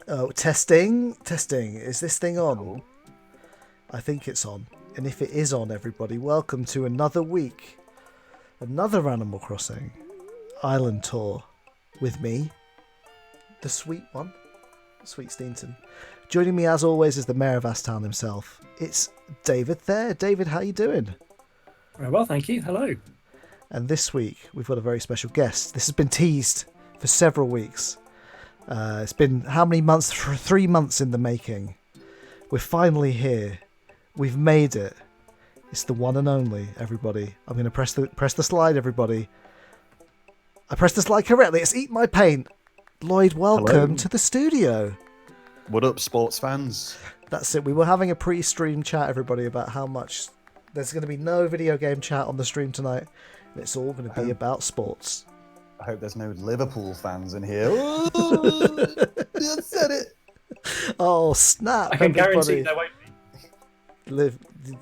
Oh, testing. Is this thing on? Cool. I think it's on. And if it is on, everybody, welcome to another week, another Animal Crossing Island tour with me, the sweet one, Sweet Steenton. Joining me as always is the Mayor of Astown himself. It's David there. David, how you doing? Very well, thank you. Hello. And this week we've got a very special guest. This has been teased for several weeks. It's been how many months? 3 months in the making. We're finally here. We've made it. It's the one and only, everybody. I'm going to press the slide, everybody. I pressed the slide correctly. It's Eatmypaint. Lloyd, welcome Hello. to the studio. What up, sports fans? That's it. We were having a pre-stream chat, everybody, about how much... There's going to be no video game chat on the stream tonight. And it's all going to be about sports. I hope there's no Liverpool fans in here. Oh, I said it. Oh, snap, I can everybody. guarantee there won't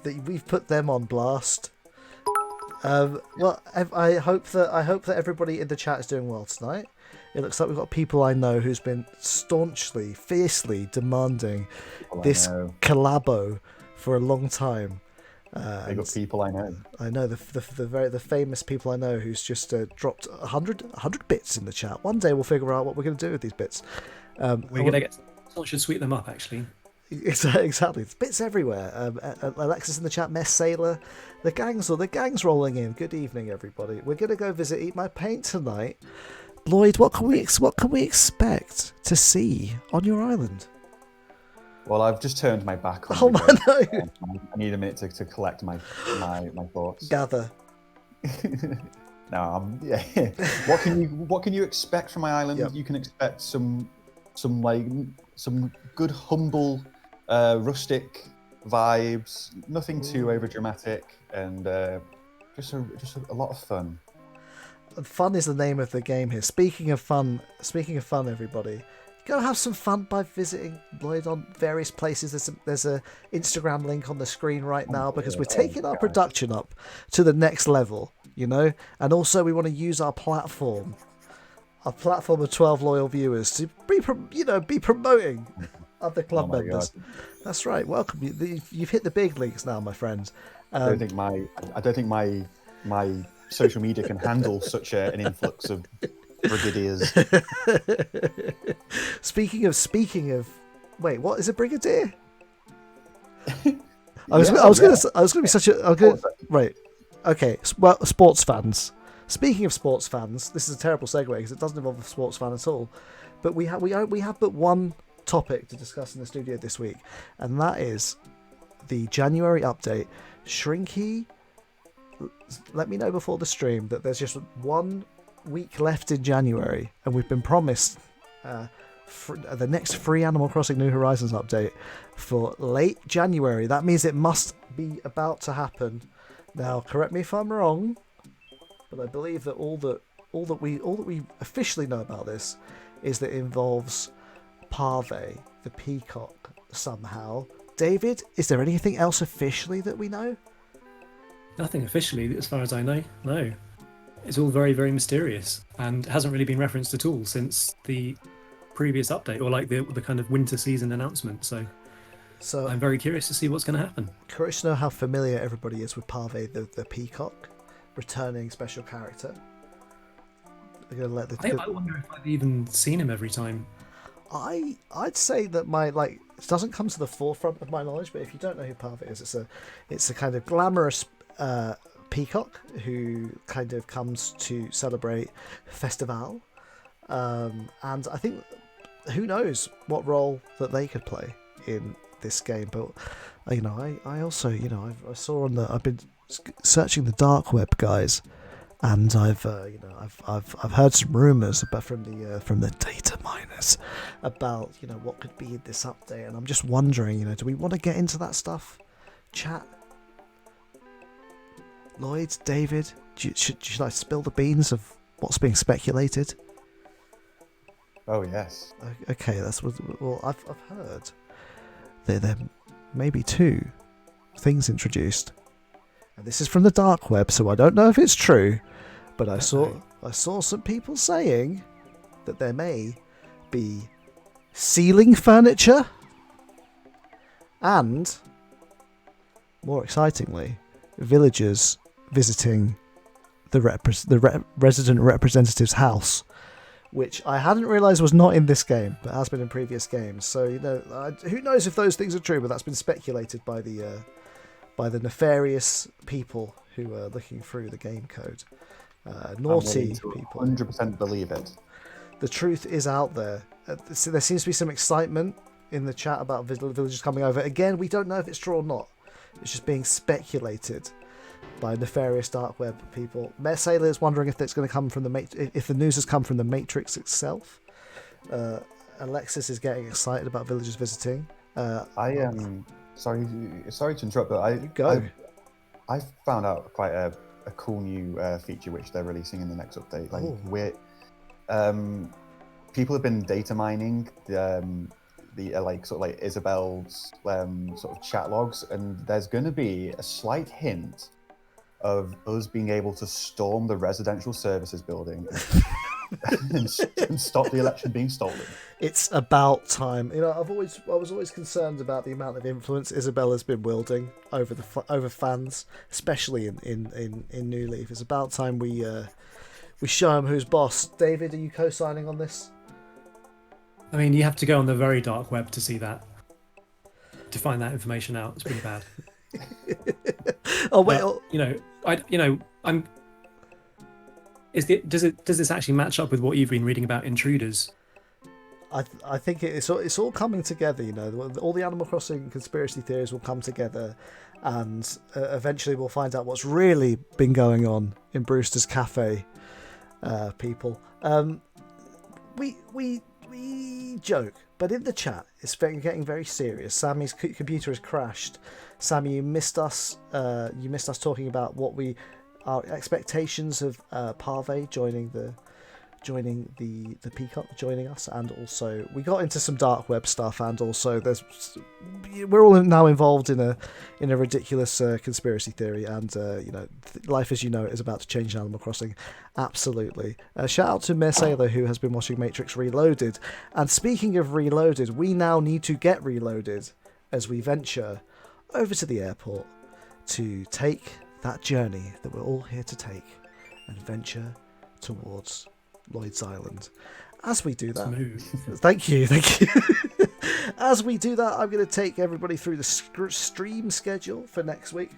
be. We've put them on blast. Well, I hope that everybody in the chat is doing well tonight. It looks like we've got people I know who's been staunchly, fiercely demanding this collabo for a long time. They got people I know. I know the famous people I know who's just dropped 100 bits in the chat. One day we'll figure out what we're going to do with these bits. We're going to get... Someone should sweep them up, actually. Exactly. There's bits everywhere. Alexis in the chat, Mess Sailor. The gang's rolling in. Good evening, everybody. We're going to go visit Eatmypaint tonight. Lloyd, what can we expect to see on your island? Well, I've just turned my back on Oh, you no. guys. I need a minute to collect my thoughts. Gather. No, yeah. What can you expect from my island? Yep. You can expect some good humble rustic vibes. Nothing too over dramatic, and just a lot of fun. Fun is the name of the game here. Speaking of fun, everybody, go have some fun by visiting Lloyd on various places. There's a Instagram link on the screen right now because we're taking our production up to the next level, you know. And also we want to use our platform of 12 loyal viewers to be promoting other club members. God. That's right. Welcome. You've hit the big leagues now, my friends. I don't think my social media can handle such an influx of brigadiers. Speaking of, wait, what is a brigadier? I was going to be such a. Right. Okay. Well, sports fans. Speaking of sports fans, this is a terrible segue because it doesn't involve a sports fan at all. But we have but one topic to discuss in the studio this week, and that is the January update. Shrinky, let me know before the stream that there's just 1 week left in January, and we've been promised the next free Animal Crossing New Horizons update for late January. That means it must be about to happen. Now, correct me if I'm wrong, but I believe that all that we officially know about this is that it involves Parve, the peacock, somehow. David, is there anything else officially that we know? Nothing officially, as far as I know. No. It's all very, very mysterious and hasn't really been referenced at all since the previous update or like the kind of winter season announcement. So I'm very curious to see what's going to happen. Curious to know how familiar everybody is with Parve, the peacock, returning special character. They're going to let I wonder if I've even seen him every time. I'd say that it doesn't come to the forefront of my knowledge, but if you don't know who Parve is, it's a kind of glamorous peacock who kind of comes to celebrate Festival, and I think who knows what role that they could play in this game. But I also I saw I've been searching the dark web, guys, and I've heard some rumors about from the data miners about what could be in this update, and I'm just wondering, do we want to get into that stuff? Chat, Lloyd, David, should I spill the beans of what's being speculated? Oh yes. Okay, that's what. Well, I've heard there may be 2 things introduced, and this is from the dark web, so I don't know if it's true, but I saw some people saying that there may be ceiling furniture, and, more excitingly, villagers visiting the resident representative's house, which I hadn't realised was not in this game, but has been in previous games. So, who knows if those things are true, but that's been speculated by the nefarious people who are looking through the game code. Naughty people. 100% believe it. The truth is out there. So there seems to be some excitement in the chat about villagers coming over. Again, we don't know if it's true or not. It's just being speculated by nefarious dark web people. Sailor is wondering if it's going to come from if the news has come from the Matrix itself. Alexis is getting excited about villagers visiting. I am sorry to interrupt, but I found out quite a cool new feature which they're releasing in the next update. Like people have been data mining the Isabel's sort of chat logs, and there's going to be a slight hint of us being able to storm the residential services building and stop the election being stolen. It's about time. I was always concerned about the amount of influence Isabella's been wielding over fans, especially in New Leaf. It's about time we show him who's boss. David, are you co-signing on this? I mean, you have to go on the very dark web to see that, to find that information out. It's pretty bad. Oh wait, does this actually match up with what you've been reading about intruders? I think it's all coming together. All the Animal Crossing conspiracy theories will come together, and eventually we'll find out what's really been going on in Brewster's Cafe. People, we joke, but in the chat it's getting very serious. Sammy's computer has crashed. Sammy, you missed us. You missed us talking about our expectations of Parve joining the Peacock, joining us, and also we got into some dark web stuff, and also we're all now involved in a ridiculous conspiracy theory, and life as you know it is about to change in Animal Crossing. Absolutely. Shout out to Mersailor, who has been watching Matrix Reloaded, and speaking of Reloaded, we now need to get reloaded as we venture over to the airport to take that journey that we're all here to take and venture towards Lloyd's Island. As we do that, thank you. As we do that, I'm going to take everybody through the stream schedule for next week.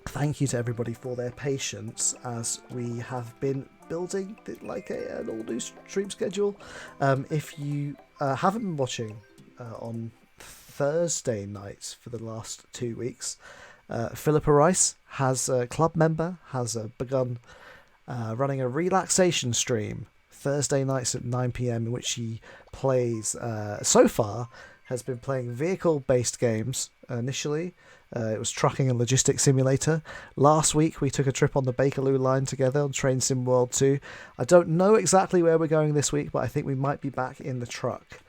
Thank you to everybody for their patience as we have been building an all-new stream schedule. If you haven't been watching on Thursday nights for the last 2 weeks, Philippa Rice, club member, has begun running a relaxation stream Thursday nights at 9 p.m. in which she plays, so far, has been playing vehicle-based games initially. It was Trucking and Logistics Simulator. Last week, we took a trip on the Bakerloo line together on Train Sim World 2. I don't know exactly where we're going this week, but I think we might be back in the truck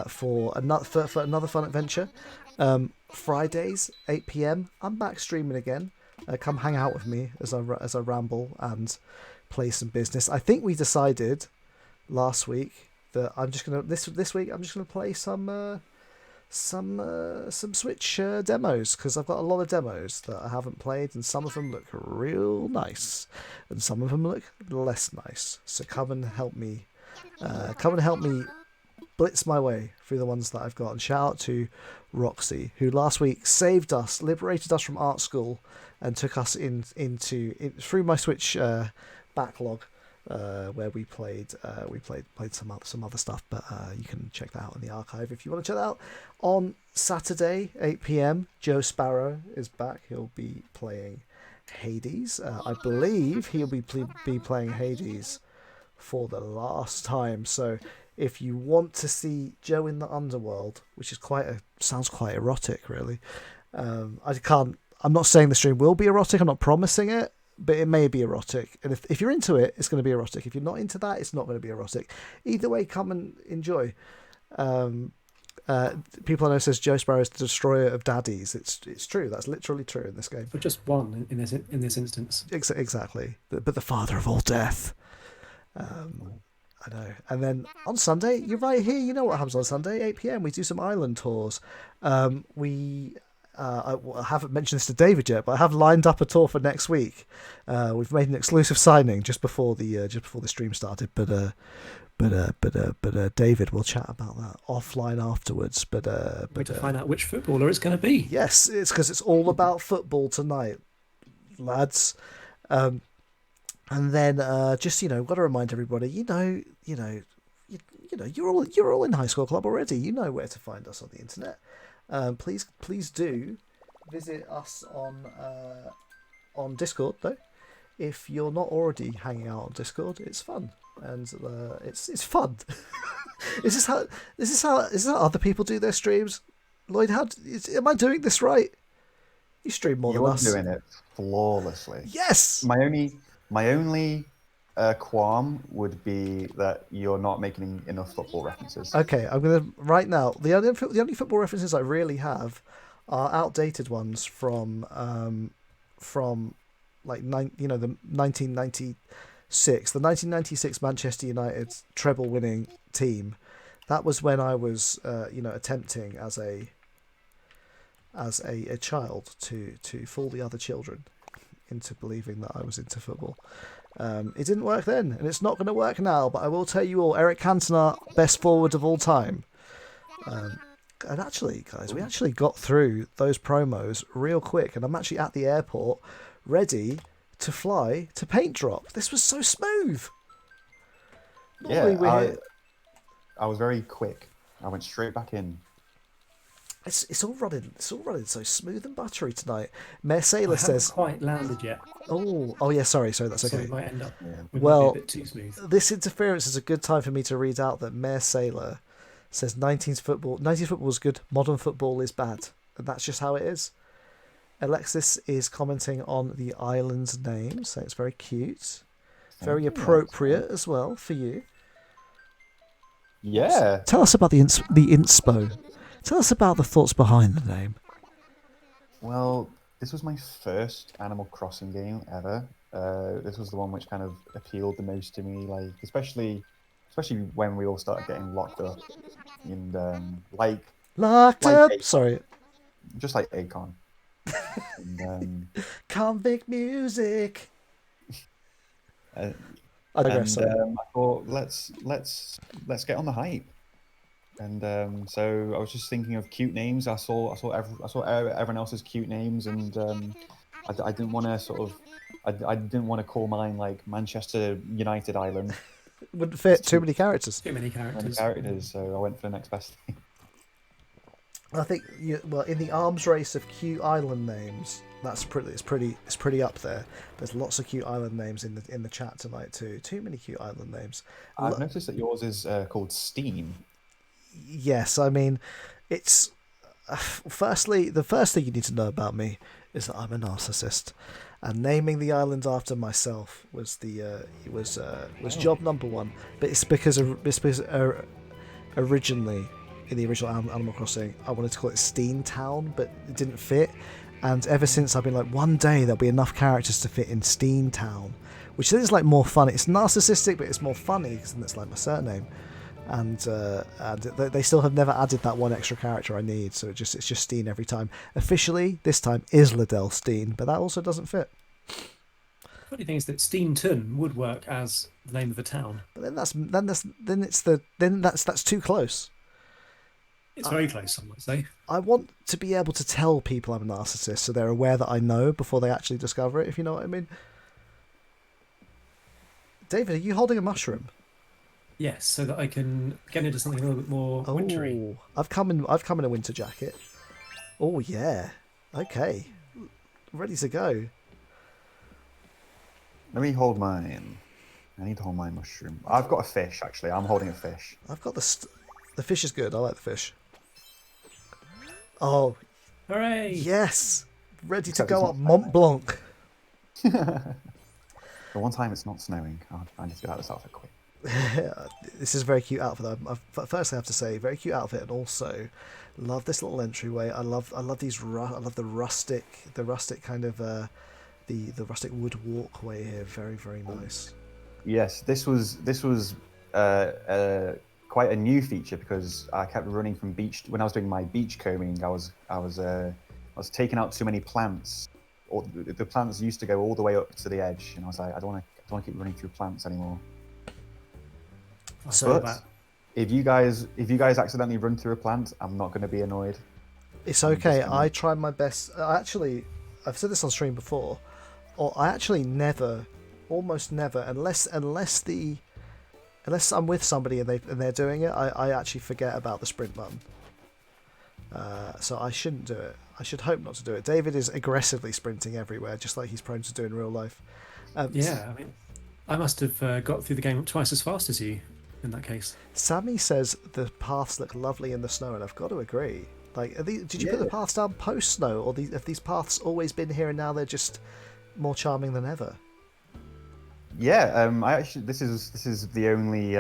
for another fun adventure. Fridays, 8 p.m, I'm back streaming again. Come hang out with me as I ramble and play some business. I think we decided last week that I'm just gonna this week I'm just gonna play some Switch demos, because I've got a lot of demos that I haven't played, and some of them look real nice, and some of them look less nice. So come and help me blitz my way through the ones that I've got. And shout out to Roxy, who last week saved us, liberated us from art school, and took us through my Switch backlog, where we played some other stuff. But you can check that out in the archive if you want to check that out. On Saturday, 8 p.m, Joe Sparrow is back. He'll be playing Hades. I believe he'll be playing Hades for the last time. So if you want to see Joe in the underworld, which is sounds quite erotic, really. I'm not saying the stream will be erotic. I'm not promising it, but it may be erotic. And if you're into it, it's going to be erotic. If you're not into that, it's not going to be erotic. Either way, come and enjoy. People I know says Joe Sparrow is the destroyer of daddies. It's true. That's literally true in this game. But just one in this instance. Exactly. But the father of all death. I know. And then on Sunday, you're right here. You know what happens on Sunday, 8 p.m. We do some island tours. I haven't mentioned this to David yet, but I have lined up a tour for next week. We've made an exclusive signing just before the stream started, but David will chat about that offline afterwards. But to find out which footballer it's going to be. Yes, it's because it's all about football tonight, lads. And then just got to remind everybody, you're all in High Score Club already. You know where to find us on the internet. Please do visit us on Discord though. If you're not already hanging out on Discord, it's fun and it's fun. Is this how other people do their streams? Lloyd, am I doing this right? You stream more than us. You're doing it flawlessly. Yes. My only qualm would be that you're not making enough football references. Okay, I'm gonna right now. The only football references I really have are outdated ones from like the 1996 Manchester United treble winning team. That was when I was attempting as a child to fool the other children into believing that I was into football. It didn't work then, and it's not going to work now, but I will tell you all, Eric Cantona, best forward of all time. And actually, guys, we actually got through those promos real quick, and I'm actually at the airport ready to fly to paint drop. This was so smooth. I was very quick. I went straight back in. It's all running so smooth and buttery tonight. Mayor Sailor says quite landed yet. Oh yeah, sorry, that's okay. So it might end up might be a bit too smooth. This interference is a good time for me to read out that Mayor Sailor says 90s football is good, modern football is bad. And that's just how it is. Alexis is commenting on the island's name, so it's very cute. Very appropriate as well for you. Yeah. Tell us about the inspo. Tell us about the thoughts behind the name. Well, this was my first Animal Crossing game ever. This was the one which kind of appealed the most to me, like especially when we all started getting locked up and locked up. Sorry, just like Akon. And, convict music. I digress. I thought let's get on the hype. And so I was just thinking of cute names. I saw everyone else's cute names, and I didn't want to I didn't want to call mine like Manchester United Island. Wouldn't fit. Too many characters. Too many characters. So I went for the next best thing. I think in the arms race of cute island names, it's pretty up there. There's lots of cute island names in the chat tonight too. Too many cute island names. I've noticed that yours is called Steam. Yes, I mean, it's firstly the first thing you need to know about me is that I'm a narcissist, and naming the island after myself was job number one. But it's because originally in the original Animal Crossing, I wanted to call it Steen Town, but it didn't fit. And ever since, I've been like, one day there'll be enough characters to fit in Steen Town, which is like more funny. It's narcissistic, but it's more funny because it's like my surname. And they still have never added that one extra character I need, so it's just Steen every time. Officially, this time is Liddell Steen, but that also doesn't fit. Funny thing is that Steenton would work as the name of a town. But then that's too close. It's very close, some might say. I want to be able to tell people I'm a narcissist, so they're aware that I know before they actually discover it. If you know what I mean. David, are you holding a mushroom? Yes, so that I can get into something a little bit more wintry. I've come in a winter jacket. Oh yeah. Okay. Ready to go. Let me hold mine. I need to hold my mushroom. I've got a fish, actually. I'm holding a fish. I've got the fish is good. I like the fish. Oh. Hooray! Yes. Ready to go up Mont Blanc. The one time it's not snowing. I need to get out of this outfit quick. This is a very cute outfit. First, I have to say, very cute outfit, and also love this little entryway. I love these. I love the rustic kind of the rustic wood walkway here. Very, very nice. Yes, this was quite a new feature because I kept running from beach when I was doing my beach combing. I was taking out too many plants. Or the plants used to go all the way up to the edge, and I was like, I don't want to keep running through plants anymore. I saw But that. if you guys accidentally run through a plant, I'm not going to be annoyed. It's okay. I try my best. I've said this on stream before, or I actually never, almost never, unless I'm with somebody and they're doing it, I actually forget about the sprint button. So I shouldn't do it. I should hope not to do it. David is aggressively sprinting everywhere, just like he's prone to do in real life. Yeah, I mean, I must have got through the game twice as fast as you in that case. Sammy says the paths look lovely in the snow, and I've got to agree. Like, did you put the paths down post snow, or have these paths always been here and now they're just more charming than ever? Yeah, I actually this is the only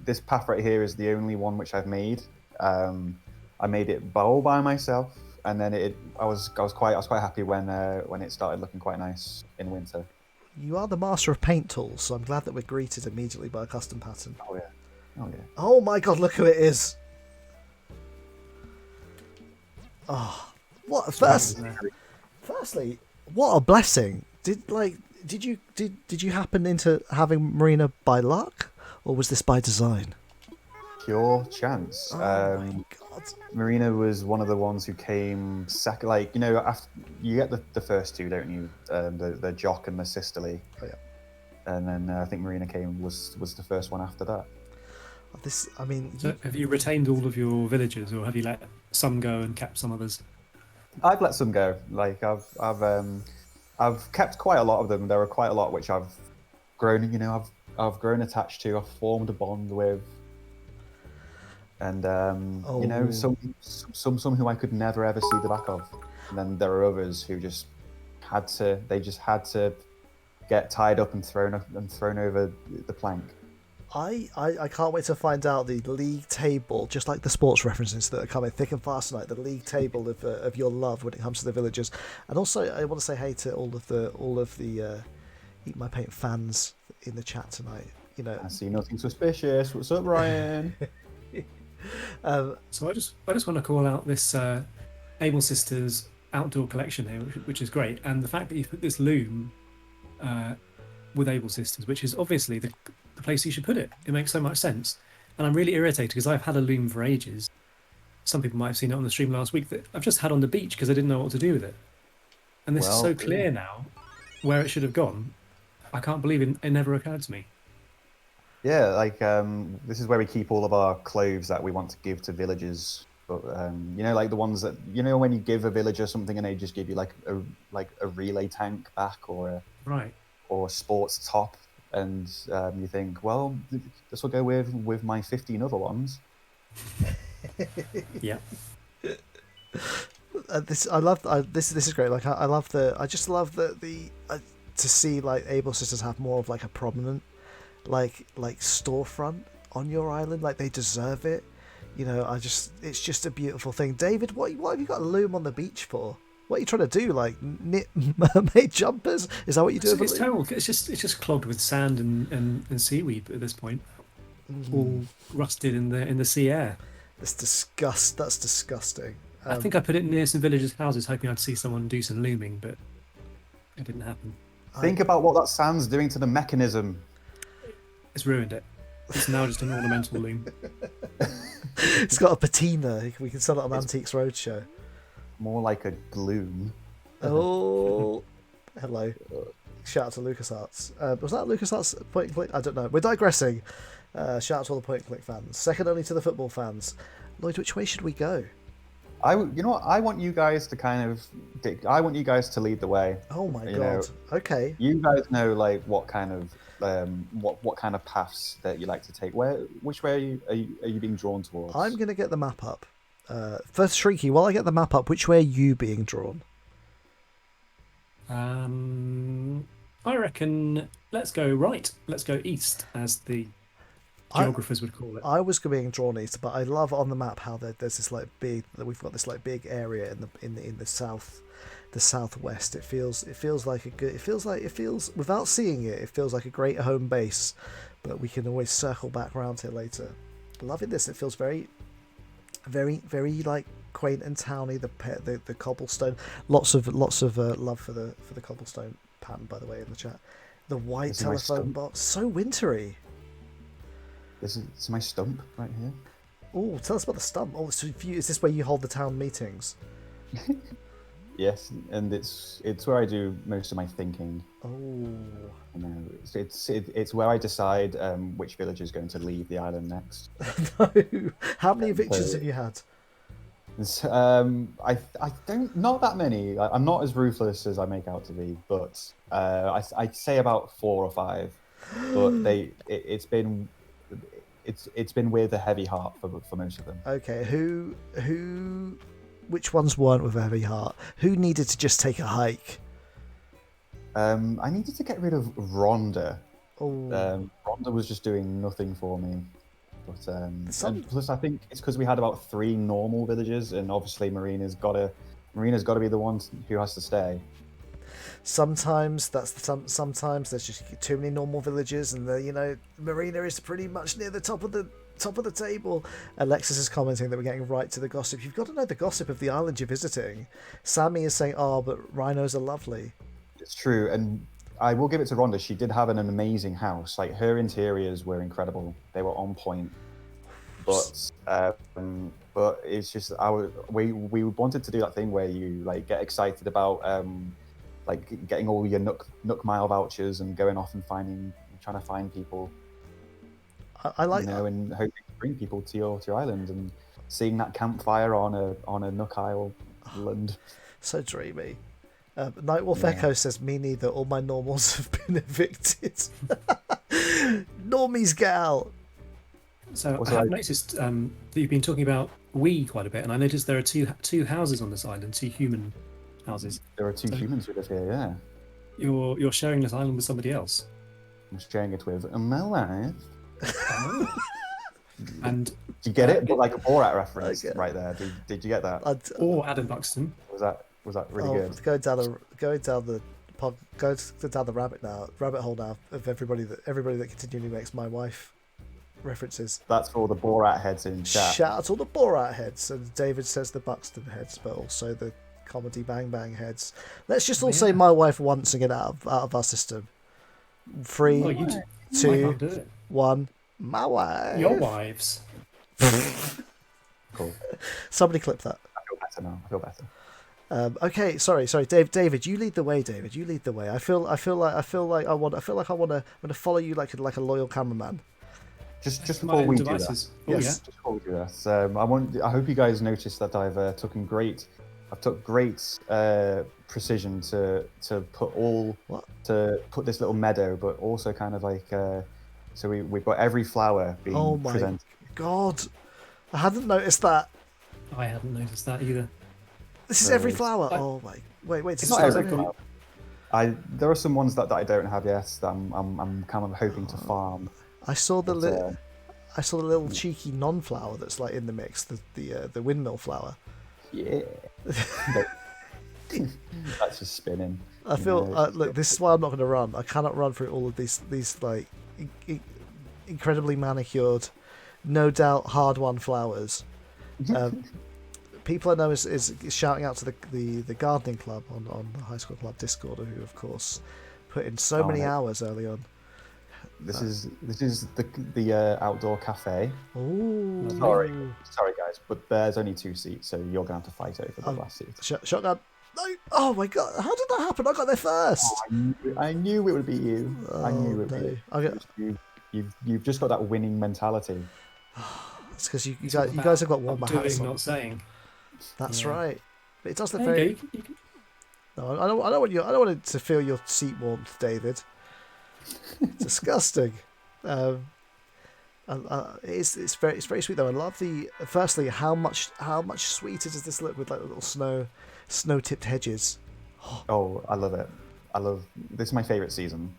this path right here is the only one which I've made. I made it all by myself, and then I was quite happy when it started looking quite nice in winter. You are the master of paint tools, so I'm glad that we're greeted immediately by a custom pattern. Oh yeah, oh yeah. Oh my god, look who it is! Oh, what? Firstly, what a blessing! Did you happen into having Marina by luck, or was this by design? Pure chance. Oh my god! Marina was one of the ones who came second. Like, you know, after you get the first two, don't you? The Jock and the Sisterly. Oh yeah. And then I think Marina was the first one after that. So have you retained all of your villagers, or have you let some go and kept some others? I've let some go. Like I've kept quite a lot of them. There are quite a lot which I've grown. You know, I've grown attached to. I've formed a bond with. And you know, some who I could never ever see the back of. And then there are others who just had to get tied up and thrown over the plank. I can't wait to find out the league table, just like the sports references that are coming thick and fast tonight. The league table of your love when it comes to the villagers, and also I want to say hey to all of the Eatmypaint fans in the chat tonight. You know, I see nothing suspicious. What's up, Ryan? So I just want to call out this Able Sisters outdoor collection here, which is great, and the fact that you've put this loom with Able Sisters, which is obviously the place you should put it. It makes so much sense, and I'm really irritated because I've had a loom for ages. Some people might have seen it on the stream last week that I've just had on the beach because I didn't know what to do with it, and this is so clear now where it should have gone. I can't believe it never occurred to me. Yeah, like this is where we keep all of our clothes that we want to give to villagers. But you know, like the ones that, you know, when you give a villager something and they just give you like a relay tank back or a sports top, and you think, well, this will go with my 15 other ones. Yeah. This is great. Like I just love the to see like Able Sisters have more of like a prominent like storefront on your island. Like they deserve it. You know, it's just a beautiful thing. David, what have you got a loom on the beach for? What are you trying to do? Like knit mermaid jumpers? Is that what you do? It's terrible. It's just clogged with sand and seaweed at this point, all rusted in the sea air. That's disgusting. I think I put it near some villagers' houses, hoping I'd see someone do some looming, but it didn't happen. Think about what that sand's doing to the mechanism. It's ruined it. It's now just an ornamental loom. It's got a patina. We can sell it on Antiques Roadshow. More like a gloom. Oh, hello. Shout out to LucasArts. Was that LucasArts point and click? I don't know. We're digressing. Shout out to all the point and click fans. Second only to the football fans. Lloyd, which way should we go? You know what? I want you guys to lead the way. Oh my god. Know, okay. You guys know like what kind of paths that you like to take. Which way are you being drawn towards? I'm gonna get the map up. First, Shrinky, while I get the map up, which way are you being drawn? I reckon let's go right. Let's go east, as the geographers would call it. I was being drawn east, but I love on the map how there's this like big. We've got this like big area in the south, the southwest. It feels like a good. It feels without seeing it, it feels like a great home base. but we can always circle back around here later. Loving this. It feels very, very, very like quaint and towny. The cobblestone. Lots of love for the cobblestone pattern, by the way, in the chat. The white telephone box, so wintry. This is my stump right here. Oh, tell us about the stump. Oh, so is this where you hold the town meetings? Yes, and it's where I do most of my thinking. Oh. No, it's where I decide which village is going to leave the island next. No. How many evictions have you had? I not that many. I'm not as ruthless as I make out to be, but I'd say about 4 or 5. But it's been with a heavy heart for most of them. Okay, which ones weren't with a heavy heart? Who needed to just take a hike? I needed to get rid of Rhonda. Oh. Rhonda was just doing nothing for me. But and plus, I think it's because we had about 3 normal villages, and obviously Marina's got to be the one who has to stay. Sometimes sometimes there's just too many normal villages, and Marina is pretty much near the top of the table. Alexis is commenting that we're getting right to the gossip. You've got to know the gossip of the island you're visiting. Sammy is saying, "Oh, but rhinos are lovely." It's true, and I will give it to Rhonda. She did have an amazing house. Like, her interiors were incredible. They were on point. But it's just we wanted to do that thing where you like get excited about like getting all your Nook Mile vouchers and going off and trying to find people. I like that. And hoping to bring people to your island and seeing that campfire on a Nook Island. So dreamy. Nightwolf Echo says, "Me neither. All my normals have been evicted." Normies, get out. So I have noticed that you've been talking about we quite a bit, and I noticed there are two houses on this island, 2 human houses. There are 2 humans who live here. Yeah. You're sharing this island with somebody else. I'm sharing it with my wife. Oh. And did you get it? But like a Borat reference right there. Did you get that? Or Adam Buxton. Was that really good? Going down the rabbit hole now of everybody that continually makes my wife references. That's for all the Borat heads in chat. Shout out to all the Borat heads, and David says the Buxton heads, but also the Comedy Bang Bang heads. Let's just all say my wife once and get out of our system. 3, 2, 1. My wife. Your wives. Cool. Somebody clip that. I feel better now. I feel better. Okay, sorry, David. You lead the way, David. You lead the way. I feel like I want to follow you like a loyal cameraman. Just before we do that. Yes. Just before we do that, I hope you guys noticed that I've took great precision to put this little meadow, but also kind of like so we've got every flower being presented. God, I hadn't noticed that. I hadn't noticed that either. This is every flower. Oh my! Wait. It's not every flower. There are some ones that I don't have yet that I'm kind of hoping to farm. I saw the little cheeky non-flower that's like in the mix, the windmill flower. Yeah. That's just spinning. I feel look. This is why I'm not going to run. I cannot run through all of these like incredibly manicured, no doubt hard-won flowers. People I know is shouting out to the gardening club on the high school club Discord, who of course put in so many hours early on. This is the outdoor cafe. Oh, sorry guys, but there's only 2 seats, so you're gonna have to fight over the last seat. Shotgun. No! Oh my god! How did that happen? I got there first. I knew it would be you. I knew it would be you. You've just got that winning mentality. It's because you guys have got warmer hats on. Not saying. That's right. But it does look very. No, I don't want it to feel your seat warmth, David. Disgusting. It's very sweet though. I love firstly how much sweeter does this look with like little snow tipped hedges. Oh, I love it. This is my favourite season.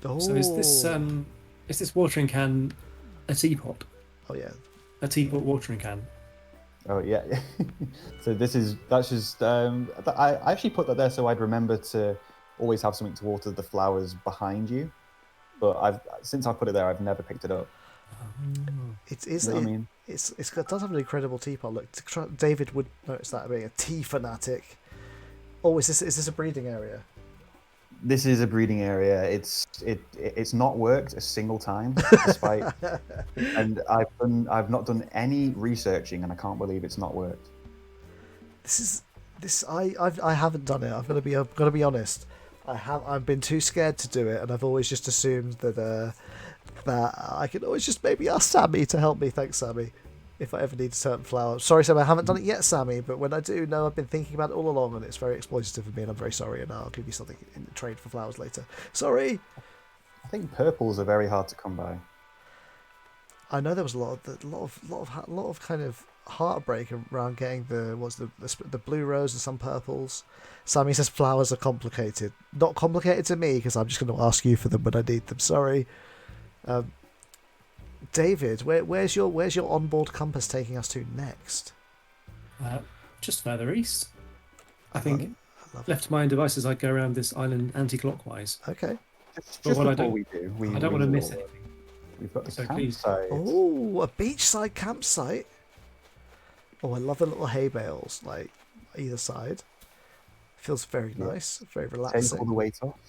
Oh. So is this watering can a teapot? Oh yeah. A teapot watering can. Oh yeah. So that's just I actually put that there so I'd remember to always have something to water the flowers behind you. but since I put it there, I've never picked it up. It's You know what I mean? it does have an incredible teapot. Look, David would notice that being a tea fanatic. Oh, is this a breeding area? This is a breeding area. It's not worked a single time, despite, and I've not done any researching, and I can't believe it's not worked. I haven't done it. I've got to be honest. I've been too scared to do it, and I've always just assumed that I can always just maybe ask Sammy to help me. Thanks, Sammy. If I ever need a certain flower. Sorry, Sammy, I haven't done it yet, Sammy, but when I do, I've been thinking about it all along, and it's very exploitative of me, and I'm very sorry, and I'll give you something in trade for flowers later. Sorry. I think purples are very hard to come by. I know there was a lot of kind of heartbreak around getting the blue rose and some purples. Sammy says flowers are complicated. Not complicated to me, because I'm just going to ask you for them when I need them. Sorry. David, where's your onboard compass taking us to next? Just further east. I think left to my own devices, I'd go around this island anti-clockwise. Okay. Just what I before don't, we do, I don't want to miss anything. We've got the So please. campsite. Oh, a beachside campsite. Oh, I love the little hay bales, like either side. Feels very nice, very relaxing. Take all the weight off.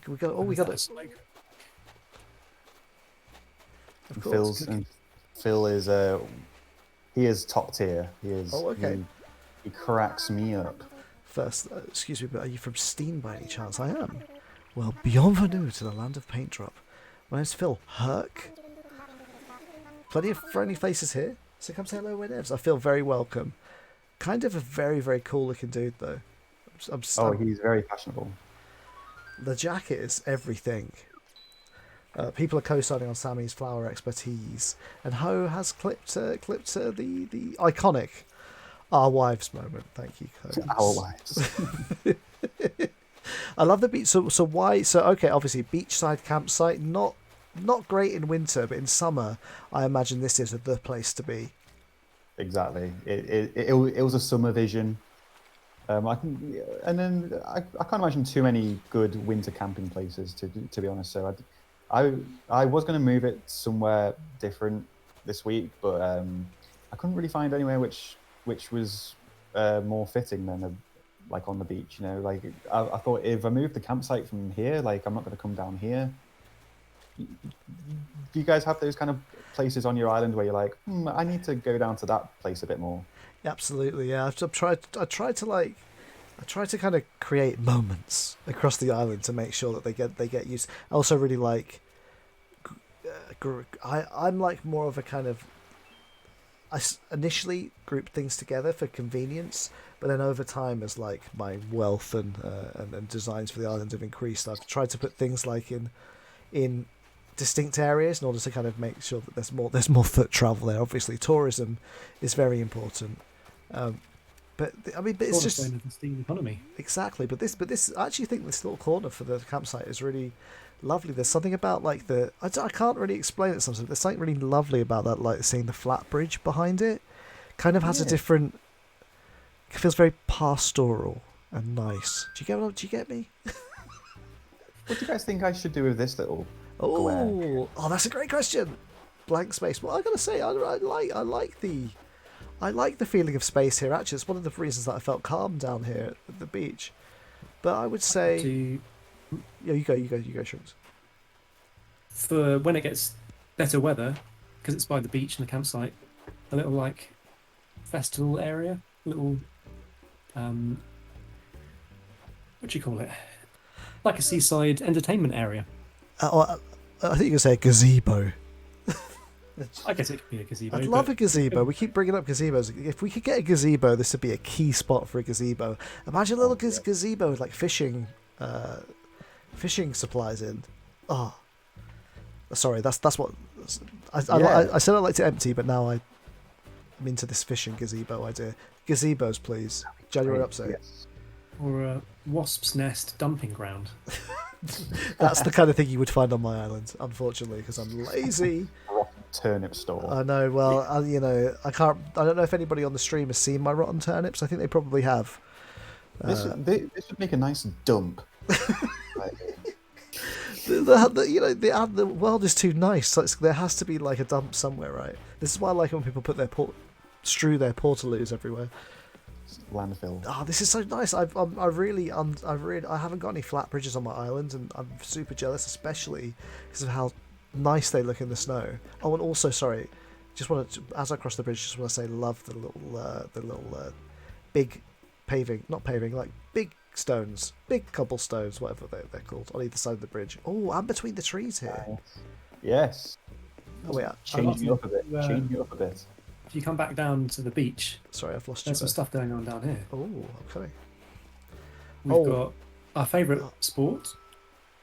We got it. Of course. Phil is he is top tier. He is. Oh, okay. He cracks me up. First, excuse me, but are you from Steam by any chance? I am. Well, bienvenue to the land of paint drop. My name's Phil Herc. Plenty of friendly faces here, so come say hello whenevs. I feel very welcome. Kind of a very, very cool looking dude, though. He's very fashionable. The jacket is everything. People are co-signing on Sammy's flower expertise, and Ho has clipped the iconic "Our Wives" moment. Thank you, Ho. Our wives. I love the beach. So why? So okay, obviously beachside campsite. Not great in winter, but in summer, I imagine this is the place to be. Exactly. It was a summer vision. I can't imagine too many good winter camping places to be honest. So I was going to move it somewhere different this week, but I couldn't really find anywhere which was more fitting than like on the beach. You know, like I thought if I moved the campsite from here, like I'm not going to come down here. Do you guys have those kind of places on your island where you're like, I need to go down to that place a bit more? Absolutely, yeah. I try to kind of create moments across the island to make sure that they get used. I also really like. I'm like more of a kind of. I initially grouped things together for convenience, but then over time, as like my wealth and designs for the island have increased, I've tried to put things like in distinct areas in order to kind of make sure that there's more foot travel there. Obviously, tourism is very important. But it's just the steam economy. Exactly. But this I actually think this little corner for the campsite is really lovely. There's something about like I can't really explain it. Sometimes there's something really lovely about that, like seeing the flat bridge behind it. Kind of has a different. It feels very pastoral and nice. Do you get me? What do you guys think I should do with this little? Oh, that's a great question. Blank space. Well, I gotta say, I like the feeling of space here. Actually, it's one of the reasons that I felt calm down here at the beach. But I would say, yeah, you go, Shrinks. For when it gets better weather, because it's by the beach and the campsite, a little like festival area, little what do you call it? Like a seaside entertainment area. I think you could say a gazebo. I guess it could be a gazebo. I'd love a gazebo. We keep bringing up gazebos. If we could get a gazebo, this would be a key spot for a gazebo. Imagine a little gazebo with like fishing supplies in. Oh, sorry. That's what I said. I like to empty, but now I'm into this fishing gazebo idea. Gazebos, please. January upset. Yes. Or a wasp's nest dumping ground. That's the kind of thing you would find on my island, unfortunately, because I'm lazy. Rotten turnip store. I know. Well, I can't. I don't know if anybody on the stream has seen my rotten turnips. I think they probably have. This would make a nice dump. The world is too nice. So there has to be like a dump somewhere, right? This is why I like when people put their strew their portaloos everywhere. Landfill. Oh, this is so nice. I haven't got any flat bridges on my island, and I'm super jealous, especially because of how nice they look in the snow. Oh, and also, sorry, just want to, as I cross the bridge, just want to say, love the little big not paving, like big stones, big cobblestones, whatever they're called, on either side of the bridge. Oh, and between the trees here. Yes. Oh wait, Change me up a bit. Change me up a bit. If you come back down to the beach, sorry, I've lost you. there's some stuff going on down here. Oh, okay. We've got our favourite sport,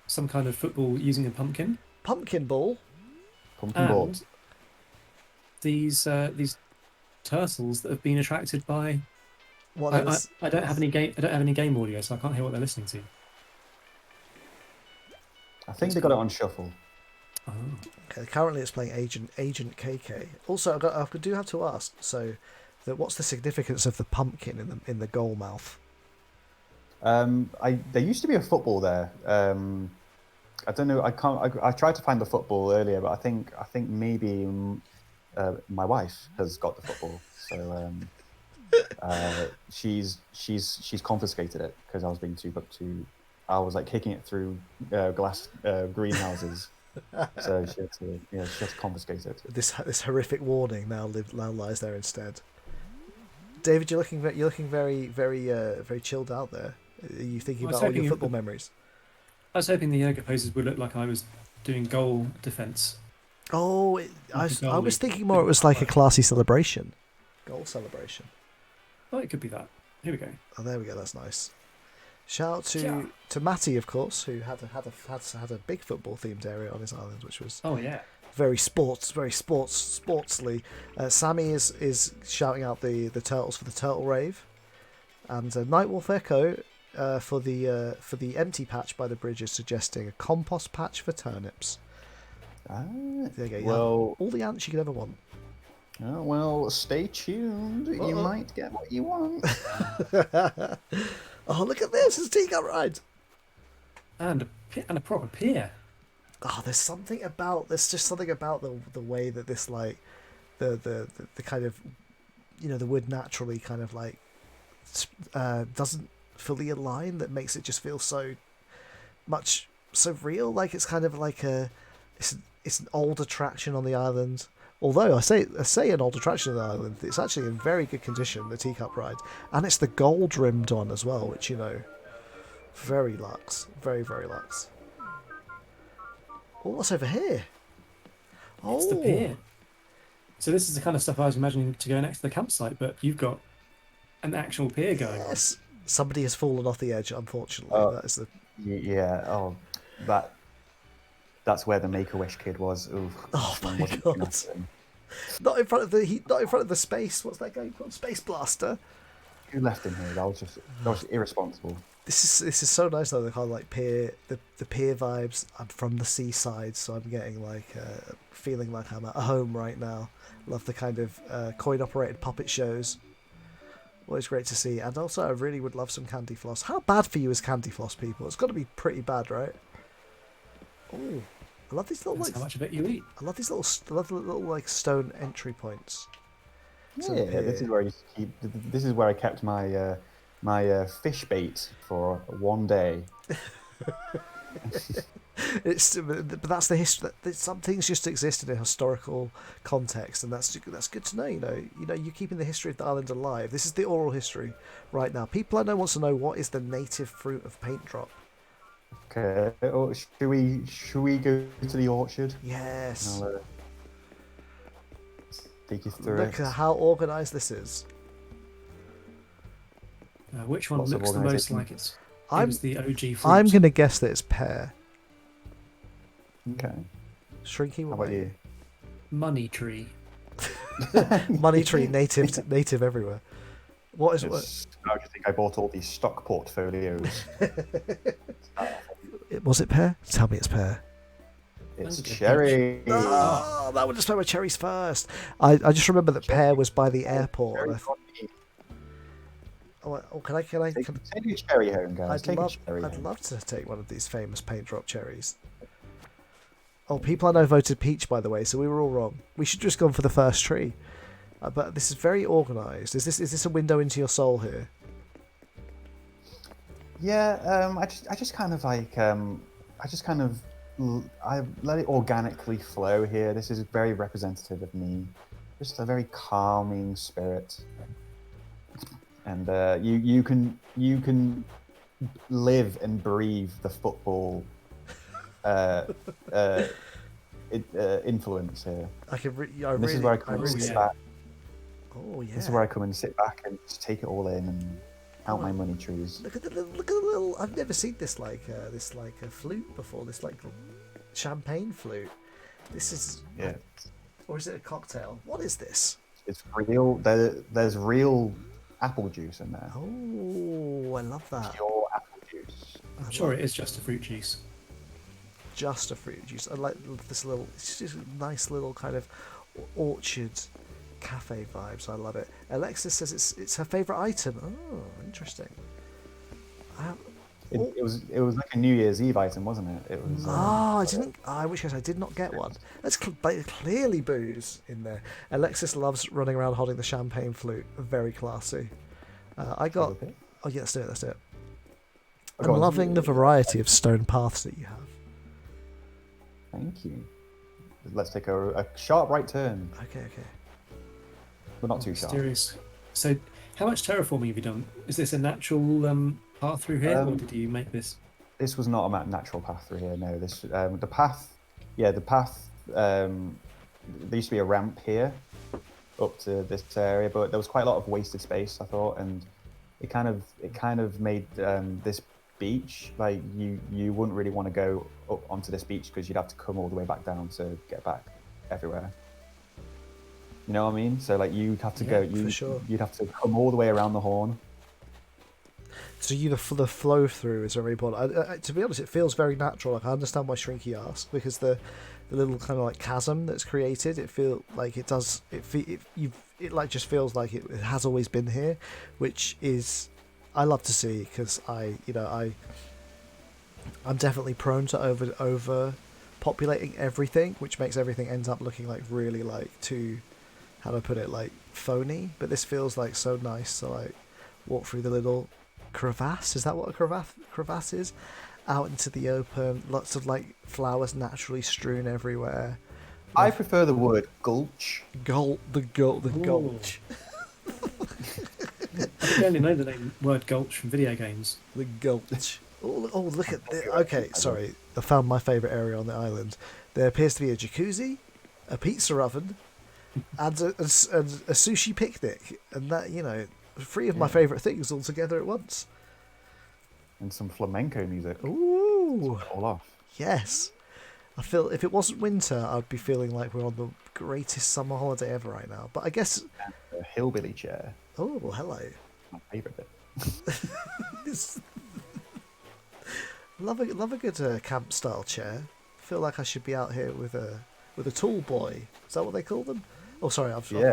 some kind of football using a pumpkin. Pumpkin ball. Pumpkin ball. These turtles that have been attracted by. I don't have any game audio, so I can't hear what they're listening to. I think they got it on shuffle. Oh. Okay, currently it's playing Agent KK. Also, I do have to ask. So, what's the significance of the pumpkin in the goal mouth? There used to be a football there. I don't know. I tried to find the football earlier, but I think maybe my wife has got the football. So she's confiscated it because I was being too. I was like kicking it through glass greenhouses. So she had to confiscate it. This horrific warning now lies there instead. David, you're looking very very chilled out there. Are you thinking about all your football memories? I was hoping the yoga poses would look like I was doing goal defence. Oh, I was thinking more it was like a classy celebration, goal celebration. Oh, it could be that. Here we go. Oh, there we go. That's nice. Shout out to Matty, of course, who had a big football themed area on his island, which was very sportsly. Sammy is shouting out the turtles for the turtle rave, and Nightwolf Echo for the empty patch by the bridge is suggesting a compost patch for turnips. There you go. Well, all the ants you could ever want. Oh, well, stay tuned. You might get what you want. Oh, look at this! It's a teacup ride, and a proper pier. Oh, there's something about the way that this like the kind of the wood naturally kind of like doesn't fully align, that makes it just feel so real. Like it's kind of like it's an old attraction on the island. Although I say an old attraction on the island, it's actually in very good condition, the teacup ride, and it's the gold rimmed one as well, which very luxe, very very luxe. Oh, what's over here? It's the pier. So this is the kind of stuff I was imagining to go next to the campsite, but you've got an actual pier going on. Yes, somebody has fallen off the edge. Unfortunately, that is the. Yeah. Oh, that's where the Make-A-Wish kid was. Oof, oh my god! Not in front of the space. What's that game called? Space Blaster. Who left him here? That was just irresponsible. This is so nice though. The kind of like pier, the pier vibes. I'm from the seaside, so I'm getting like feeling like I'm at home right now. Love the kind of coin operated puppet shows. Always great to see. And also, I really would love some candy floss. How bad for you is candy floss, people? It's got to be pretty bad, right? Oh, I love these little That's how much of it you eat. I love these little like stone entry points. Yeah, this is where I kept my my fish bait for one day. But that's the history. Some things just exist in a historical context, and that's good to know. You're keeping the history of the island alive. This is the oral history right now. People I know wants to know what is the native fruit of paint drop. Okay, should we go to the orchard? Yes. I'll take you through Look at how organised this is. Which one looks the most like it was the OG fruit? I'm going to guess that it's pear. Okay. Shrinking. How about you? Money tree. Money tree, native everywhere. What is it? How do you think I bought all these stock portfolios? Was it pear? Tell me it's pear. It's cherry. Oh, that would just play with cherries first. I just remember that pear was by the airport. Can I take a cherry home, guys? I'd love to take one of these famous paint drop cherries. Oh, people I know voted peach, by the way, so we were all wrong. We should have just gone for the first tree. But this is very organised. Is this a window into your soul here? Yeah, I just kind of like, I let it organically flow here. This is very representative of me. Just a very calming spirit. And you can live and breathe the football influence here. This is where I come and sit back. Oh yeah. This is where I come and sit back and just take it all in and count my money trees. Look at the little. I've never seen this like a flute before. This like champagne flute. This is. Yeah. Or is it a cocktail? What is this? It's real. There's real apple juice in there. Oh, I love that. Pure apple juice. I'm sure it is just a fruit juice. Just a fruit juice. I like this little. It's just a nice little kind of orchard cafe vibes. I love it. Alexis says it's her favourite item. Oh, interesting. It was like a New Year's Eve item, wasn't it? It was. I didn't. In which case, I did not get one. That's clearly booze in there. Alexis loves running around holding the champagne flute. Very classy. I got. Oh yeah, let's do it. I'm loving the variety of stone paths that you have. Thank you. Let's take a sharp right turn. Okay. But not too sharp. Mysterious. So, how much terraforming have you done? Is this a natural path through here, or did you make this? This was not a natural path through here. No, this the path. Yeah, the path. There used to be a ramp here up to this area, but there was quite a lot of wasted space, I thought, and it kind of made this beach like you wouldn't really want to go up onto this beach because you'd have to come all the way back down to get back everywhere. You know what I mean? So like you'd have to you'd have to come all the way around the horn. So the flow through is very important. To be honest, it feels very natural. Like I understand why Shrinky asked, because the little kind of like chasm that's created, it feel like it does. It like just feels like it has always been here, which is I love to see, because I'm definitely prone to over populating everything, which makes everything ends up looking like really like too, how do I put it, like phony. But this feels like so nice to like walk through the little crevasse. Is that what a crevasse is? Out into the open, lots of like flowers naturally strewn everywhere. I prefer the word gulch. The gulch. I only know the word gulch from video games. The gulch. Oh, look at this. Okay, sorry. I found my favourite area on the island. There appears to be a jacuzzi, a pizza oven, and a sushi picnic. And that, three of my favourite things all together at once. And some flamenco music. Ooh. All off. Yes. I feel if it wasn't winter, I'd be feeling like we're on the greatest summer holiday ever right now. But I guess... And a hillbilly chair. Oh, well, hello. My favourite bit. Love a good camp-style chair. I feel like I should be out here with a tool boy. Is that what they call them? Oh, sorry, I've gone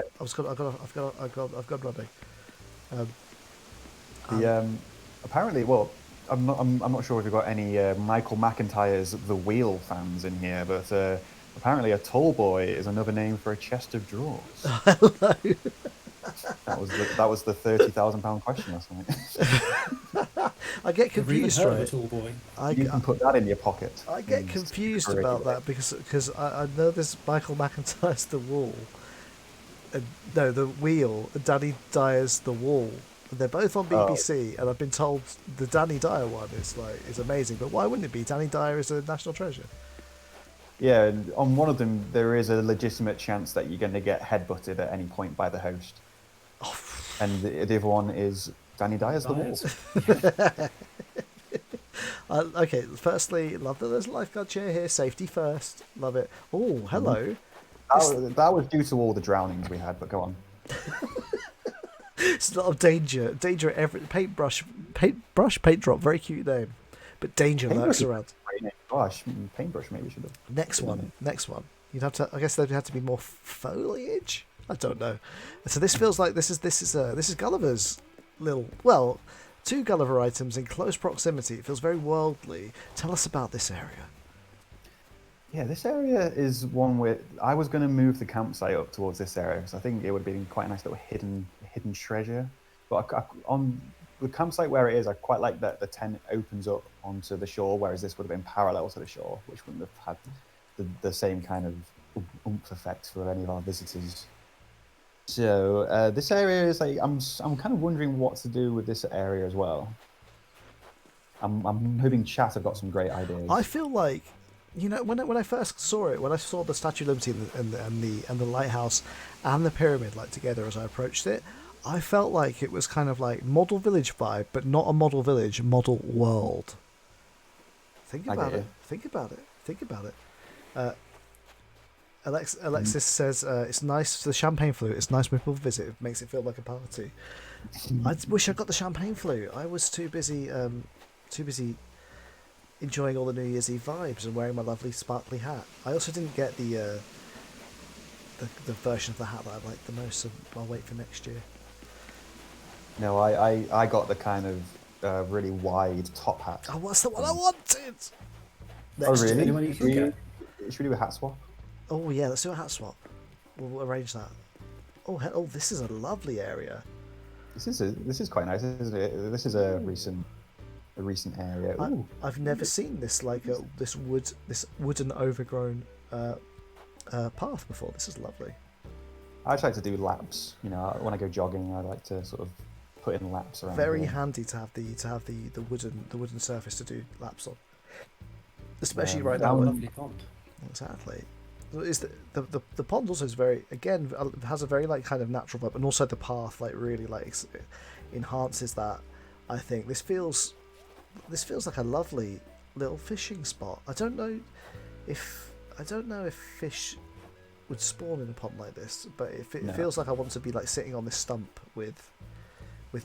running. Apparently, well, I'm not sure if you've got any Michael McIntyre's The Wheel fans in here, but apparently a tall boy is another name for a chest of drawers. Hello. That was the £30,000 question last night. I get confused, right? Tall boy. You can put that in your pocket. I get confused about that because I know there's Michael McIntyre's The Wall, The Wheel, and Danny Dyer's The Wall. They're both on BBC, and I've been told the Danny Dyer one is amazing. But why wouldn't it be? Danny Dyer is a national treasure. Yeah, and on one of them, there is a legitimate chance that you're going to get headbutted at any point by the host. Oh. And the other one is Danny Dyer's The Wall. Okay, firstly, love that there's a lifeguard chair here. Safety first. Love it. Oh, hello. That was due to all the drownings we had, but go on. It's a lot of danger at every paint drop. Very cute name, but danger lurks around. Gosh, paintbrush maybe should have. Next one. You'd have to. I guess there'd have to be more foliage. I don't know. So this feels like this is Gulliver's little. Well, two Gulliver items in close proximity. It feels very worldly. Tell us about this area. Yeah, this area is one where I was going to move the campsite up towards this area because I think it would have been quite a nice little hidden treasure. But on the campsite where it is, I quite like that the tent opens up onto the shore, whereas this would have been parallel to the shore, which wouldn't have had the same kind of oomph effect for any of our visitors. So this area is like I'm kind of wondering what to do with this area as well. I'm hoping chat have got some great ideas. I feel like, when I first saw it, when I saw the Statue of Liberty and the lighthouse and the pyramid like together as I approached it, I felt like it was kind of like model village vibe, but not a model village, model world. Think about it. Think about it. Think about it. Alexis says it's nice. The champagne flute. It's nice when people visit. It makes it feel like a party. I wish I got the champagne flute. I was too busy enjoying all the New Year's Eve vibes and wearing my lovely sparkly hat. I also didn't get the version of the hat that I liked the most, so I'll wait for next year. No, I got the kind of really wide top hat. Oh, what's the one I wanted? Oh, really? Anyone you can get? Should we do a hat swap? Oh yeah, let's do a hat swap. We'll arrange that. Oh, this is a lovely area. This is quite nice, isn't it? This is a recent area. Ooh. I've never seen this this wooden overgrown path before. This is lovely. I just like to do laps. When I go jogging, I like to sort of put in laps around. Very here. handy to have the wooden surface to do laps on, especially right now. Lovely pond. Exactly. Is the pond also is very, again, has a very like kind of natural vibe, and also the path like really like enhances that. I think this feels like a lovely little fishing spot. I don't know if fish would spawn in a pond like this, but it feels like I want to be like sitting on this stump with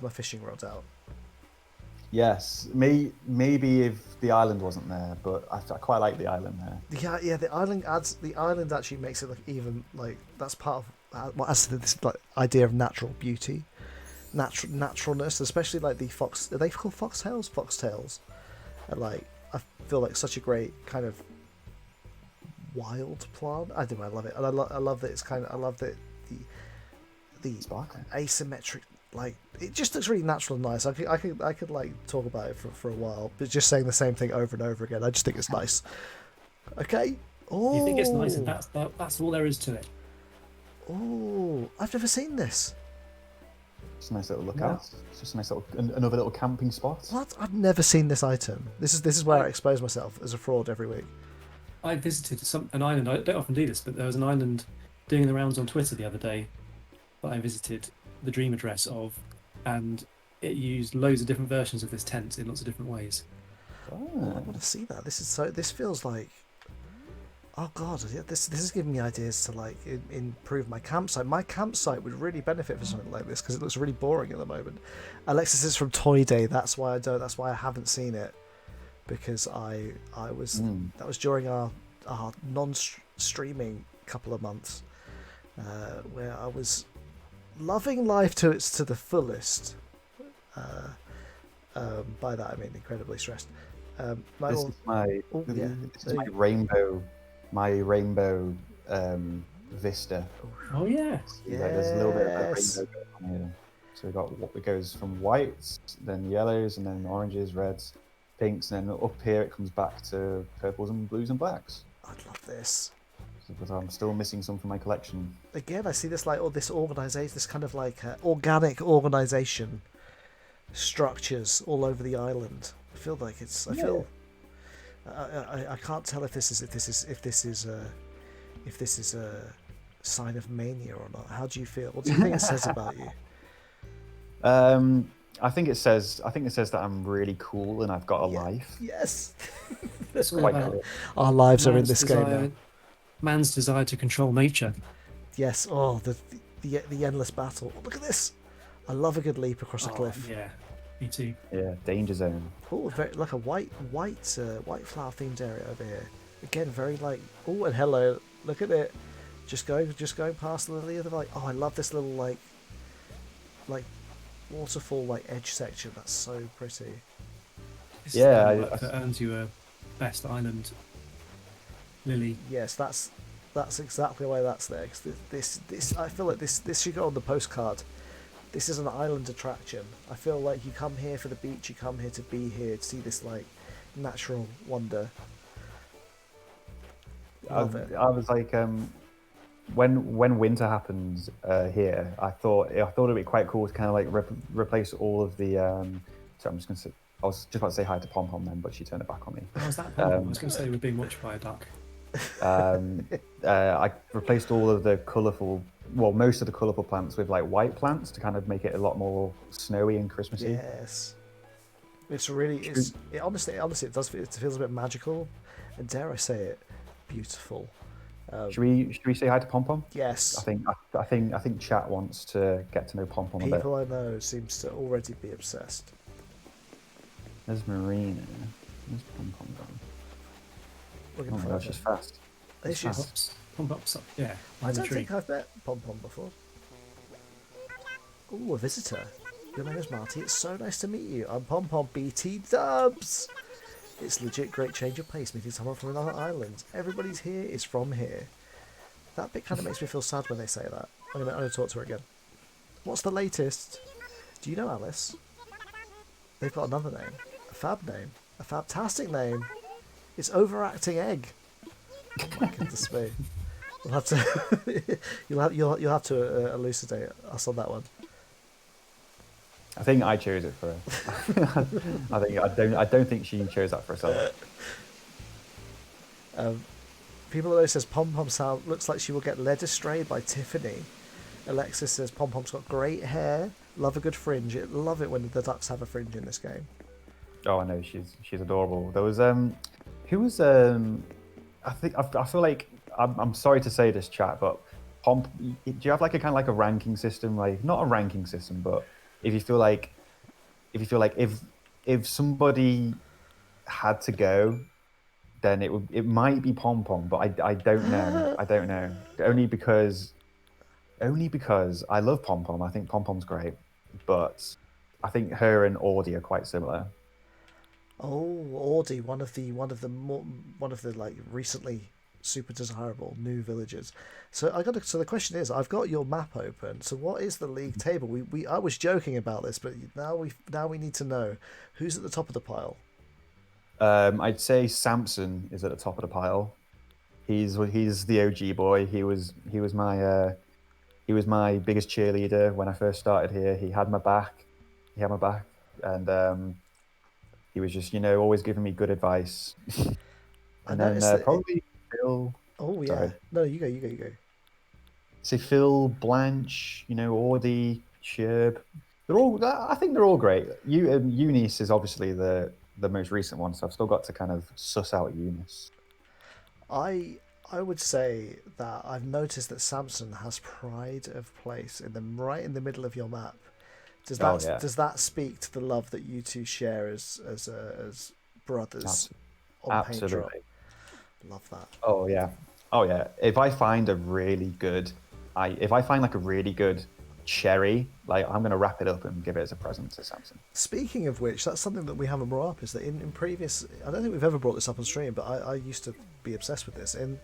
my fishing rod out. Yes, maybe if the island wasn't there, but I quite like the island there. Yeah. The island actually makes it look even like that's part of what adds to this like idea of natural beauty, naturalness, especially like the fox. Are they called foxtails? Foxtails, and like I feel like such a great kind of wild plant. I do. I love it, and I love that it's I love that the Sparkling. asymmetric. Like it just looks really natural and nice. I could like talk about it for a while, but just saying the same thing over and over again, I just think it's nice. Okay. Oh. You think it's nice, and that's all there is to it. Oh, I've never seen this. It's a nice little lookout. It's just a nice little another little camping spot. What? I've never seen this item. This is where I expose myself as a fraud every week. I visited an island. I don't often do this, but there was an island doing the rounds on Twitter the other day that I visited the dream address of, and it used loads of different versions of this tent in lots of different ways. Oh, I want to see that. This feels like, oh god, this is giving me ideas to like improve my campsite. My campsite would really benefit from something like this because it looks really boring at the moment. Alexis is from Toy Day. That's why I haven't seen it, because that was during our non-streaming couple of months where I was loving life to the fullest. By that I mean incredibly stressed. This is my rainbow vista. Oh yeah. Yeah, there's a little bit of a rainbow going on here. So we've got what goes from whites, then yellows, and then oranges, reds, pinks, and then up here it comes back to purples and blues and blacks. I'd love this. But I'm still missing some from my collection. Again, I see this like this organisation, this kind of like organic organisation structures all over the island. I feel like it's. I feel. I can't tell if this is a sign of mania or not. How do you feel? What do you think it says about you? I think it says that I'm really cool and I've got a life. Yes. That's all Quite about cool. Our lives are in man's this game desire- now. Man's desire to control nature. Yes. Oh, the endless battle. Oh, look at this. I love a good leap across a cliff. Yeah, me too. Yeah, danger zone. Oh, very like a white flower themed area over here. Again, very like. Oh, and hello. Look at it. Just going past the lily of the valley. Oh, I love this little like waterfall like edge section. That's so pretty. This Yeah, is the work that earns you a best island lily. Yes, that's exactly why that's there. 'Cause this I feel like this should go on the postcard. This is an island attraction. I feel like you come here for the beach. You come here to be here to see this like natural wonder. Love it. I was like, when winter happens here, I thought it'd be quite cool to kind of like replace all of the. So I'm just gonna say, I was just about to say hi to Pom Pom then, but she turned it back on me. How was that? I was going to say we're being watched by a duck. I replaced all of the colourful, well, most of the colourful plants with like white plants to kind of make it a lot more snowy and Christmassy. Yes, it's really honestly it does it feels a bit magical, and dare I say it, beautiful. Should we say hi to Pom Pom? Yes. I think chat wants to get to know Pom Pom a bit. People I know seems to already be obsessed. There's Marina. Where's Pom Pom gone? Looking Oh my for gosh, her. she's fast. There she is. Pom Pop's up, yeah. I On the don't tree. think I've met Pom Pom before. Ooh, a visitor. Your name is Marty. It's so nice to meet you. I'm Pom Pom BT Dubs. It's legit great change of pace meeting someone from another island. Everybody's here is from here. That bit kind of makes me feel sad when they say that. I'm gonna talk to her again. What's the latest? Do you know Alice? They've got another name. A fab name. A fantastic name. It's Overacting Egg. Oh my goodness me. We'll have to you'll have to elucidate us on that one. I think I chose it for her. I don't think she chose that for herself. People always says Pom Pom sound looks like she will get led astray by Tiffany. Alexis says Pom Pom's got great hair. Love a good fringe. Love it when the ducks have a fringe in this game. Oh, I know, she's adorable. There was who was I feel like I'm sorry to say this, chat, but do you have like a kind of like a ranking system? Like not a ranking system, but if you feel like if somebody had to go, then it might be Pom Pom, but I don't know. I don't know. Only because I love Pom Pom. I think Pom Pom's great, but I think her and Audie are quite similar. Oh, Audie, one of the like recently super desirable new villages. So the question is, I've got your map open. So what is the league table? I was joking about this, but now we need to know who's at the top of the pile. I'd say Samson is at the top of the pile. He's the OG boy. He was my biggest cheerleader when I first started here. He had my back. And he was just, always giving me good advice. And then probably Phil. Oh yeah. Sorry. No, you go. Say Phil, Blanche, Audie, Sherb. I think they're all great. Eunice is obviously the most recent one, so I've still got to kind of suss out Eunice. I would say that I've noticed that Samson has pride of place right in the middle of your map. Does that speak to the love that you two share as brothers on Paint Drop? Love that. Oh yeah. If I find like a really good cherry, like I'm gonna wrap it up and give it as a present to Samson. Speaking of which, that's something that we haven't brought up. Is that in previous? I don't think we've ever brought this up on stream, but I used to be obsessed with this. And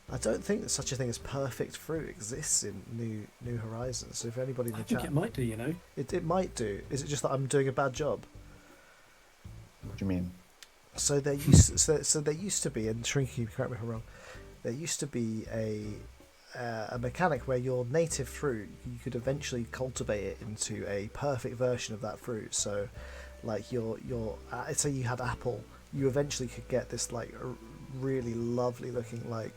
I don't think that such a thing as perfect fruit exists in New Horizons. So if anybody in the chat, I think it might do. It might do. Is it just that I'm doing a bad job? What do you mean? So there used to be, and Shrinky, correct me if I'm wrong, there used to be a mechanic where your native fruit, you could eventually cultivate it into a perfect version of that fruit. So like your say you had apple, you eventually could get this like really lovely looking like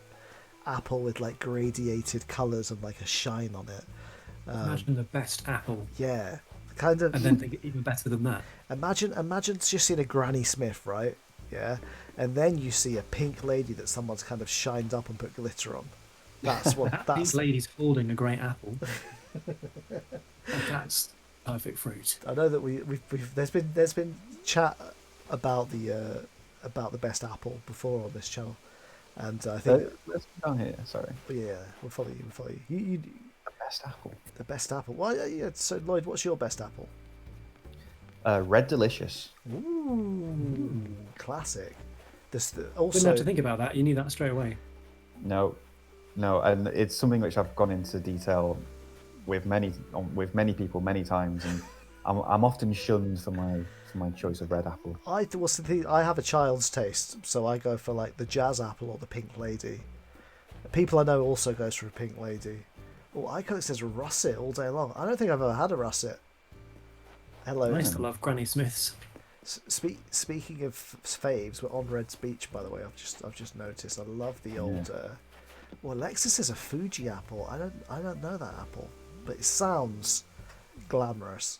apple with like gradiated colours and like a shine on it. Imagine the best apple. Yeah. Kind of. And then think even better than that. Imagine just seeing a Granny Smith, right? Yeah. And then you see a pink lady that someone's kind of shined up and put glitter on. That's what that pink lady's holding a great apple. That's perfect fruit. I know that we've there's been chat about the best apple before on this channel, and I think let's go down here. Sorry. Yeah, we'll follow you. You the best apple. The best apple. Well, yeah. So Lloyd, what's your best apple? Red Delicious. Ooh, classic. Didn't have to think about that. You knew that straight away. No, no, and it's something which I've gone into detail with many people many times, and I'm often shunned for my choice of red apple. I have a child's taste, so I go for like the jazz apple or the pink lady. People I know also goes for a pink lady. Oh, it says russet all day long. I don't think I've ever had a russet. Hello. I used to love Granny Smiths. Speaking of faves, we're on Red's Beach, by the way. I've just noticed. I love the old. Well, Alexis is a Fuji apple. I don't know that apple, but it sounds glamorous.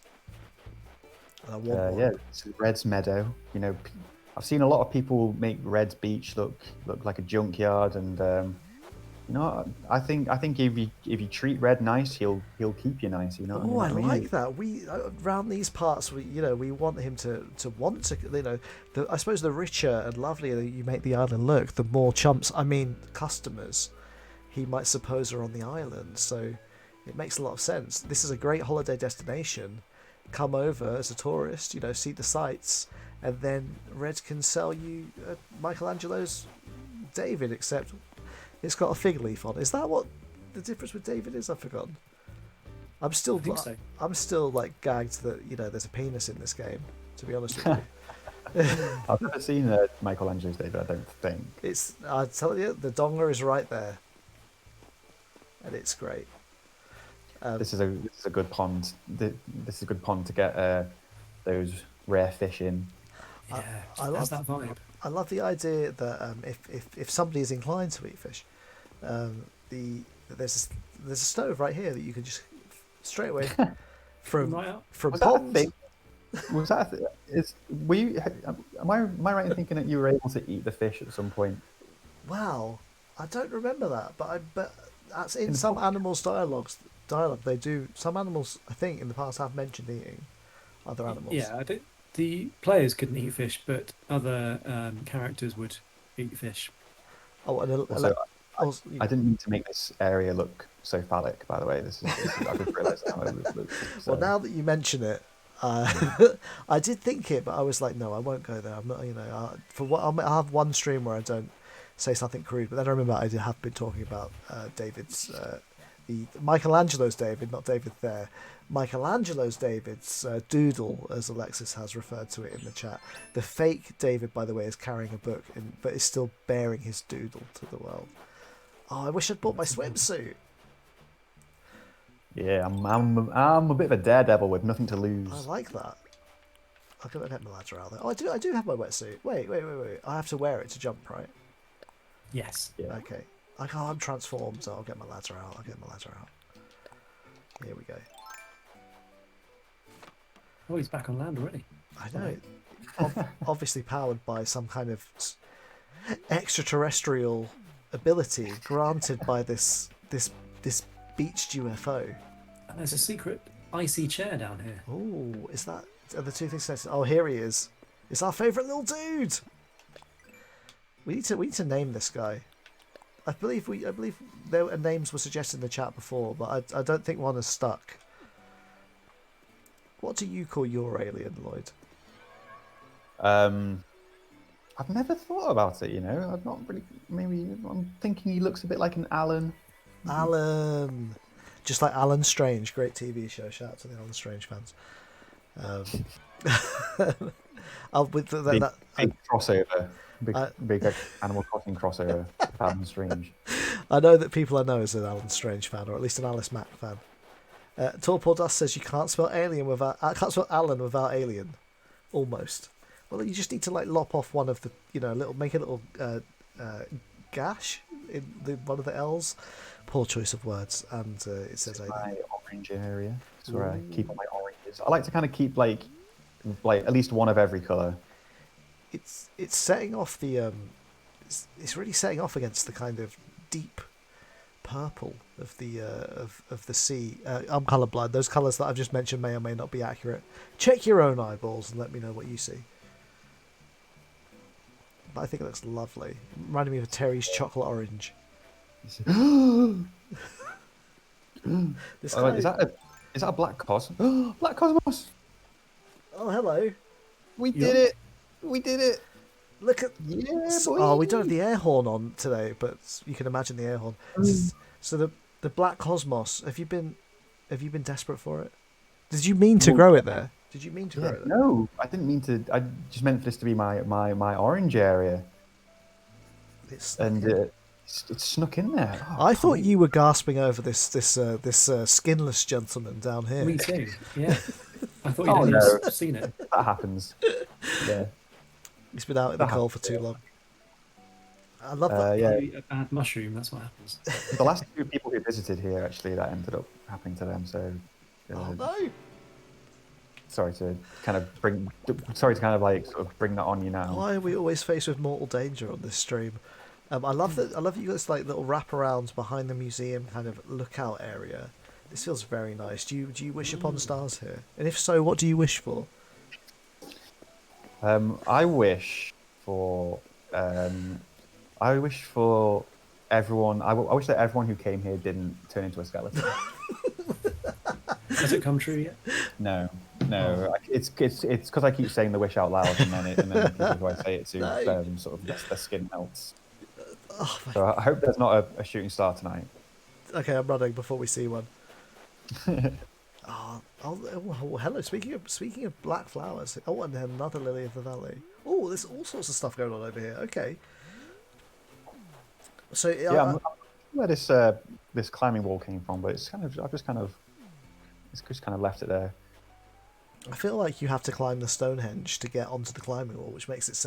And I want one. Yeah, it's Red's Meadow. You know, I've seen a lot of people make Red's Beach look like a junkyard, and you know, I think if you treat Red nice, he'll keep you nice. You know. Oh, I like that. We around these parts, we want him to want to. You know, I suppose the richer and lovelier you make the island look, the more customers, he might suppose are on the island. So it makes a lot of sense. This is a great holiday destination. Come over as a tourist, see the sights, and then Red can sell you Michelangelo's David, except it's got a fig leaf on. Is that what the difference with David is? I've forgotten. I think so. I'm still like gagged that there's a penis in this game. To be honest with you, I've never seen Michelangelo's David. I don't think I tell you, the donger is right there, and it's great. This is a good pond. This is a good pond to get those rare fish in. Yeah, I love that vibe. I love the idea that if somebody is inclined to eat fish, there's a stove right here that you can just straight away from ponds. Was that am I right in thinking that you were able to eat the fish at some point? Wow, I don't remember that, but that's in some animals' dialogue they do. Some animals, I think, in the past have mentioned eating other animals. Yeah, the players couldn't eat fish, but other characters would eat fish. Oh, and I didn't mean to make this area look so phallic, by the way. This is I just realised how it looks. So. Well, now that you mention it, I did think it, but I was like, no, I won't go there. I'm not, I'll have one stream where I don't say something crude, but then I remember I have been talking about David's, the Michelangelo's David, not David there. Michelangelo's David's doodle, as Alexis has referred to it in the chat. The fake David, by the way, is carrying a book, but is still bearing his doodle to the world. Oh, I wish I'd bought my swimsuit. Yeah, I'm a bit of a daredevil with nothing to lose. I like that. I'll get my ladder out there. Oh, I do have my wetsuit. Wait. I have to wear it to jump, right? Yes. Yeah. Okay. I can't transform, so I'll get my ladder out. Here we go. Oh, he's back on land already. I know. Obviously powered by some kind of extraterrestrial ability granted by this beached UFO. And there's a secret icy chair down here. Oh, are the two things? Oh, here he is. It's our favourite little dude. We need to name this guy. I believe names were suggested in the chat before, but I don't think one has stuck. What do you call your alien, Lloyd? I've never thought about it. I've not really. Maybe I'm thinking he looks a bit like an Alan. Alan, just like Alan Strange, great TV show. Shout out to the Alan Strange fans. Big crossover. Big Animal Crossing crossover. Alan Strange. I know that people I know is an Alan Strange fan, or at least an Alice Mack fan. Torpor Dust says you can't spell Alan without alien. Almost. Well, you just need to lop off one of the make a little gash in one of the L's. Poor choice of words, and it says alien. My orange area. That's where I keep all my oranges. I like to kind of keep like at least one of every colour. It's setting off the it's really setting off against the kind of deep purple of the of the sea. I'm colourblind. Those colours that I've just mentioned may or may not be accurate. Check your own eyeballs and let me know what you see. But I think it looks lovely. Reminding me of Terry's chocolate orange. Is that a black cos? Black cosmos. Oh, hello. We did it. We did it. Look at. Yeah, Oh, we don't have boy. the air horn on today, but you can imagine the air horn. So the black cosmos. Have you been desperate for it? Did you mean to Well, grow it there? Did you mean to grow yeah, it there? no, I didn't mean to. I just meant for this to be my orange area, It's snuck and in. it's snuck in there. Oh, I thought cool. you were gasping over this skinless gentleman down here. Me too. Yeah. I thought you'd Oh at no, least seen it. that happens. Yeah, He's been out in the that cold for too long. I love that. yeah. You eat a bad mushroom, that's what happens. The last two people who visited here, actually, that ended up happening to them. So, Oh no! sorry to kind of like sort of bring that on you now. Why are we always faced with mortal danger on this stream? I love that. I love that you got this like little wraparound behind the museum kind of lookout area. This feels very nice. Do you wish upon stars here? And if so, what do you wish for? I wish for everyone. I wish that everyone who came here didn't turn into a skeleton. Has it come true yet? No. It's because I keep saying the wish out loud, and then the people who I say it to, No. sort of their skin melts. Oh, So I hope there's not a shooting star tonight. okay, I'm running before we see one. Oh, hello. Speaking of black flowers. Oh, and another lily of the valley. Oh, there's all sorts of stuff going on over here. Okay. So Yeah, I'm not sure where this climbing wall came from, but it's just kind of left it there. I feel like you have to climb the Stonehenge to get onto the climbing wall, which makes it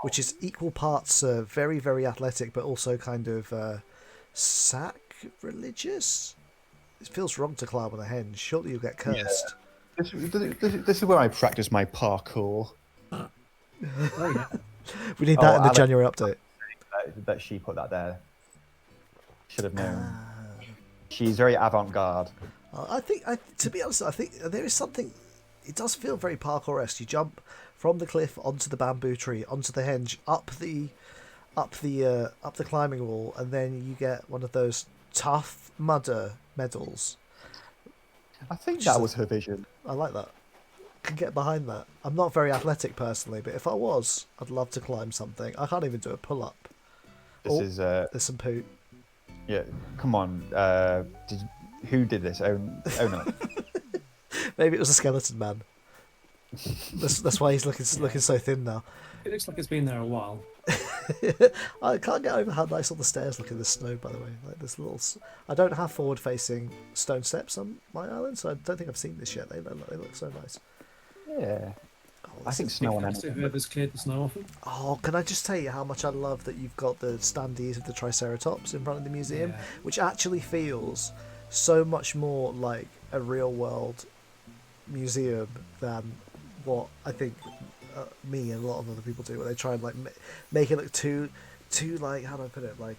which is equal parts very, very athletic, but also kind of sacrilegious. It feels wrong to climb on a henge. Surely you'll get cursed. This is where I practice my parkour. Oh, yeah. We need that in the Alex, January update. that she put that there. Should have known. She's very avant-garde. To be honest, I think there is something. It does feel very parkour-esque. You jump from the cliff onto the bamboo tree, onto the henge, up the climbing wall, and then you get one of those tough mudder medals. I think that was her vision. I like that. Can get behind that. I'm not very athletic personally, but if I was, I'd love to climb something. I can't even do a pull-up. There's some poop. Yeah, come on. Who did this? Oh no. Maybe it was a skeleton man. That's why he's looking so thin now. It looks like it's been there a while. I can't get over how nice all the stairs look in the snow. By the way, like this little. I don't have forward-facing stone steps on my island, so I don't think I've seen this yet. They look so nice. Yeah. Oh, I think is- snow on Thanks to whoever's cleared the snow off it. Oh, can I just tell you how much I love that you've got the standees of the Triceratops in front of the museum, Yeah. which actually feels so much more like a real-world museum than what I think me and a lot of other people do, where they try and like make it look too like, how do I put it, like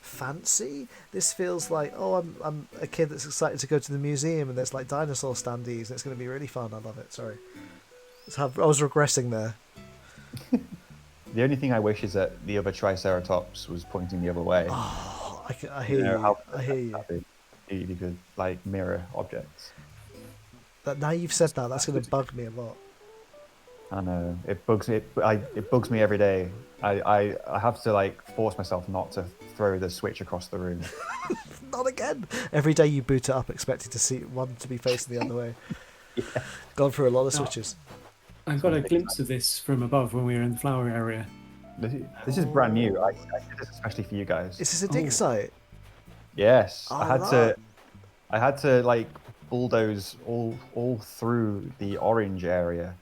fancy. This feels like, oh, I'm a kid that's excited to go to the museum and there's like dinosaur standees and it's going to be really fun. I love it. Sorry, I was regressing there. The only thing I wish is that the other Triceratops was pointing the other way. Oh, I hear you. I hear you. You could like mirror objects. That now you've said that, that's going to bug me a lot. I know it bugs me. It bugs me every day. I have to like force myself not to throw the switch across the room. Not again. Every day you boot it up, expecting to see one to be facing the other way. Yeah. Gone through a lot of switches. I got a glimpse of this from above when we were in the flower area. This is brand new. I did this especially for you guys. Is this a dig site? Yes, Oh, I had to like bulldoze all through the orange area,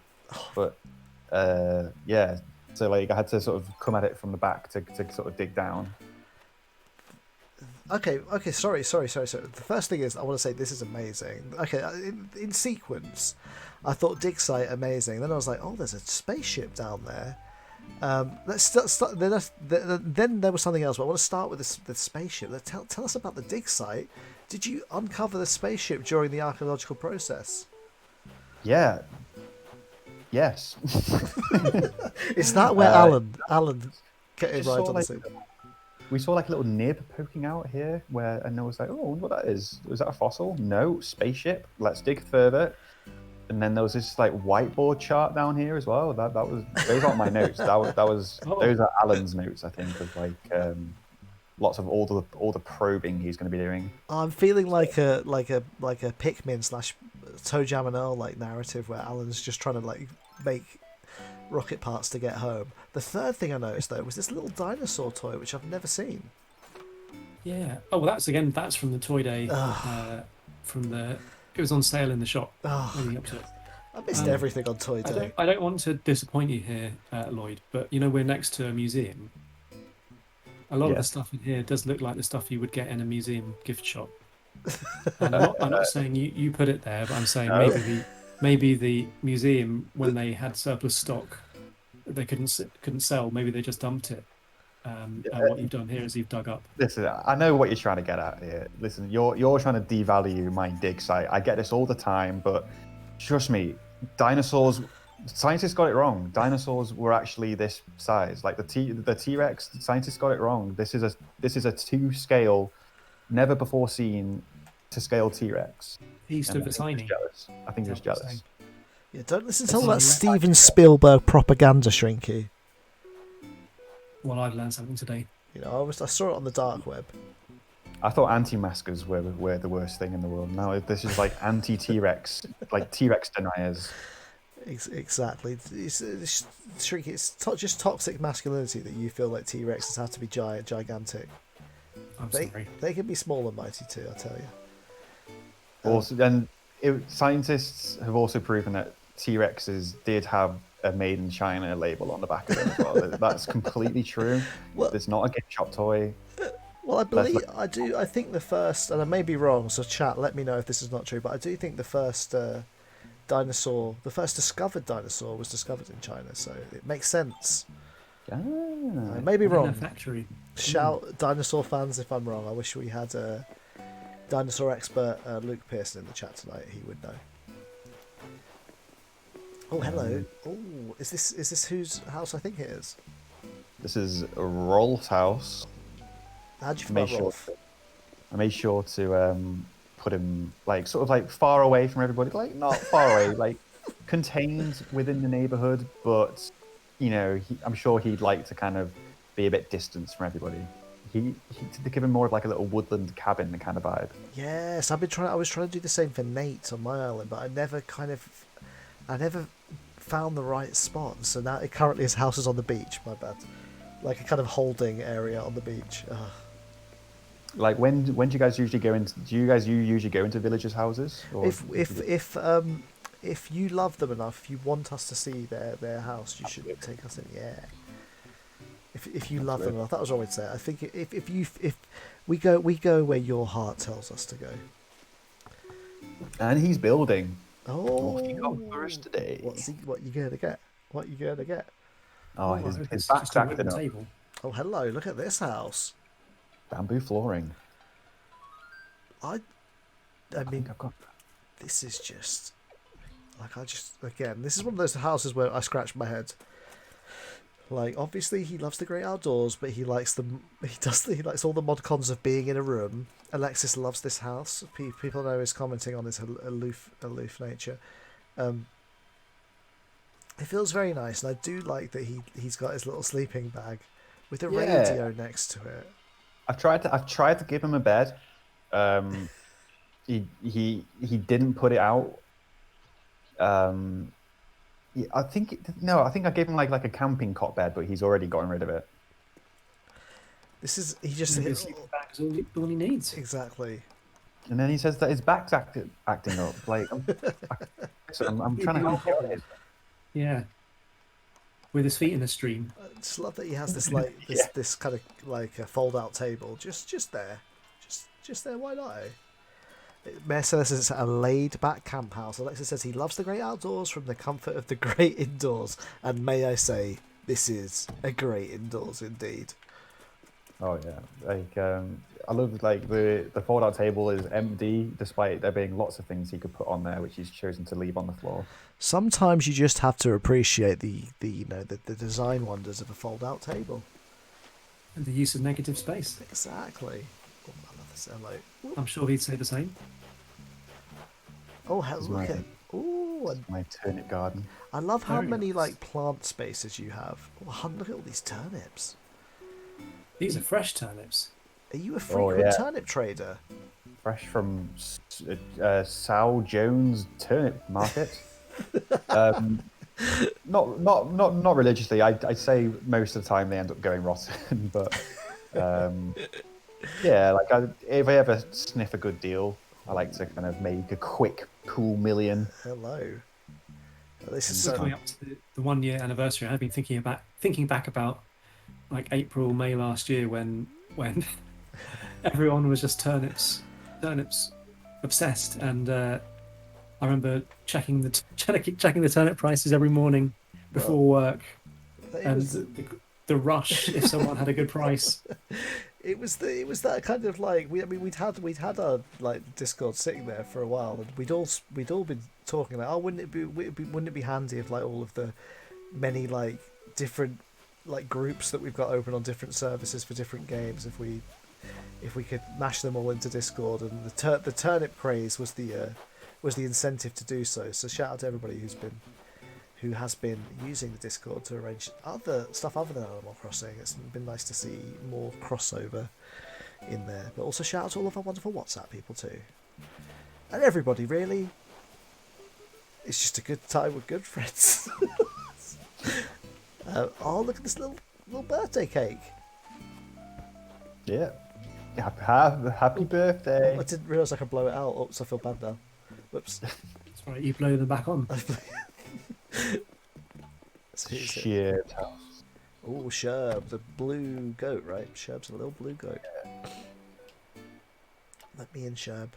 but yeah. So like I had to sort of come at it from the back to sort of dig down. Okay. Sorry. The first thing is I want to say this is amazing. Okay, in sequence, I thought dig site amazing. Then I was like, oh, there's a spaceship down there. Let's start. Then there was something else. But I want to start with the spaceship. Tell us about the dig site. Did you uncover the spaceship during the archaeological process? Yeah. Yes. Is that where Alan getting right on the scene? We saw like a little nib poking out here, and I was like, "Oh, I wonder what that is. Is that a fossil? No, spaceship. Let's dig further." And then there was this like whiteboard chart down here as well. That was those aren't my notes. Those are Alan's notes, I think, of like lots of all the probing he's going to be doing. I'm feeling like a Pikmin slash Toe Jam and Earl like narrative where Alan's just trying to like make rocket parts to get home. The third thing I noticed though was this little dinosaur toy which I've never seen. Yeah. Oh well, that's from the toy day. It was on sale in the shop. Leading up to it. I missed everything on toy day. I don't want to disappoint you here, Lloyd, but we're next to a museum. A lot of the stuff in here does look like the stuff you would get in a museum gift shop. And I'm not saying you put it there, but I'm saying maybe the museum, when they had surplus stock that they couldn't sell, maybe they just dumped it. And what you've done here is you've dug up. Listen, I know what you're trying to get at here. Listen, you're trying to devalue my dig site. I get this all the time, but trust me, dinosaurs. Scientists got it wrong. Dinosaurs were actually this size. Like the T-Rex, scientists got it wrong. This is a 2-scale, never before seen to scale T-Rex. He stood for tiny. I think he was jealous. Yeah, don't listen to all that Steven Spielberg propaganda, Shrinky. Well, I've learned something today. I saw it on the dark web. I thought anti-maskers were the worst thing in the world. Now this is like anti-T-Rex, like T-Rex deniers. Exactly. It's Shrinky. It's just toxic masculinity that you feel like T-Rexes have to be gigantic. I'm sorry. They can be small and mighty too, I tell you. Also, then scientists have also proven that T-Rexes did have a made in China label on the back of them as well. That's completely true. It's not a gift shop toy. Well, I believe I do. I think the first, and I may be wrong, so chat, let me know if this is not true. But I do think the first discovered dinosaur was discovered in China, so it makes sense. I may be wrong. Factory. Shout dinosaur fans if I'm wrong. I wish we had a dinosaur expert, Luke Pearson, in the chat tonight. He would know. Oh, hello. Oh, is this whose house I think it is? This is Rolf's house. How'd you feel about Rolf? I made sure to put him like sort of like far away from everybody, like not far away, like contained within the neighborhood, but I'm sure he'd like to kind of be a bit distant from everybody. He to give him more of like a little woodland cabin kind of vibe. Yes, I was trying to do the same for Nate on my island, but I never found the right spot. So now currently his house is on the beach. My bad. Like a kind of holding area on the beach. Ugh. Like when do you guys usually go into? Do you guys usually go into villagers' houses? Or if you love them enough, if you want us to see their house, you should take us in. Yeah. If you love them enough, that was what I'd say. I think if we go where your heart tells us to go. And he's building. Oh, what you got for us today? What you gonna get? What you gonna get? Oh, his back's acting up. Table. Oh, hello! Look at this house. Bamboo flooring. I mean, this is just like this is one of those houses where I scratch my head. Like, obviously, he loves the great outdoors, but he likes them. He likes all the mod cons of being in a room. Alexis loves this house. People know he's commenting on his aloof nature. It feels very nice, and I do like that he's got his little sleeping bag with a radio next to it. I've tried to give him a bed. He didn't put it out. I think I gave him like a camping cot bed, but he's already gotten rid of it. His back is all he needs. Exactly. And then he says that his back's acting up. Like I'm trying to help him. Yeah. With his feet in the stream. I just love that he has this this kind of like a fold out table just there. Just there, why not? Mayor says it's a laid back camp house. Alexa says he loves the great outdoors from the comfort of the great indoors. And may I say, this is a great indoors indeed. Oh yeah. Like I love like the fold out table is empty despite there being lots of things he could put on there which he's chosen to leave on the floor. Sometimes you just have to appreciate the design wonders of a fold out table. And the use of negative space. Exactly. Oh, I love this. I'm sure he'd say the same. Oh, Ooh, and My turnip garden. I love how Very many nice. like plant spaces you have. Oh, look at all these turnips. These are fresh turnips. Are you a Oh, frequent yeah. turnip trader? Fresh from Sal Jones Turnip Market. um, not religiously. I'd say most of the time they end up going rotten, but yeah, like if I ever sniff a good deal, I like to kind of make a quick, cool million. Hello. This is We're so. coming up to the 1 year anniversary. I've been thinking back about like April, May last year when everyone was just turnips obsessed, and I remember checking the turnip prices every morning Well, before work, it and was the rush if someone had a good price. it was that kind of like we'd had our like Discord sitting there for a while, and we'd all been talking like, oh, wouldn't it be handy if like all of the many like different like groups that we've got open on different services for different games, if we could mash them all into Discord, and the turnip craze was the incentive to do so. So shout out to everybody who has been using the Discord to arrange other stuff other than Animal Crossing. It's been nice to see more crossover in there. But also shout out to all of our wonderful WhatsApp people too. And everybody, really. It's just a good time with good friends. Oh, look at this little birthday cake. Yeah. Happy birthday. I didn't realise I could blow it out. Oops, I feel bad now. Whoops. That's right, you blow them back on. Shit. Oh, Sherb, the blue goat, right? Sherb's a little blue goat. Let me in, Sherb.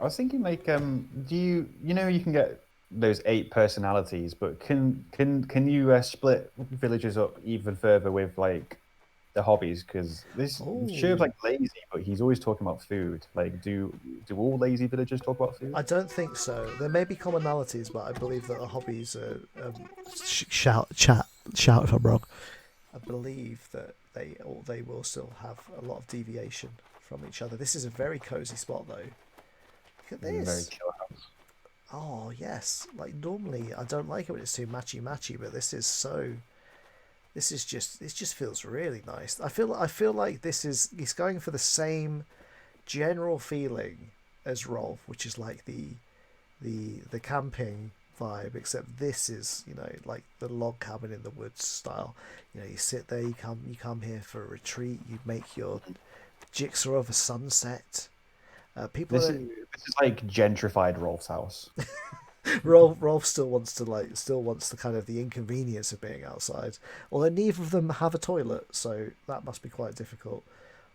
I was thinking, like, do you can get those 8 personalities, but can you split villages up even further with like the hobbies? Because this Sherb's like lazy, but he's always talking about food. Like, do all lazy villagers talk about food? I don't think so. There may be commonalities, but I believe that the hobbies are shout if I'm wrong. I believe that they will still have a lot of deviation from each other. This is a very cozy spot, though. Look at this. Very chill house. Oh yes, like normally I don't like it when it's too matchy, but this just feels really nice. I feel like he's going for the same general feeling as Rolf, which is like the camping vibe, except this is, like the log cabin in the woods style. You sit there, you come here for a retreat, you make your jigsaw of a sunset. This is like gentrified Rolf's house. Rolf still wants the kind of the inconvenience of being outside. Although neither of them have a toilet, so that must be quite difficult.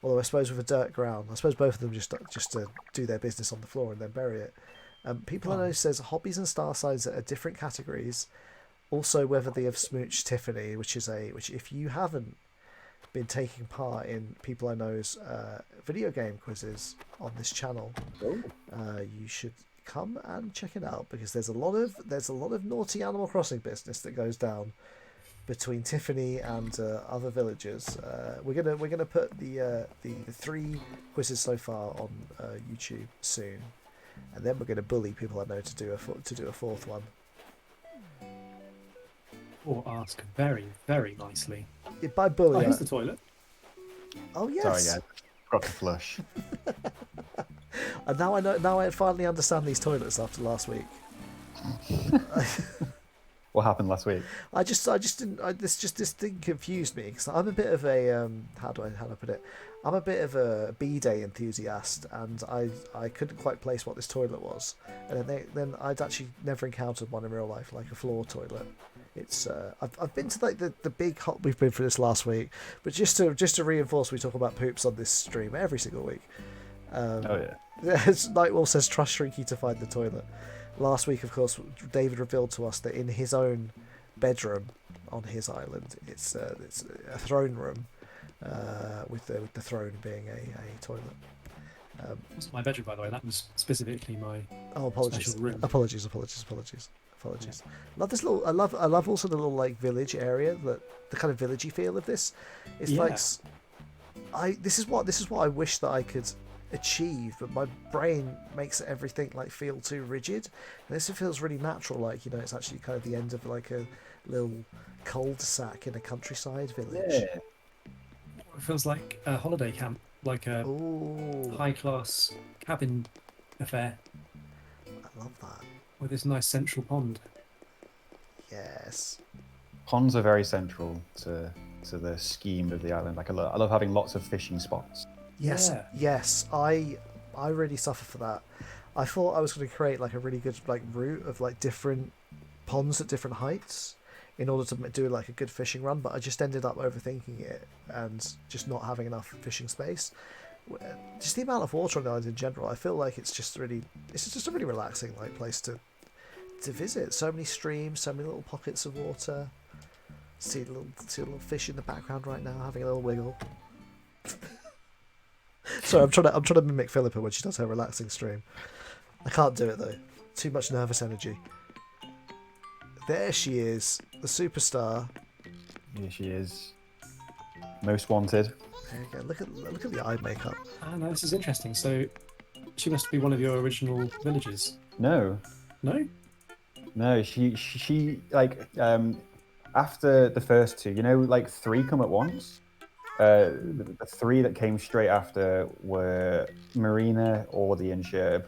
Although I suppose with a dirt ground, I suppose both of them just to do their business on the floor and then bury it. People I know says hobbies and star signs are different categories. Also, whether they have smooched Tiffany, which if you haven't been taking part in People I Know's video game quizzes on this channel, you should come and check it out, because there's a lot of naughty Animal Crossing business that goes down between Tiffany and other villagers. We're gonna put the 3 quizzes so far on YouTube soon, and then we're gonna bully People I Know to do a 4th one. Or ask very, very nicely. By bully. Oh, here's the toilet. Oh yes. Sorry, guys. Got to flush. And now I know. Now I finally understand these toilets after last week. What happened last week? I just didn't. This thing confused me, because I'm a bit of a how do I put it? I'm a bit of a B-day enthusiast, and I couldn't quite place what this toilet was, and then I'd actually never encountered one in real life, like a floor toilet. It's I've been to like the big hot we've been through this last week, but just to reinforce, we talk about poops on this stream every single week. Oh yeah. As Nightwolf says, trust Shrinky to find the toilet. Last week, of course, David revealed to us that in his own bedroom on his island, it's a throne room, with the throne being a toilet. It wasn't my bedroom, by the way. That was specifically my apologies. special room. Apologies. Yeah. Love this little. I love also the little like village area, the kind of villagey feel of this. It's like this is what I wish that I could achieve, but my brain makes everything like feel too rigid. And this feels really natural, like, you know, it's actually kind of the end of like a little cul-de-sac in a countryside village. Yeah. It feels like a holiday camp, like a Oh, high-class cabin affair I love that. with this nice central pond. Yes. Ponds are very central to the scheme of the island. Like I love having lots of fishing spots. Yes, Yeah. yes, I really suffer for that. I thought I was going to create like a really good like route of like different ponds at different heights in order to do like a good fishing run, but I just ended up overthinking it and just not having enough fishing space. Just the amount of water on the island in general, I feel like it's just a really relaxing like place to visit. So many streams, so many little pockets of water. See a little fish in the background right now having a little wiggle. Sorry, I'm trying to mimic Philippa when she does her relaxing stream. I can't do it though. Too much nervous energy. There she is, the superstar. Here she is. Most wanted. There you go. Look at the eye makeup. Ah, no, this is interesting. So, she must be one of your original villagers. No. No? No, she like after the first two, you know, like three come at once. The three that came straight after were Marina, Audie, and Sherb.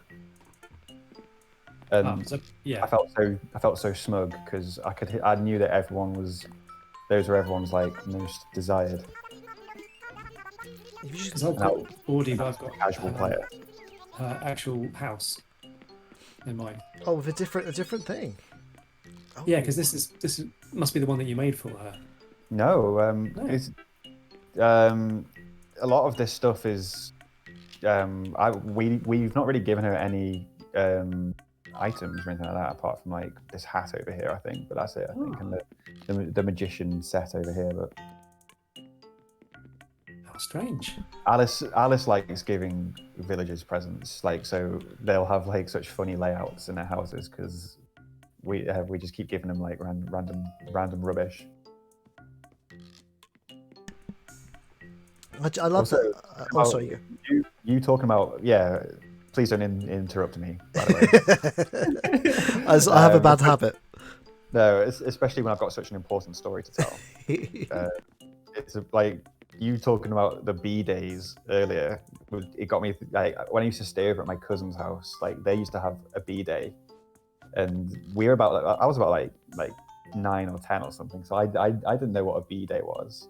And So, yeah. I felt so smug because I knew that those were everyone's like most desired. Because I've got Audie, but I've got Casual player. her actual house in mind. Oh, with a different thing. Oh. Yeah, because this must be the one that you made for her. No, No. it's a lot of this stuff is we've not really given her any items or anything like that apart from like this hat over here, I think. But that's it, I think, and the magician set over here. But How strange. Alice likes giving villagers presents, like, so they'll have like such funny layouts in their houses because we just keep giving them like random rubbish. I love that. Oh, sorry. You talking about, yeah? Please don't interrupt me. By the way, I have a bad habit. No, especially when I've got such an important story to tell. It's like you talking about the bee days earlier. It got me like when I used to stay over at my cousin's house. Like they used to have a bee day, and I was about like 9 or 10 or something. So I didn't know what a bee day was.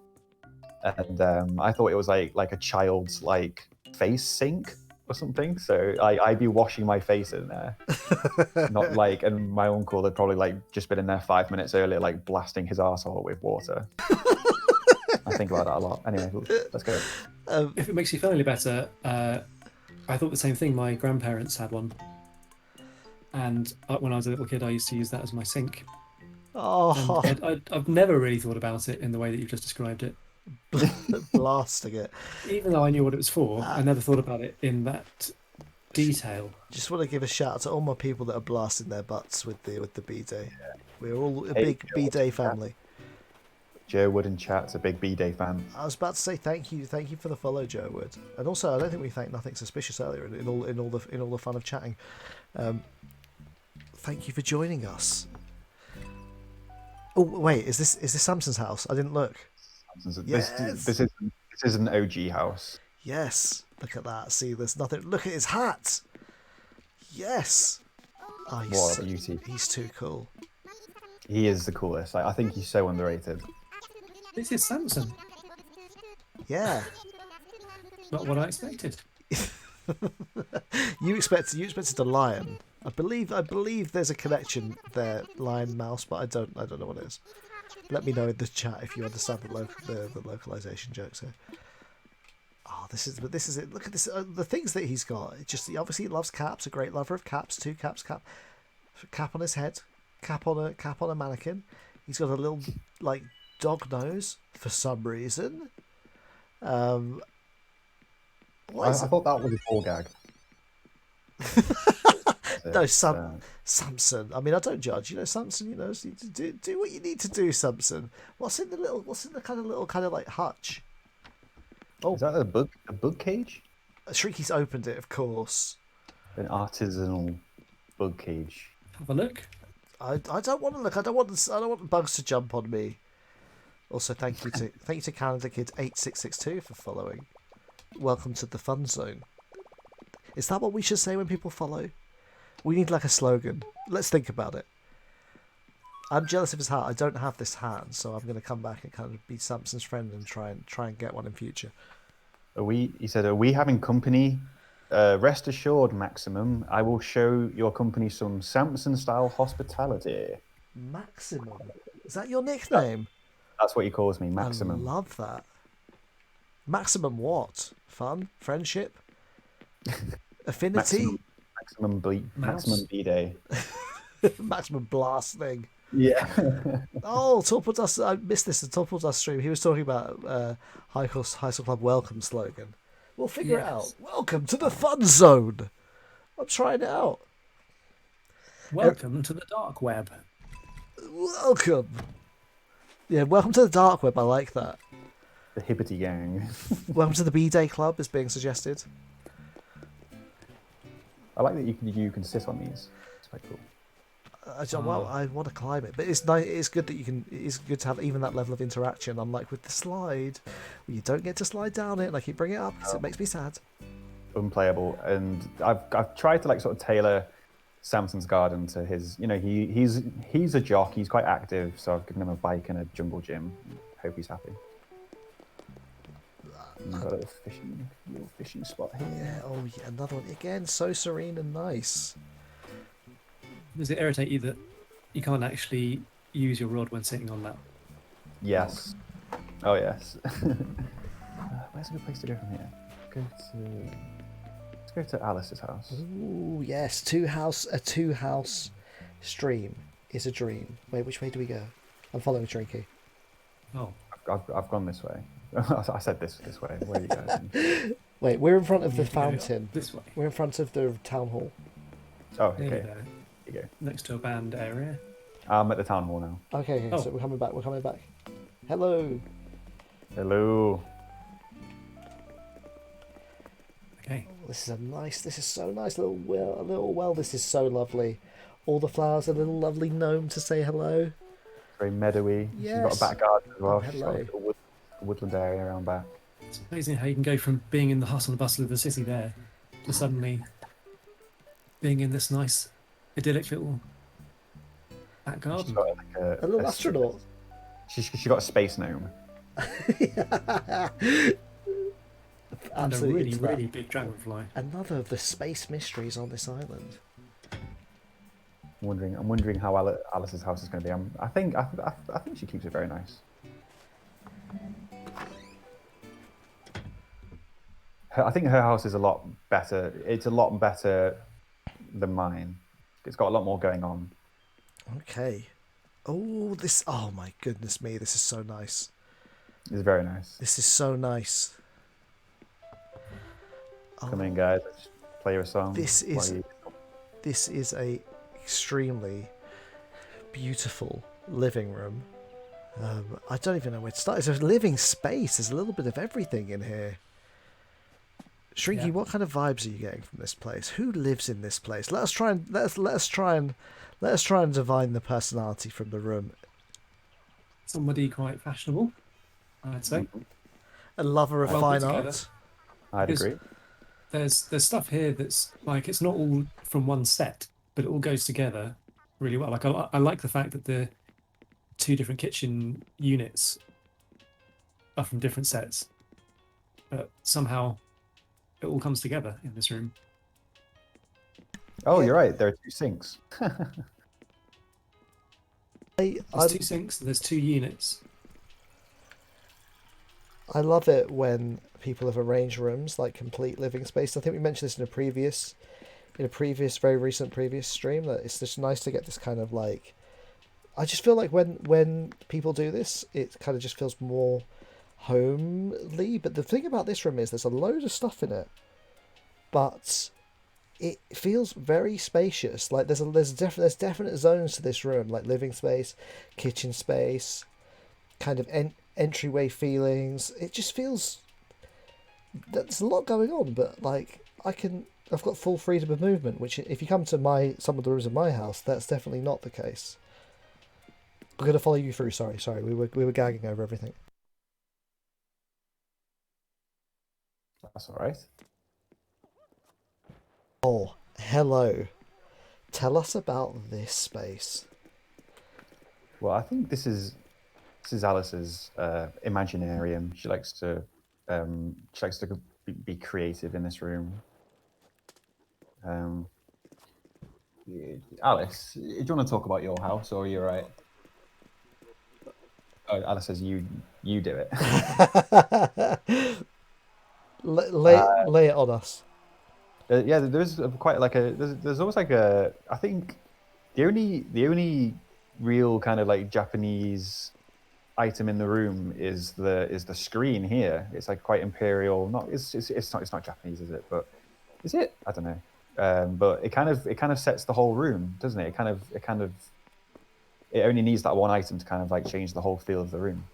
And I thought it was like a child's like face sink or something. So I'd be washing my face in there, not like. And my uncle had probably like just been in there 5 minutes earlier, like blasting his arsehole with water. I think about that a lot. Anyway, let's go. If it makes you feel any better, I thought the same thing. My grandparents had one, and when I was a little kid, I used to use that as my sink. Oh, And I've never really thought about it in the way that you've just described it. blasting it. Even though I knew what it was for, I never thought about it in that detail. Just want to give a shout out to all my people that are blasting their butts with the B Day. We're all a big B Day family. Joe Wood in chat's a big B Day fan. I was about to say thank you for the follow, Joe Wood, and also I don't think we thanked Nothing Suspicious earlier in all the fun of chatting. Thank you for joining us. Oh wait, is this Samson's house? I didn't look. Yes. This is an OG house. Yes, look at that. See, there's nothing. Look at his hat. Yes. Oh, What a beauty. He's too cool. He is the coolest. I think he's so underrated. This is Samson. Yeah. Not what I expected. You expected a lion. I believe there's a connection there, lion mouse, but I don't know what it is. Let me know in the chat if you understand the localization jokes here. Oh, this is it. Look at this. The things that he's got. He obviously loves caps. A great lover of caps. 2 caps. Cap on his head. Cap on a mannequin. He's got a little like dog nose for some reason. I thought that was a ball gag. No, Samson. I mean, I don't judge. You know, Samson. You know, so you do what you need to do, Samson. What's in the kind of like hutch? Oh, is that a bug cage? Shrinky's opened it, of course. An artisanal bug cage. Have a look. I don't want to look. I don't want the bugs to jump on me. Also, thank you to Canada Kid 8662 for following. Welcome to the fun zone. Is that what we should say when people follow? We need like a slogan. Let's think about it. I'm jealous of his hat. I don't have this hat, so I'm going to come back and kind of be Samson's friend and try and get one in future. He said, are we having company? Rest assured, Maximum, I will show your company some Samson-style hospitality. Maximum? Is that your nickname? That's what he calls me, Maximum. I love that. Maximum what? Fun? Friendship? Affinity? Maximum B-Day. Maximum blast thing. Yeah. Oh, Torpor Dust. I missed this in Torpor Dust stream. He was talking about High School Club welcome slogan. We'll figure it out. Welcome to the fun zone. I'm trying it out. Welcome to the dark web. Welcome. Yeah, welcome to the dark web. I like that. The Hibbity Gang. Welcome to the B-Day Club is being suggested. I like that you can sit on these. It's quite cool. I want to climb it, but it's nice. It's good that you can. It's good to have even that level of interaction. Unlike with the slide, where you don't get to slide down it, and I keep bringing it up because it makes me sad. Unplayable, and I've tried to like sort of tailor Samson's garden to his. You know, he's a jock. He's quite active, so I've given him a bike and a jungle gym. Hope he's happy. And got a little fishing spot here. Yeah. Oh, yeah. Another one again. So serene and nice. Does it irritate you that you can't actually use your rod when sitting on that? Yes. Oh yes. Where's a good place to go from here? Let's go to Alice's house. Ooh, yes. A two-house stream is a dream. Wait, which way do we go? I'm following Shrinky. Oh. I've gone this way. I said this way. Where are you guys? Wait, we're in front of the fountain. This way. We're in front of the town hall. Oh, okay. There you go. Here you go. Next to a band area. I'm at the town hall now. Okay, so we're coming back. Hello. Hello. Okay. This is so nice. A little well. This is so lovely. All the flowers, a little lovely gnome to say hello. Very meadowy. Yes. She's got a back garden as well. Oh, She's got hello. a little woodland area around back. It's amazing how you can go from being in the hustle and bustle of the city there to suddenly being in this nice, idyllic little back She's garden. got like A little astronaut. She got a space gnome. And a Absolutely really, into that. really big dragonfly. Another of the space mysteries on this island. I'm wondering how Alice's house is going to be. I think she keeps it very nice. I think her house is a lot better. It's a lot better than mine. It's got a lot more going on. Okay. Oh, this. Oh my goodness me! This is so nice. It's very nice. This is so nice. Come in, guys. Let's play you a song. This is a extremely beautiful living room. I don't even know where to start. It's a living space. There's a little bit of everything in here. Shrinky, Yeah. what kind of vibes are you getting from this place? Who lives in this place? Let us try and divine the personality from the room. Somebody quite fashionable, I'd say. A lover of Well fine put together. art. I'd Because agree. There's stuff here that's like it's not all from one set, but it all goes together really well. Like I like the fact that the two different kitchen units are from different sets, but somehow it all comes together in this room. Oh, Yeah. you're right. There are two sinks. There's two sinks, there's two units. I love it when people have arranged rooms like complete living space. I think we mentioned this in a previous, very recent previous stream, that it's just nice to get this kind of like. I just feel like when people do this, it kind of just feels more homely. But the thing about this room is there's a load of stuff in it, but it feels very spacious. Like there's definite zones to this room, like living space, kitchen space, kind of entryway feelings. It just feels There's a lot going on, but like I've got full freedom of movement, which if you come to some of the rooms of my house, that's definitely not the case. I'm gonna follow you through. Sorry, we were gagging over everything. That's all right. Oh, hello. Tell us about this space. Well, I think this is Alice's Imaginarium. She likes to be creative in this room. Um, Alice, do you want to talk about your house, or are you all right? Oh, Alice says you do it. Lay it on us. Yeah, there's quite like there's almost like a I think the only real kind of like Japanese item in the room is the screen here. It's like quite imperial. Not it's not Japanese, is it? But is it? I don't know. But it kind of sets the whole room, doesn't it? It only needs that one item to kind of like change the whole feel of the room.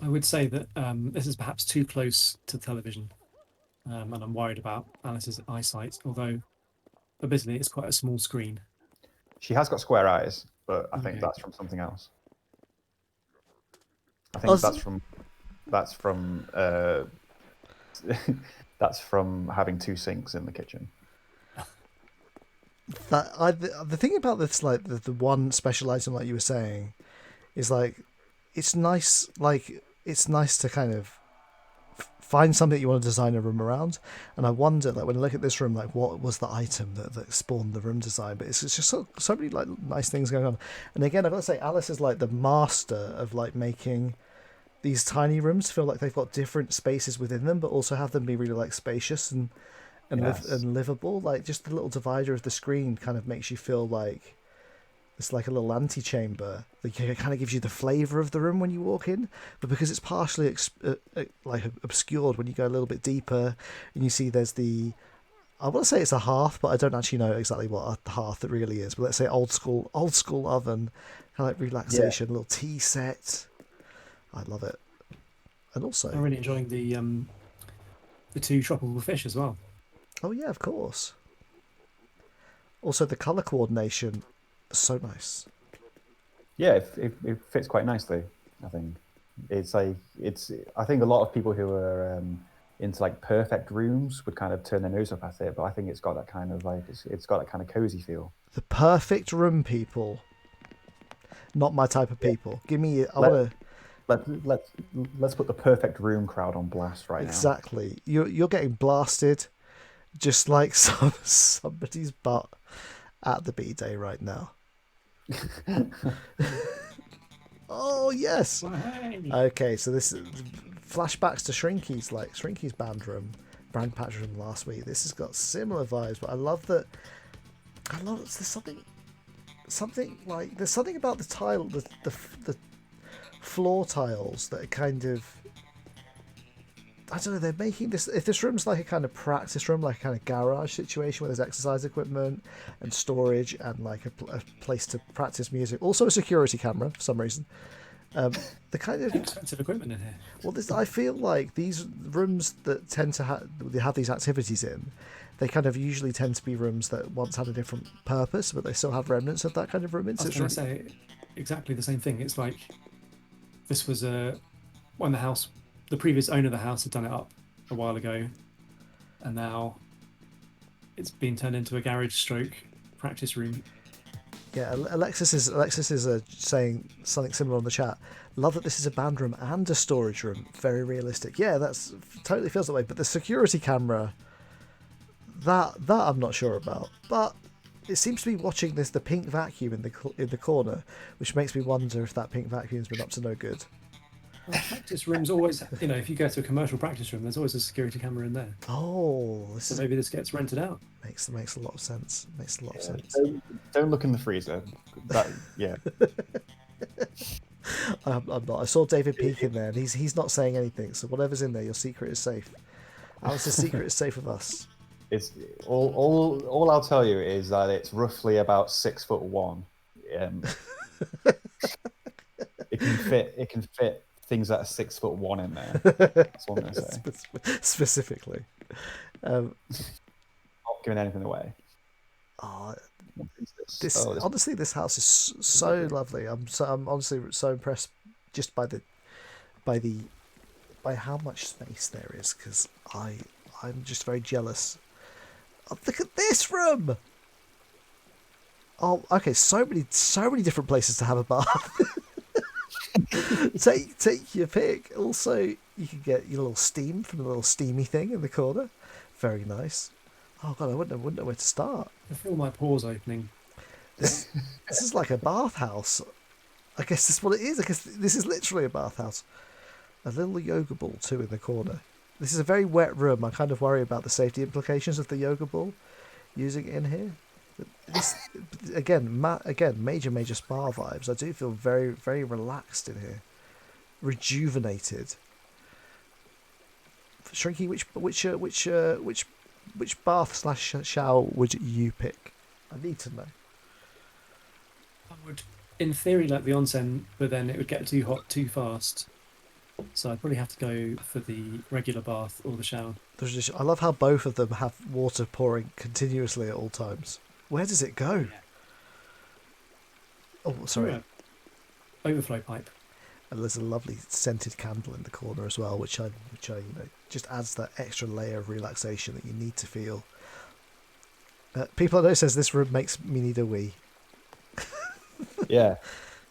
I would say that this is perhaps too close to television, and I'm worried about Alice's eyesight. Although, admittedly, it's quite a small screen. She has got square eyes, but I think Okay. that's from something else. I think that's from that's from having two sinks in the kitchen. The thing about this, like the one special item, like you were saying, is like it's nice. Like it's nice to kind of find something you want to design a room around. And I wonder, like when I look at this room, like what was the item that spawned the room design? But it's just so many like nice things going on. And again, I've got to say, Alice is like the master of like making these tiny rooms feel like they've got different spaces within them, but also have them be really like spacious Yes. and livable. Like just the little divider of the screen kind of makes you feel like it's like a little antechamber. Like it kind of gives you the flavour of the room when you walk in, but because it's partially like obscured when you go a little bit deeper, and you see there's the I want to say it's a hearth, but I don't actually know exactly what a hearth it really is. But let's say old school oven, kind of like Yeah. relaxation, little tea set. I love it, and also I'm really enjoying the two tropical fish as well. oh yeah, of course. Also the colour coordination, so nice. Yeah, it fits quite nicely. I think it's like it's. I think a lot of people who are into like perfect rooms would kind of turn their nose up at it, but I think it's got that kind of like it's got that kind of cozy feel. The perfect room, people. Not my type of Yeah. people. Give me. I Let want to let's put the perfect room crowd on blast right now. exactly. You're getting blasted, just like somebody's butt at the B day right now. Oh yes. Hey! Okay, so this is flashbacks to Shrinky's band patch room last week. This has got similar vibes, but I love that. There's something about the tile, the floor tiles that are kind of. I don't know. They're making this. If this room's like a kind of practice room, like a kind of garage situation where there's exercise equipment and storage and like a place to practice music, also a security camera for some reason. The kind of Expensive equipment in here. well, I feel like these rooms that tend to have these activities in, they kind of usually tend to be rooms that once had a different purpose, but they still have remnants of that kind of room in. I So was going to say exactly the same thing. It's like this was when the previous owner of the house had done it up a while ago, and now it's been turned into a garage stroke practice room. yeah, Alexis is saying something similar on the chat. Love that this is a band room and a storage room. Very realistic. Yeah, that's totally feels that way. But the security camera, that I'm not sure about. But it seems to be watching the pink vacuum in the corner, which makes me wonder if that pink vacuum's been up to no good. Well, practice rooms always, if you go to a commercial practice room, there's always a security camera in there. Oh, So maybe this gets rented out. makes a lot of sense. Makes a lot of Yeah, sense. don't look in the freezer. Yeah. I'm not. I saw David Peake in there, and he's not saying anything. So whatever's in there, your secret is safe. Alice's secret is safe with us. It's all I'll tell you is that it's roughly about 6'1". It can fit things that are 6'1" in there. That's what I'm gonna say. Specifically. Not giving anything away. Oh, This? honestly, this house is so lovely. I'm honestly so impressed just by how much space there is, because I'm just very jealous. Oh, look at this room. Oh, okay, so many different places to have a bath. take your pick. Also, you can get your little steam from the little steamy thing in the corner. Very nice. Oh god, I wouldn't know where to start. I feel my pores opening. This is like a bathhouse. I guess that's what it is. I guess this is literally a bathhouse. A little yoga ball too in the corner. This is a very wet room. I kind of worry about the safety implications of the yoga ball using it in here. This again, major spa vibes. I do feel very, very relaxed in here, rejuvenated. Shrinky, which bath / shower would you pick? I need to know. I would, in theory, like the onsen, but then it would get too hot too fast. So I'd probably have to go for the regular bath or the shower. I love how both of them have water pouring continuously at all times. Where does it go? Yeah. Oh, sorry. Overflow pipe. And there's a lovely scented candle in the corner as well, which I just adds that extra layer of relaxation that you need to feel. People I know says this room makes me need a wee. Yeah.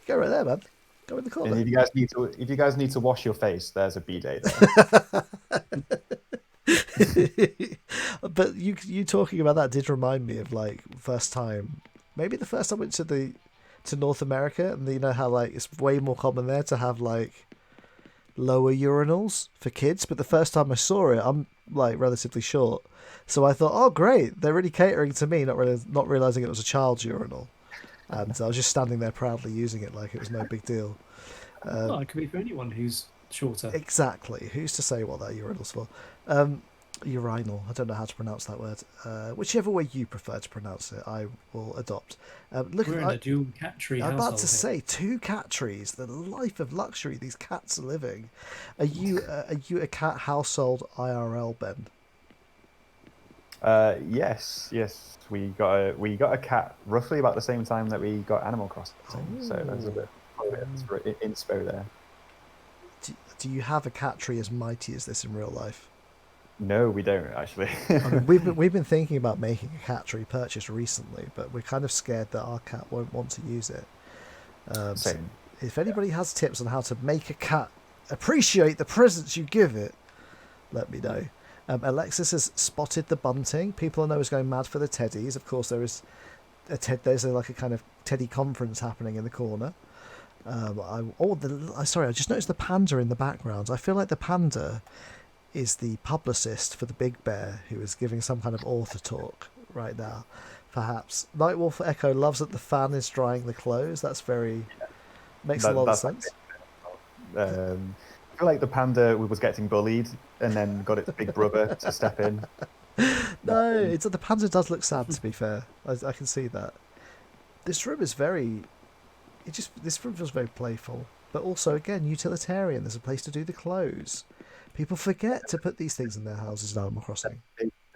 Go right there, man. Go in the corner. And if you guys need to wash your face, there's a bidet there. But you talking about that did remind me of like the first time I went to North America, and you know how like it's way more common there to have like lower urinals for kids, but the first time I saw it, I'm like relatively short, so I thought, oh great, they're really catering to me, not realizing it was a child's urinal, and I was just standing there proudly using it like it was no big deal. Well, it could be for anyone who's shorter. Exactly. Who's to say what that urinal's for? Urinal. I don't know how to pronounce that word. Whichever way you prefer to pronounce it, I will adopt. We're in a dual cat tree household. I'm about to say 2 cat trees. The life of luxury these cats are living. Are you a cat household IRL, Ben? Yes. We got a cat roughly about the same time that we got Animal Crossing. So there's a bit of inspo there. Do you have a cat tree as mighty as this in real life? No, we don't actually. I mean, we've been thinking about making a cat tree purchase recently, but we're kind of scared that our cat won't want to use it. Same. So if anybody has tips on how to make a cat appreciate the presents you give it, let me know. Alexis has spotted the bunting. People I know is going mad for the teddies. Of course, there's like a kind of teddy conference happening in the corner. Sorry, I just noticed the panda in the background. I feel like the panda is the publicist for the big bear who is giving some kind of author talk right now. Perhaps Nightwolf Echo loves that the fan is drying the clothes. That's makes a lot of sense. I feel like the panda was getting bullied and then got its big brother to step in. No, the panda does look sad, to be fair. I can see that. This room is this room feels very playful, but also again utilitarian. There's a place to do the clothes. People forget to put these things in their houses in Animal Crossing.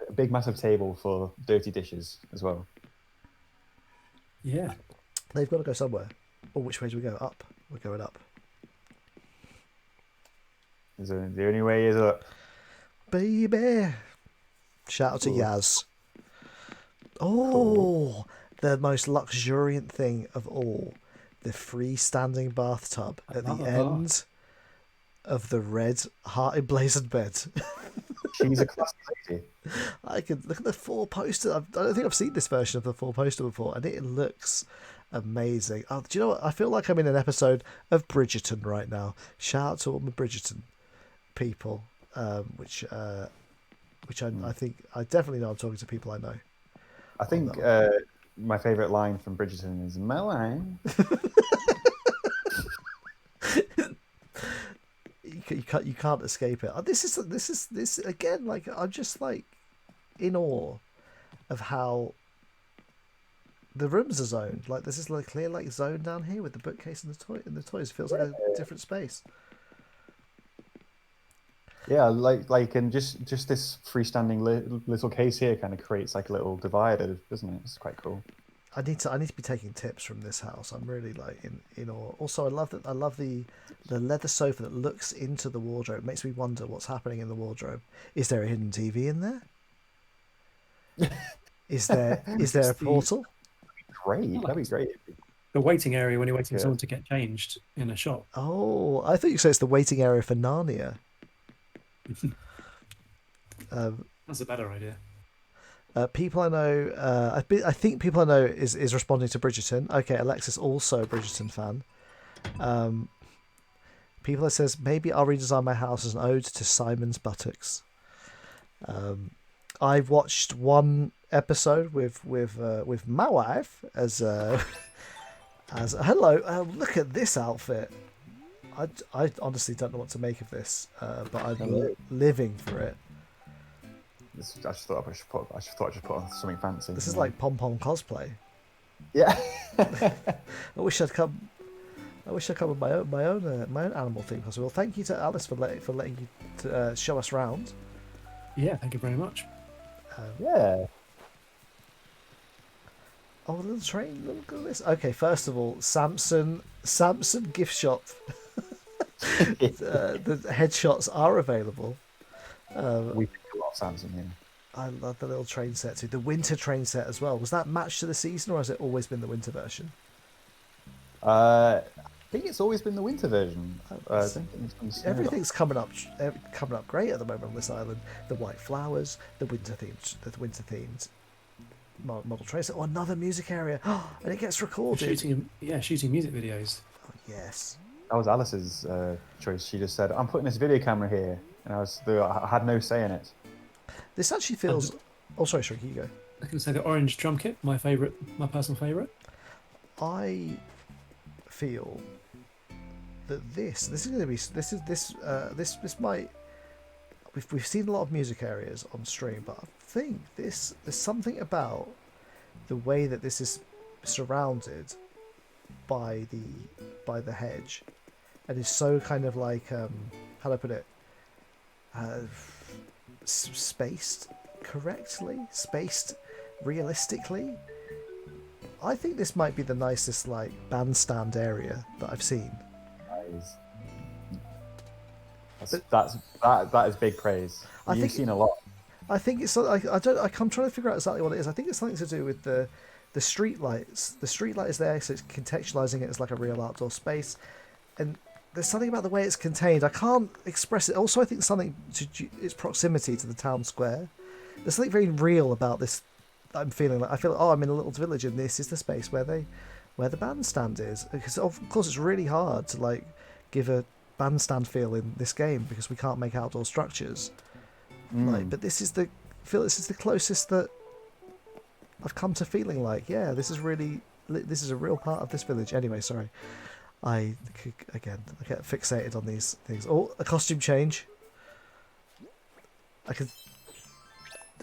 A big massive table for dirty dishes as well. Yeah. They've got to go somewhere. Or which way do we go? Up. We're going up. The only way is up. Baby. Shout out to Yaz. Oh, cool. The most luxuriant thing of all. The freestanding bathtub at the end of the red heart emblazoned bed. She's a classy lady. I can look at the 4-poster. I don't think I've seen this version of the 4-poster before, and it looks amazing. Do you know what? I feel like I'm in an episode of Bridgerton right now. Shout out to all my Bridgerton people, which I think I definitely know I'm talking to people I know. I think my favourite line from Bridgerton is "My line." You can't escape it. This is again, like, I'm just like in awe of how the rooms are zoned. Like this is like clear like zone down here with the bookcase and the toys. It feels like a different space. Yeah, and just this freestanding little case here kind of creates like a little divider, doesn't it? It's quite cool. I need to be taking tips from this house. I'm really like in awe. Also, I love the leather sofa that looks into the wardrobe. It makes me wonder what's happening in the wardrobe. Is there a hidden TV in there? Is there a It's the portal? Great, that'd be great. the waiting area when you're waiting for Yeah. someone to get changed in a shop. Oh, I thought you said it's the waiting area for Narnia. That's a better idea. People I know, I think people I know is responding to Bridgerton. Okay, Alexis also a Bridgerton fan. People that says maybe I'll redesign my house as an ode to Simon's buttocks. I've watched one episode with my wife as hello. Look at this outfit. I honestly don't know what to make of this, but I'm living for it. I just thought I should put on something fancy. This is like pom pom cosplay. Yeah. I wish I'd come with my own animal theme cosplay. Well, thank you to Alice for letting you to, show us around. Yeah, thank you very much. Yeah. Oh, a little train. Look at this. Okay, first of all, Samson gift shop. The headshots are available. We pick a lot of Samsung here. I love the little train set too. The winter train set as well. Was that matched to the season, or has it always been the winter version? I think it's always been the winter version. I don't think it's been the snow. Everything's coming up great at the moment on this island. The white flowers, the winter themed model train set. Oh, another music area, and it gets recorded. Shooting music videos. Oh, yes. That was Alice's choice. She just said, "I'm putting this video camera here," and I had no say in it. This actually feels. Oh, sorry, Shrek, you go. I can say the orange drum kit, my personal favourite. I feel that this is going to be this might. We've seen a lot of music areas on stream, but I think there's something about the way that this is surrounded by the hedge, and is so kind of like how do I put it? Spaced correctly, spaced realistically. I think this might be the nicest like bandstand area that I've seen. That is big praise. I You've think- seen a lot. I think it's I'm trying to figure out exactly what it is. I think it's something to do with the street lights. The street light is there, so it's contextualizing it as like a real outdoor space, and there's something about the way it's contained. I can't express it. Also, I think something to its proximity to the town square. There's something very real about this. I'm feeling like I'm in a little village, and this is the space where the bandstand is. Because of course it's really hard to like give a bandstand feel in this game because we can't make outdoor structures. Like, but this is the closest that I've come to feeling like, yeah, this is a real part of this village. Anyway, sorry. I get fixated on these things. Oh, a costume change.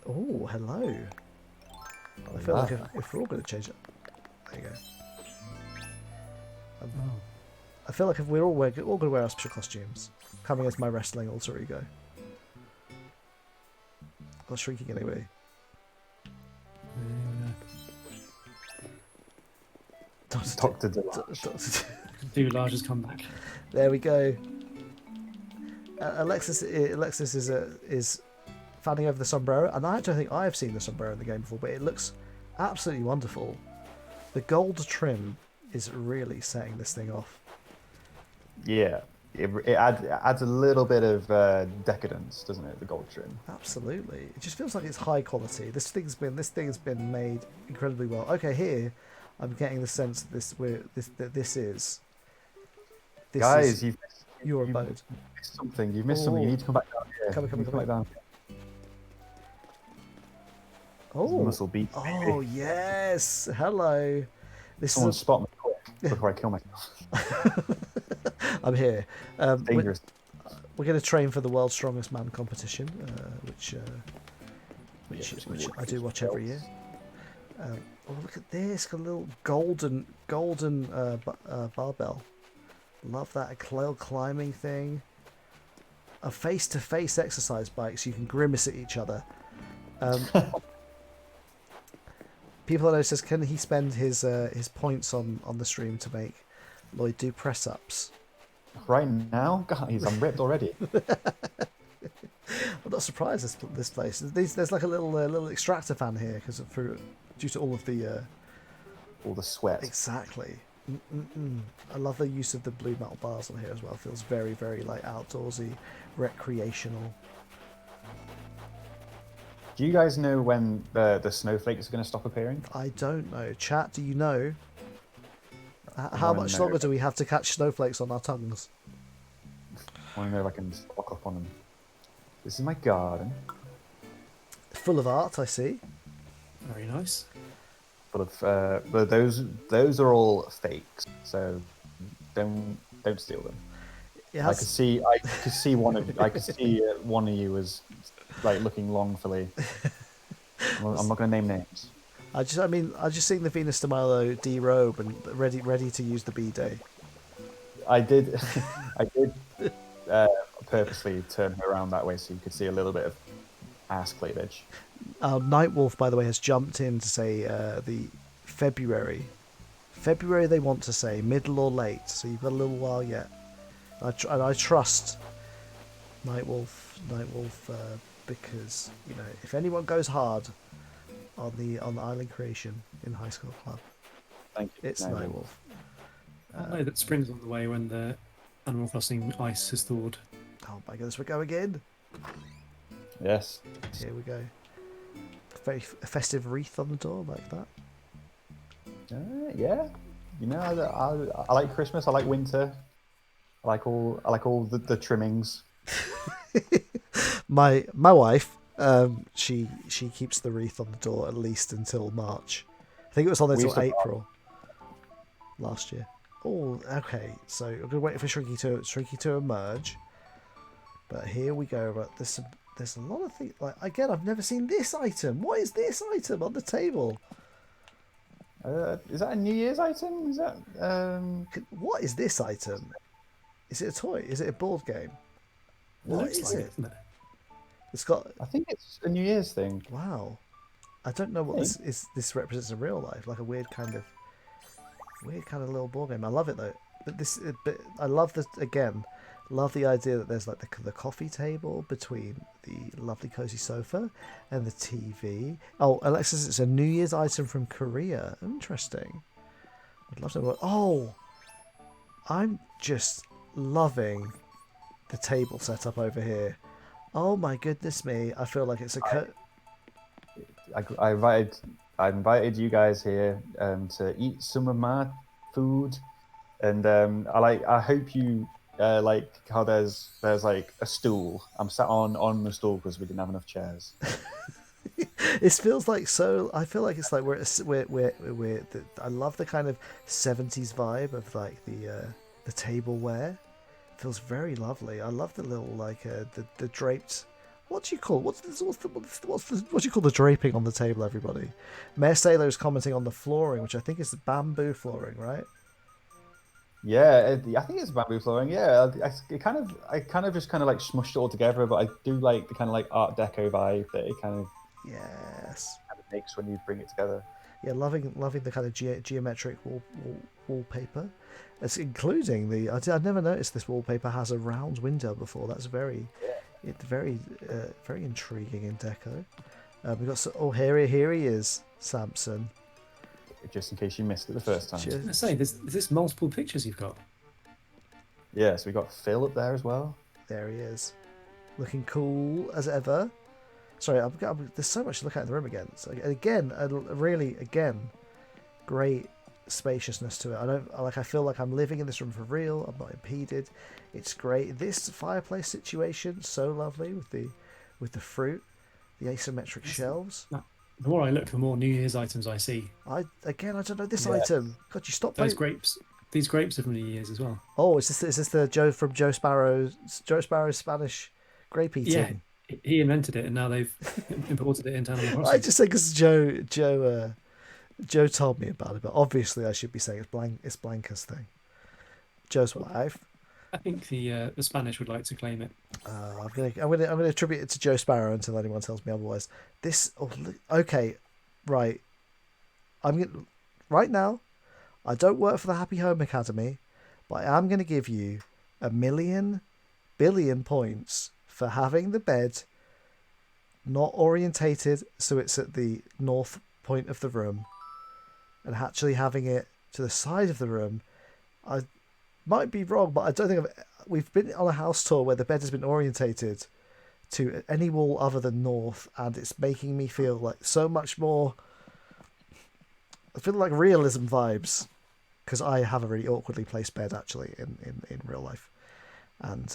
Oh, hello. I feel like if we're all going to change it. There you go. I feel like if we're all going to wear our special costumes, coming as my wrestling alter ego. Or shrinking anyway. Dr. Delage. Doolage has come back. There we go. Alexis is fanning over the sombrero, and I don't think I have seen the sombrero in the game before, but it looks absolutely wonderful. The gold trim is really setting this thing off. Yeah, it adds a little bit of decadence, doesn't it? The gold trim. Absolutely, it just feels like it's high quality. This thing's been made incredibly well. Okay, here I'm getting the sense that this is Guys, you've your abode. missed something. You've missed something. You need to come back down here. Come back down. Oh, Muscle beat. oh yes, hello. This Someone is spot me quick before I kill myself. I'm here. Dangerous. We're going to train for the World's Strongest Man competition, which I do watch every year. Oh, look at this! Got a little golden barbell. Love that little climbing thing. a face-to-face exercise bike, so you can grimace at each other. People I know says, can he spend his points on the stream to make Lloyd do press ups? Right now, guys, I'm ripped already. I'm not surprised this place. There's like a little extractor fan here due to all of the all the sweat. Exactly. I love the use of the blue metal bars on here as well. It feels very, very like outdoorsy, recreational. Do you guys know when the snowflakes are going to stop appearing? I don't know. Chat, do you know? How much longer do we have to catch snowflakes on our tongues? I want to know if I can stock up on them. This is my garden. Full of art, I see. Very nice. Full of, but those are all fakes. So don't steal them. I could see one of you as like looking longfully. I'm not going to name names. I just seen the Venus de Milo derobe and ready to use the B-Day. I did purposely turn her around that way so you could see a little bit of ass cleavage. Nightwolf, by the way, has jumped in to say the February they want to say, middle or late, so you've got a little while yet. I trust Nightwolf because if anyone goes hard on the island creation in High School Club, thank you. It's Nightwolf. I know that spring's on the way when the Animal Crossing ice has thawed. Oh my goodness, we're going in. Yes. Here we go. Very festive wreath on the door like that. Yeah. I like Christmas. I like winter. I like all the trimmings. My wife, she keeps the wreath on the door at least until March. I think it was on there until April last year. Oh, okay. So I'm gonna wait for Shrinky to emerge. But here we go. But there's a lot of things. Like again, I've never seen this item. What is this item on the table? Is that a New Year's item? Is that What is this item? Is it a toy? Is it a board game? What is it? Isn't it? It's got. I think it's a New Year's thing. Wow. I don't know what this is. This represents in real life, like a weird kind of little board game. I love it though. But I love this again. Love the idea that there's like the coffee table between the lovely cozy sofa and the TV. Oh, Alexis, it's a New Year's item from Korea. Interesting. I'd love to know. Oh, I'm just loving the table setup over here. Oh my goodness me! I feel like it's a. I invited you guys here to eat some of my food, and I hope you like how there's like a stool. I'm sat on the stool because we didn't have enough chairs. It feels like so. I feel like it's like I love the kind of 70s vibe of like the tableware. It feels very lovely. I love the little like the draped. What do you call what do you call the draping on the table? Everybody, Mayor Sailor is commenting on the flooring, which I think is the bamboo flooring, right? Yeah, I think it's bamboo flooring. Yeah, I kind of just kind of like smushed it all together, but I do like the kind of like Art Deco vibe that it kind of makes when you bring it together. Yeah, loving the kind of geometric wallpaper. It's including the. I'd never noticed this wallpaper has a round window before. That's very intriguing in deco. We got here he is, Samson. Just in case you missed it the first time. I was going to say, is this multiple pictures you've got? Yeah, so we got Phil up there as well. There he is, looking cool as ever. Sorry, there's so much to look at in the room again. So again, great spaciousness to it. I feel like I'm living in this room for real. I'm not impeded. It's great. This fireplace situation, so lovely with the fruit, the asymmetric shelves. No. The more I look, the more New Year's items I see. I don't know this item. God, you stop those grapes. These grapes are from New Year's as well. Oh, is this the Joe from Joe Sparrow's Spanish grape eating? Yeah, he invented it, and now they've imported it into Animal Crossing. I just think because Joe told me about it, but obviously I should be saying it's Blanca's thing. Joe's wife. I think the Spanish would like to claim it. I'm gonna attribute it to Joe Sparrow until anyone tells me otherwise. Okay, right. I'm gonna right now. I don't work for the Happy Home Academy, but I am gonna give you 1,000,000,000,000,000 points for having the bed not orientated so it's at the north point of the room, and actually having it to the side of the room. I might be wrong, but I don't think we've been on a house tour where the bed has been orientated to any wall other than north, and it's making me feel like so much more. I feel like realism vibes because I have a really awkwardly placed bed actually in real life, and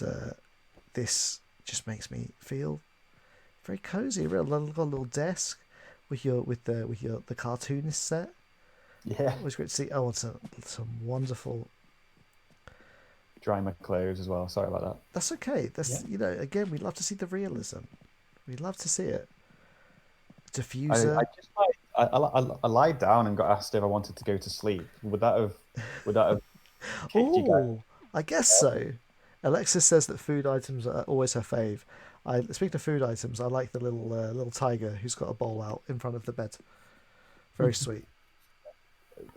this just makes me feel very cozy. Got a little desk with the cartoonist set. Yeah. It was great to see. Oh, it's some wonderful. Dry my clothes as well. Sorry about that. That's okay. That's again, we love to see the realism. We love to see it. Diffuser. I lied down and got asked if I wanted to go to sleep. Would that have kicked you guys? Oh, I guess so. Alexis says that food items are always her fave. Speaking of food items, I like the little tiger who's got a bowl out in front of the bed. Very sweet.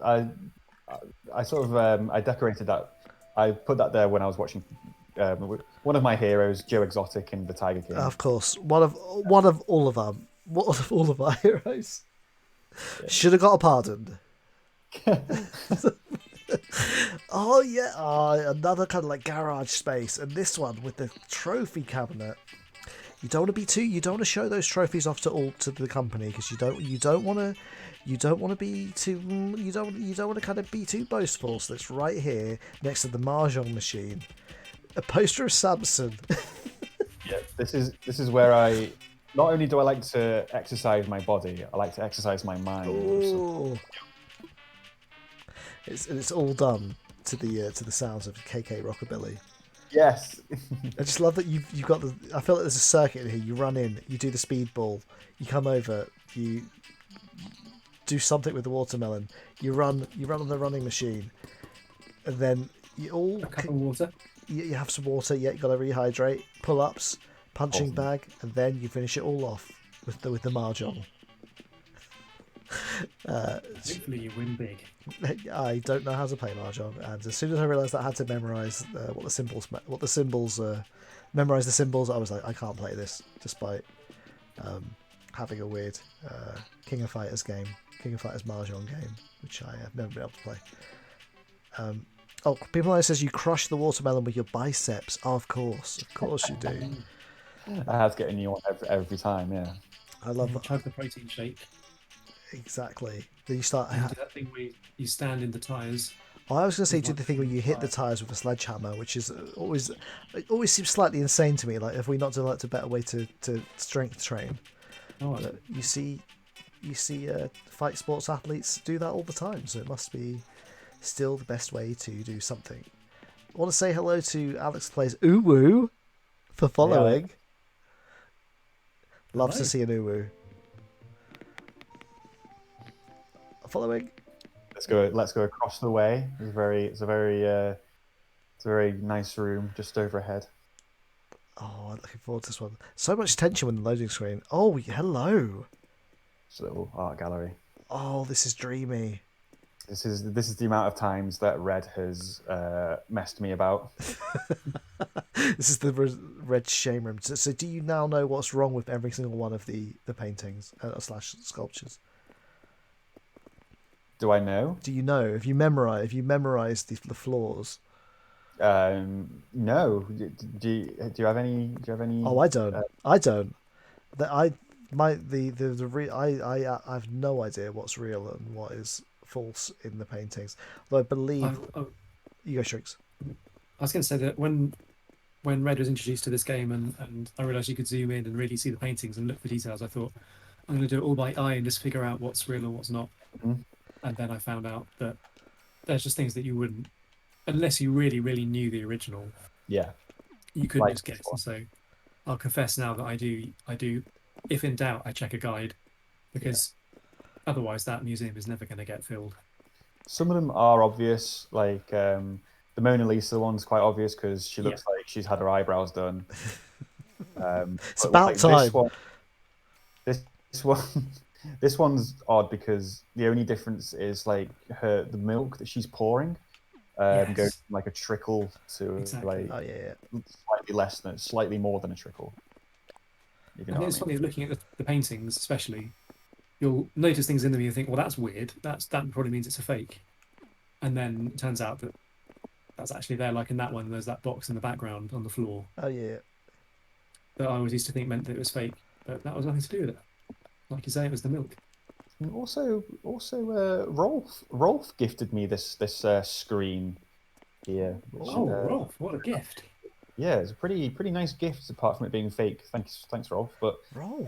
I I sort of I decorated that. I put that there when I was watching one of my heroes, Joe Exotic in the Tiger King. Of course, one of all of them, one of all of our heroes. Yeah. Should have got a pardon. Oh yeah, another kind of like garage space, and this one with the trophy cabinet. You don't want to be too. You don't want to show those trophies off to the company because you don't want to. You don't want to be too. You don't want to kind of be too boastful. So it's right here next to the mahjong machine. A poster of Samson. Yeah, this is where I. Not only do I like to exercise my body, I like to exercise my mind. Ooh. It's all done to the sounds of KK Rockabilly. Yes. I just love that you've got the. I feel like there's a circuit in here. You run in, you do the speedball, you come over, you do something with the watermelon. You run on the running machine, and then you all a cup of water. You have some water. Yeah, you got to rehydrate. Pull ups, punching bag, and then you finish it all off with the mahjong. Hopefully you win big. I don't know how to play mahjong, and as soon as I realised I had to memorise what the symbols, memorise the symbols, I was like, I can't play this, despite having a weird King of Fighters mahjong game, which I have never been able to play. People says you crush the watermelon with your biceps. Oh, of course you do. I have to get a new one every time. Yeah. I love that. Chug the protein shake. Exactly. Then you start. Do that thing where you stand in the tyres. I was going to say do the thing where you hit the tyres with a sledgehammer, which is always seems slightly insane to me. Like, have we not developed a better way to strength train? Oh, you see fight sports athletes do that all the time, so it must be still the best way to do something. I want to say hello to Alex Plays Uwu for following. Yeah. Loves to see an Uwu. Following. Let's go across the way. It's a very nice room just overhead. Oh, I'm looking forward to this one. So much tension with the loading screen. Oh, hello. It's a little art gallery. Oh, this is dreamy. This is the amount of times that Red has messed me about. This is the Red shame room. So do you now know what's wrong with every single one of the paintings / sculptures? Do I know? Do you know? If you memorize the flaws? No. Do you have any? Oh, I don't. I don't. I have no idea what's real and what is false in the paintings. Though I believe. You go, Shrinks. I was going to say that when Red was introduced to this game and I realised you could zoom in and really see the paintings and look for details, I thought I'm going to do it all by eye and just figure out what's real and what's not. Mm-hmm. And then I found out that there's just things that you wouldn't, unless you really, really knew the original. Yeah. You couldn't just guess. And so I'll confess now that I do. If in doubt, I check a guide because otherwise that museum is never going to get filled. Some of them are obvious, like the the Mona Lisa one's quite obvious because she Yeah. looks like she's had her eyebrows done. It's But, about like, time. This one, this one's odd because the only difference is like the milk that she's pouring goes Yes. from like a trickle to Exactly. like Oh yeah. slightly more than a trickle. If you know And what it's I mean. funny looking at the paintings, especially. You'll notice things in them and you think, well, that's weird. That probably means it's a fake. And then it turns out that that's actually there. Like in that one, there's that box in the background on the floor Oh yeah. that I always used to think meant that it was fake, but that was nothing to do with it. Like you say, it was the milk. And Rolf gifted me this screen here, which Oh, Rolf, what a gift! yeah, it's a pretty nice gift apart from it being fake. Thanks, Rolf. But Rolf.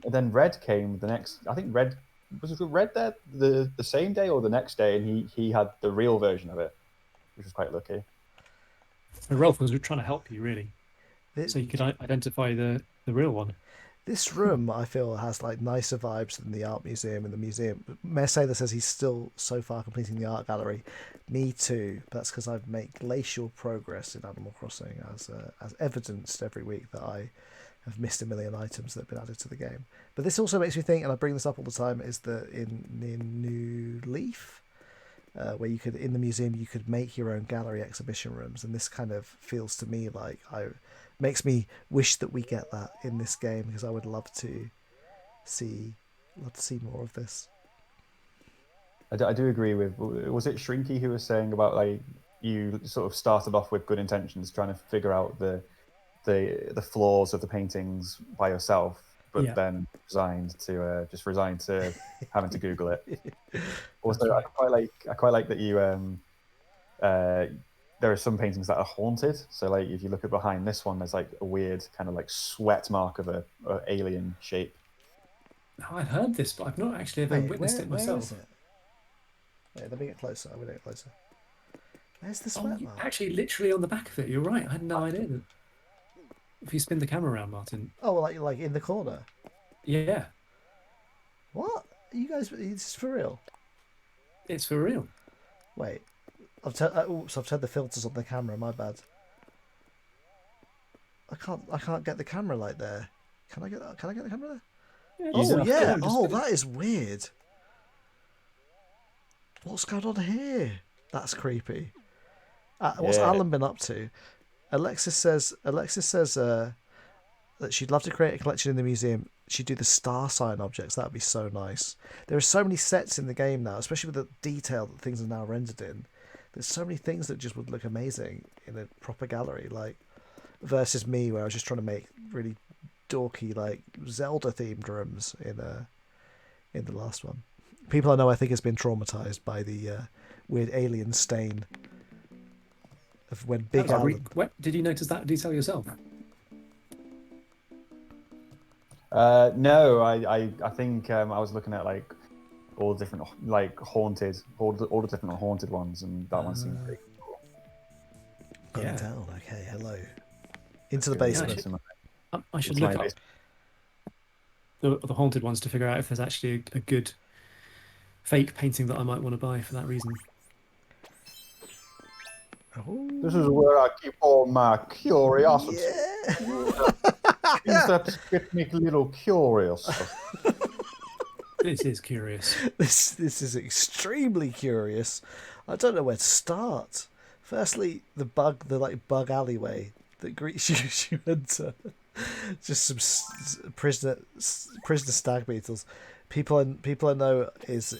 then Red came the next. I think Red was Red there the same day or the next day, and he had the real version of it, which was quite lucky. So Rolf was trying to help you, really, Thi- so you could identify the real one. This room, I feel, has like nicer vibes than the art museum. And the museum, Mercedes says he's still so far completing the art gallery. Me too. That's because I make glacial progress in Animal Crossing, as evidenced every week that I have missed a million items that have been added to the game. But this also makes me think, and I bring this up all the time, is that in New Leaf, where you could in the museum you could make your own gallery exhibition rooms, and this kind of feels to me like makes me wish that we get that in this game because I would love to see more of this. I do agree with. Was it Shrinky who was saying about like you sort of started off with good intentions, trying to figure out the flaws of the paintings by yourself, but Yeah. then resigned to having to Google it. Also, right. I quite like that you there are some paintings that are haunted. So like if you look at behind this one, there's like a weird kind of like sweat mark of a alien shape. Now, I'd heard this, but I've not actually ever witnessed it myself. Where is it? Wait, let me get closer. I'm gonna get closer. Where's the sweat mark? Actually, literally on the back of it. You're right. I had no idea that. If you spin the camera around, Martin. Oh, well, like in the corner. Yeah, What? You guys? Is this for real? it's for real. Wait, I've turned the filters on the camera. My bad. I can't get the camera light there. Can I get the camera there? Yeah, Oh yeah. just Oh, spin it. that is weird. What's going on here? That's creepy. What's Yeah. Alan been up to? Alexis says that she'd love to create a collection in the museum. She'd do the star sign objects. That would be so nice. There are so many sets in the game now, especially with the detail that things are now rendered in. There's so many things that just would look amazing in a proper gallery, like versus me, where I was just trying to make really dorky like Zelda themed rooms in the last one. People I know, I think, has been traumatized by the weird alien stain of when Big Alan. Did you notice that detail yourself? No, I think I was looking at like all the different like haunted, all the different haunted ones, and that one seemed pretty cool. Going Yeah. down. Okay, hello. Into the Yeah, basement. I should It's look my up the haunted ones to figure out if there's actually a good fake painting that I might want to buy for that reason. Oh, This is where I keep all my curiosity. yeah. Things that get me a little curious. This is curious. This is extremely curious. I don't know where to start. Firstly, the bug alleyway that greets you as you enter. Just some prisoner stag beetles. People I know is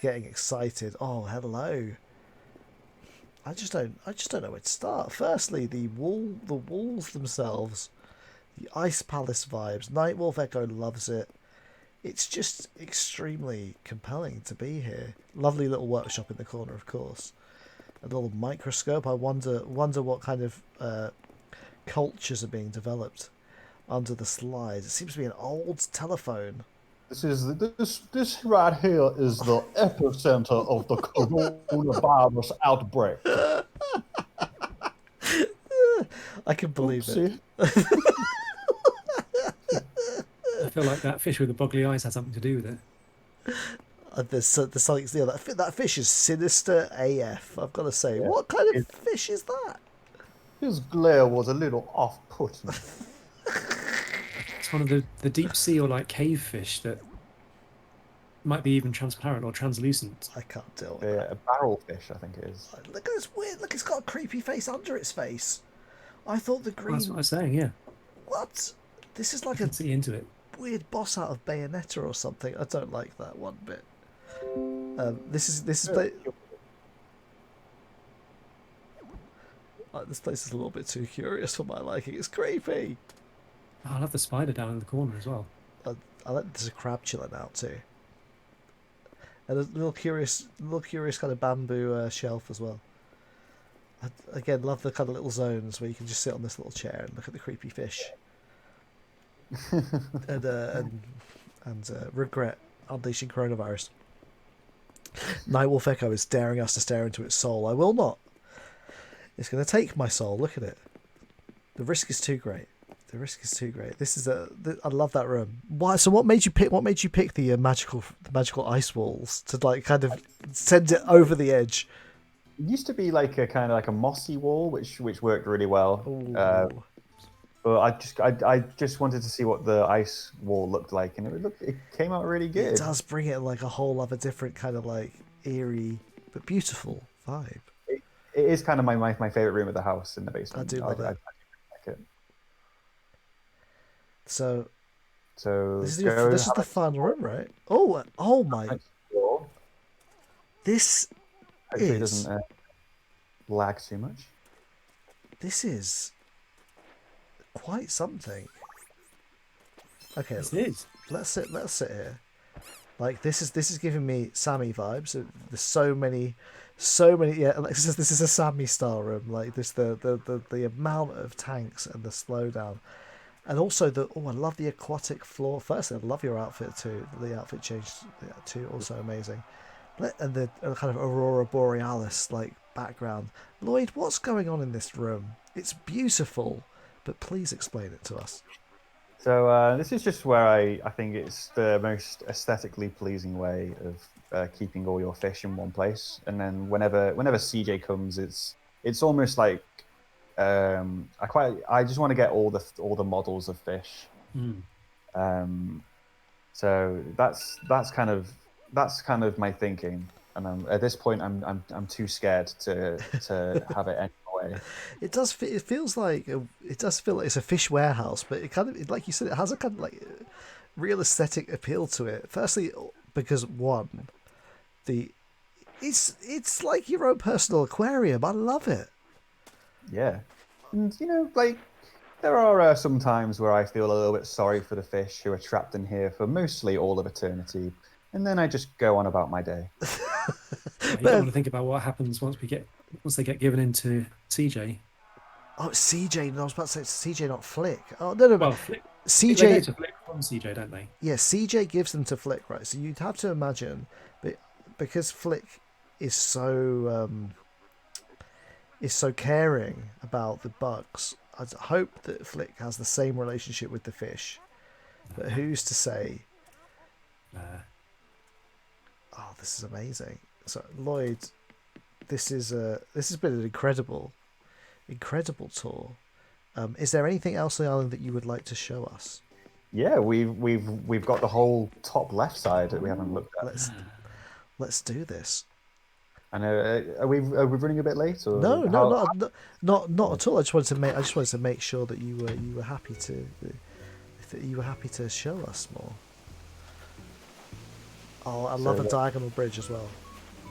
getting excited. Oh, hello. I just don't know where to start. Firstly, the walls themselves, the Ice Palace vibes. Nightwolf Echo loves it. It's just extremely compelling to be here. Lovely little workshop in the corner, of course. A little microscope. I wonder what kind of cultures are being developed under the slides. It seems to be an old telephone. This right here is the epicenter of the coronavirus outbreak. I can believe it. I feel like that fish with the boggly eyes had something to do with it. there's something. That fish is sinister AF. I've got to say, what kind of fish is that? His glare was a little off-putting. It's one of the deep sea or like cave fish that might be even transparent or translucent. I can't deal with that. A barrel fish, I think it is. Look at this weird. Look, it's got a creepy face under its face. I thought the green. That's what I was saying. Yeah. What? This is like I can see into it. weird boss out of Bayonetta or something. I don't like that one bit. This place is a little bit too curious for my liking. It's creepy. Oh, I love the spider down in the corner as well. I like there's a crab chilling out too, and a little curious kind of bamboo shelf as well. I, again, love the kind of little zones where you can just sit on this little chair and look at the creepy fish, and regret unleashing coronavirus. Nightwolf Echo is daring us to stare into its soul. I will not. It's going to take my soul. Look at it. The risk is too great. The risk is too great. I love that room. Why? So what made you pick? What made you pick the magical ice walls to like kind of send it over the edge? It used to be like a kind of like a mossy wall, which worked really well. But I just wanted to see what the ice wall looked like, and it came out really good. It does bring it like a whole other different kind of like eerie but beautiful vibe. It is kind of my favorite room of the house in the basement. I do love it. I like it. So this is the final room, right? Oh my! This Hopefully it doesn't lag too much. This is quite something. Okay, This is. let's sit here. Like this is giving me Sammy vibes. There's so many. Yeah, like this is a Sammy style room. Like this, the amount of tanks and the slowdown. And also I love the aquatic floor. Firstly, I love your outfit too. The outfit change too, also amazing. And the kind of Aurora Borealis like background. Lloyd, what's going on in this room? It's beautiful, but please explain it to us. So this is just where I think it's the most aesthetically pleasing way of keeping all your fish in one place. And then whenever CJ comes, it's almost like I just want to get all the models of fish. So that's kind of my thinking, and at this point I'm too scared to have it any way. It does. It feels like it does feel like it's a fish warehouse, but it kind of, like you said, it has a kind of like real aesthetic appeal to it. Firstly, because it's like your own personal aquarium. I love it. Yeah. And, like, there are some times where I feel a little bit sorry for the fish who are trapped in here for mostly all of eternity, and then I just go on about my day. You don't want to think about what happens once they get given into CJ. Oh, it's CJ. No, I was about to say it's CJ, not Flick. Oh, no. Well, Flick, CJ. They go to Flick from CJ, don't they? Yeah, CJ gives them to Flick, right? So you'd have to imagine, but because Flick is so caring about the bugs, I'd hope that Flick has the same relationship with the fish. But who's to say? Oh, this is amazing. So Lloyd, this has been an incredible tour. Is there anything else on the island that you would like to show us? Yeah, we've got the whole top left side that we haven't looked at. Let's do this. And are we running a bit late? Or No, not at all. I just wanted to make sure that you were happy to show us more. Oh, I love a diagonal bridge as well.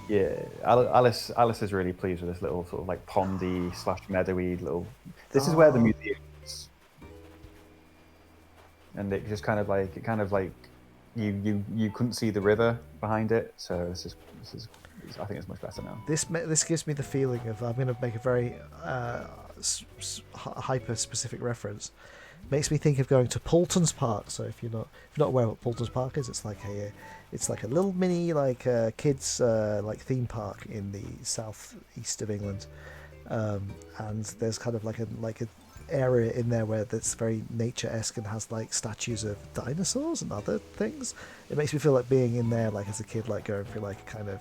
Yeah, Alice is really pleased with this little sort of like pondy / meadowy little. This is where the museum is, and it just kind of like you couldn't see the river behind it, so this is I think it's much better now. This gives me the feeling of, I'm going to make a very hyper specific reference. Makes me think of going to Poulton's Park. So if you're not aware of what Poulton's Park is, it's like a little mini kids like theme park in the southeast of England, and there's kind of like a area in there where that's very nature-esque and has like statues of dinosaurs and other things. It makes me feel like being in there, like as a kid, like going through like a kind of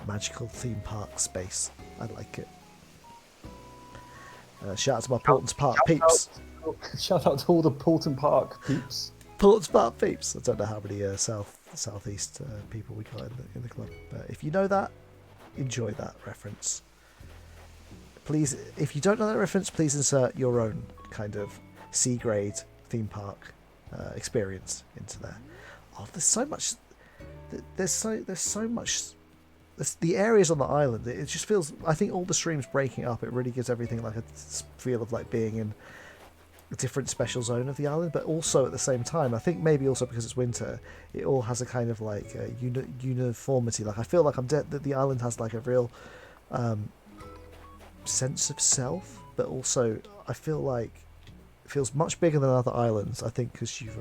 magical theme park space. I like it. Shout out to my Portland Park peeps. Shout out to all the Portland Park peeps. Portland Park peeps. I don't know how many southeast people we got in the club, but if you know that, enjoy that reference. Please, if you don't know that reference, please insert your own kind of C-grade theme park experience into there. Oh, there's so much. There's so much. The areas on the island. It just feels. I think all the streams breaking up. It really gives everything like a feel of like being in a different special zone of the island. But also at the same time, I think maybe also because it's winter, it all has a kind of like uniformity. Like I feel like that the island has like a real. Sense of self, but also I feel like it feels much bigger than other islands. I think because you two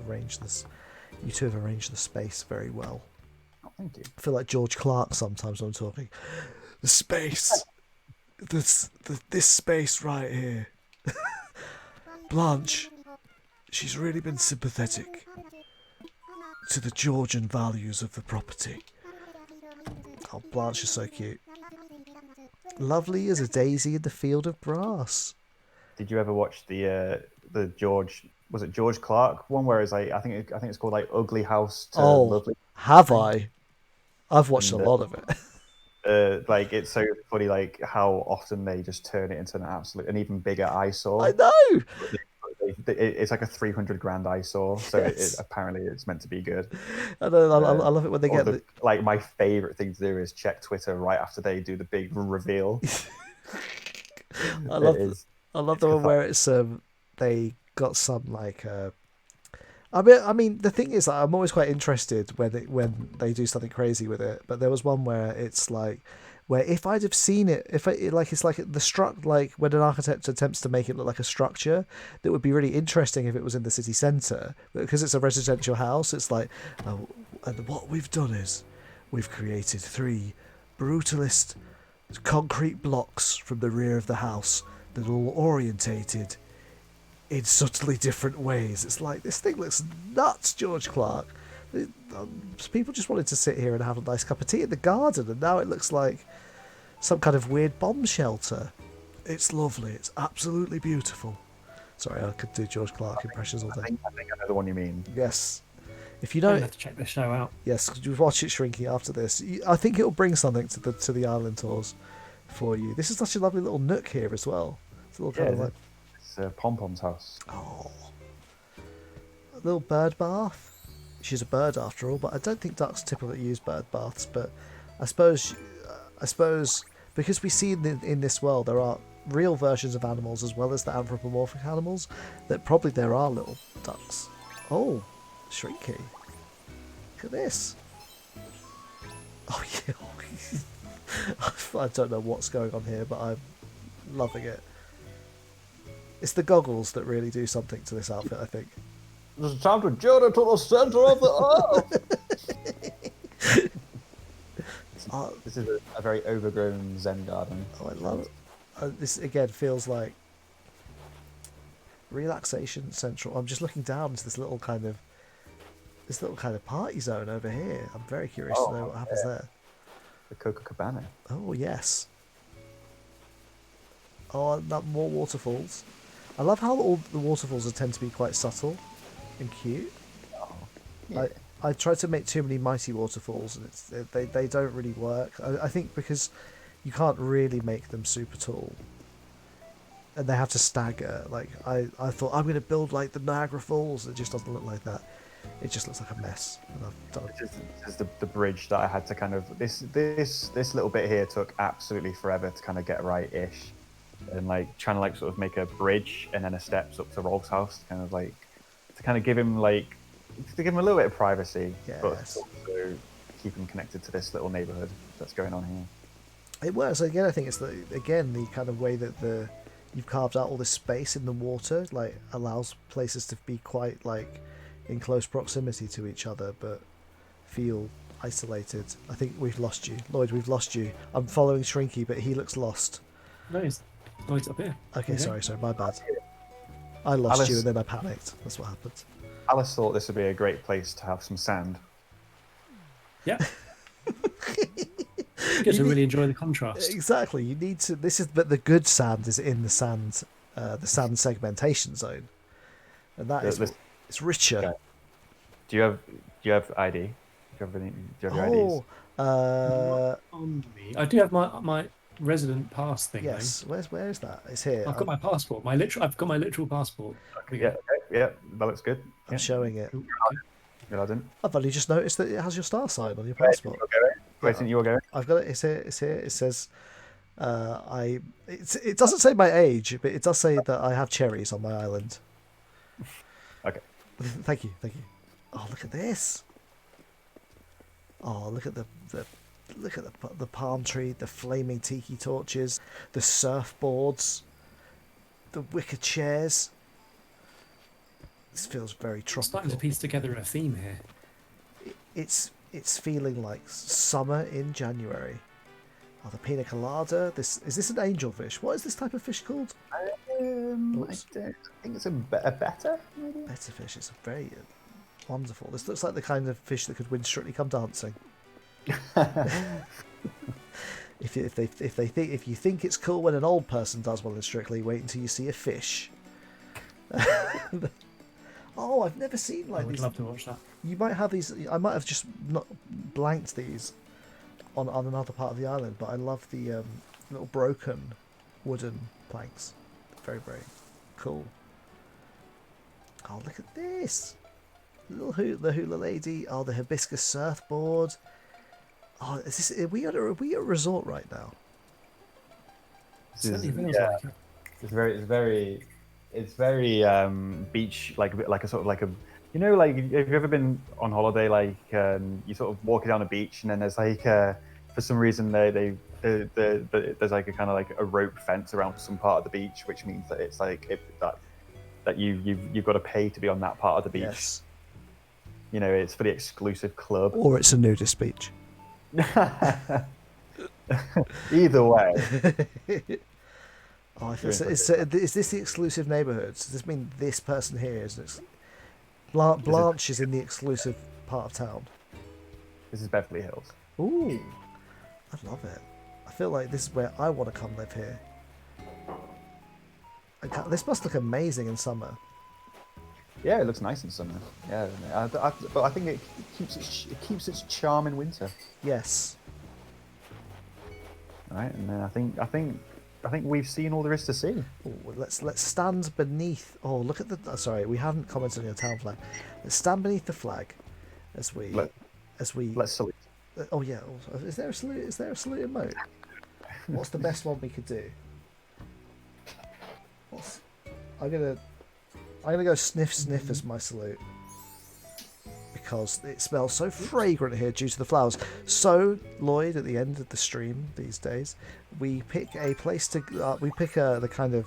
have arranged the space very well. Oh, thank you. I feel like George Clark sometimes when I'm talking. The space, this space right here. Blanche, she's really been sympathetic to the Georgian values of the property. Oh, Blanche is so cute. Lovely as a daisy in the field of grass. Did you ever watch the George? Was it George Clark one where it's like I think it's called like Ugly House to Lovely. Have I? I've watched a lot of it. Like it's so funny, like how often they just turn it into an even bigger eyesore. I know. It's like a 300 grand eyesore, so Yes. apparently it's meant to be good. I know. I love it when they get like my favorite thing to do is check Twitter right after they do the big reveal. I love the one where it's they got some like I mean the thing is I'm always quite interested when they do something crazy with it, but there was one where it's like where if I'd have seen it, it's like like when an architect attempts to make it look like a structure, that would be really interesting if it was in the city centre, because it's a residential house. It's like, and what we've done is we've created 3 brutalist concrete blocks from the rear of the house that are all orientated in subtly different ways. It's like, this thing looks nuts, George Clark. People just wanted to sit here and have a nice cup of tea in the garden, and now it looks like some kind of weird bomb shelter. It's lovely. It's absolutely beautiful. Sorry, I could do George Clark impressions all day. I think I know the one you mean. Yes. If you I'm know, gonna have to check this show out. yes, you watch it Shrinking after this. I think it'll bring something to the island tours for you. This is such a lovely little nook here as well. It's a little kind of like it's Pom Pom's house. a little bird bath. She's a bird after all, but I don't think ducks typically use bird baths. But I suppose because we see in this world there are real versions of animals as well as the anthropomorphic animals, that probably there are little ducks. Oh, Shrinky. Look at this. Oh yeah. I don't know what's going on here, but I'm loving it. It's the goggles that really do something to this outfit, I think. It's time to journey to the centre of the earth. This is a very overgrown Zen garden. Oh, I love it. This again feels like relaxation central. I'm just looking down into this little kind of party zone over here. I'm very curious to know what happens there. The Coca Cabana. Oh yes. Oh, more waterfalls. I love how all the waterfalls tend to be quite subtle and cute. Oh, yeah. I tried to make too many mighty waterfalls, and they don't really work. I think because you can't really make them super tall, and they have to stagger. Like I thought I'm going to build like the Niagara Falls. It just doesn't look like that. It just looks like a mess. And I've done. This is the bridge that I had to kind of this little bit here took absolutely forever to kind of get right-ish, and like trying to like sort of make a bridge and then a steps up to Rolf's house, kind of like to kind of give him a little bit of privacy, Yes. but also keep him connected to this little neighborhood that's going on here. It works again. I think it's the kind of way that you've carved out all this space in the water, like allows places to be quite like in close proximity to each other, but feel isolated. I think we've lost you, Lloyd. We've lost you. I'm following Shrinky, but he looks lost. No, Lloyd's up here. Okay, sorry, my bad. I lost Alice- you, and then I panicked. That's what happened. Alice thought this would be a great place to have some sand. Yeah. Good to really enjoy the contrast. Exactly. You need to. But the good sand is in the sand segmentation zone, and that is it's richer. Okay. Do you have ID? Do you have your IDs? Oh, I do have my resident pass thing. yes. Where is that? It's here. I've got my passport. I've got my literal passport. Yeah, that looks good. I'm showing it. Good, I didn't. I've only just noticed that it has your star sign on your passport. Where do you think you were going? I've got it. It's here. It's here. It says, It doesn't say my age, but it does say that I have cherries on my island. Okay. Thank you. Oh, look at this. Oh, look at the palm tree, the flaming tiki torches, the surfboards, the wicker chairs. This feels very I'm tropical. starting to piece together a theme here. It's feeling like summer in January. Oh, the pina colada. Is this an angelfish? What is this type of fish called? I think it's a better. Maybe? Better fish. It's a very wonderful. This looks like the kind of fish that could win Strictly Come Dancing. If you think it's cool when an old person does well in Strictly, wait until you see a fish. Oh, I've never seen I would these. love to watch that. You might have these. I might have just not blanked these on another part of the island, but I love the little broken wooden planks. Very, very cool. Oh, look at this! The hula lady. Oh, the hibiscus surfboard. Oh, are we at a resort right now? Certainly feels like it. It's very beach, like a sort of like a, you know, like have you ever been on holiday, like you sort of walking down a beach and then there's like for some reason there's like a kind of like a rope fence around some part of the beach, which means that it's like that you've got to pay to be on that part of the beach. Yes. You know, it's for the exclusive club. Or it's a nudist beach. Either way. Oh, is this the exclusive neighbourhood? Does this mean this person here is Blanche is in the exclusive part of town? This is Beverly Hills. Ooh, I love it. I feel like this is where I want to come live here. This must look amazing in summer. Yeah, it looks nice in summer. Yeah, but I think it keeps its charm in winter. Yes. All right, and then I think we've seen all there is to see. Ooh, let's stand beneath. Oh, look at the. Sorry, we haven't commented on your town flag. Let's stand beneath the flag as we. Let's salute. Oh yeah. Is there a salute? Is there a salute emote? What's the best one we could do? I'm gonna go sniff as my salute because it smells so fragrant here due to the flowers. So Lloyd, at the end of the stream these days, we pick a place to the kind of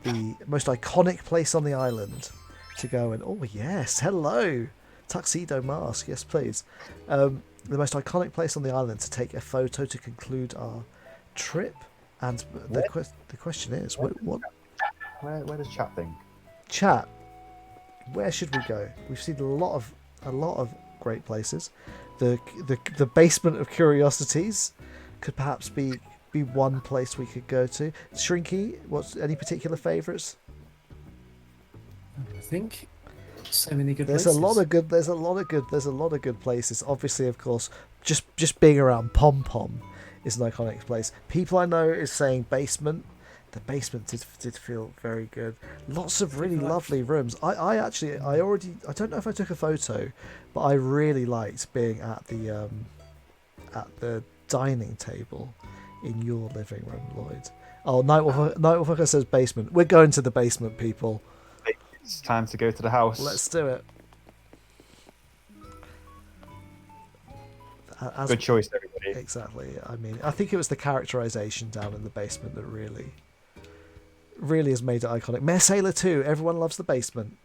the most iconic place on the island to go and oh yes, hello, tuxedo mask, yes please. The most iconic place on the island to take a photo to conclude our trip, and the question is what Where does chat think? Chat, where should we go? We've seen a lot of great places. The basement of curiosities could perhaps be one place we could go to. Shrinky, what's any particular favourites? I think so many good There's places. a lot of good places. Obviously, of course, just being around Pom Pom is an iconic place. People I know is saying basement. The basement did feel very good. Lots of really lovely rooms. I don't know if I took a photo, but I really liked being at the dining table in your living room, Lloyd. Oh, Nightwalker says basement. We're going to the basement, people. It's time to go to the house. Let's do it. Good choice, everybody. Exactly. I mean, I think it was the characterization down in the basement that really has made it iconic. Mayor Sailor 2, everyone loves the basement.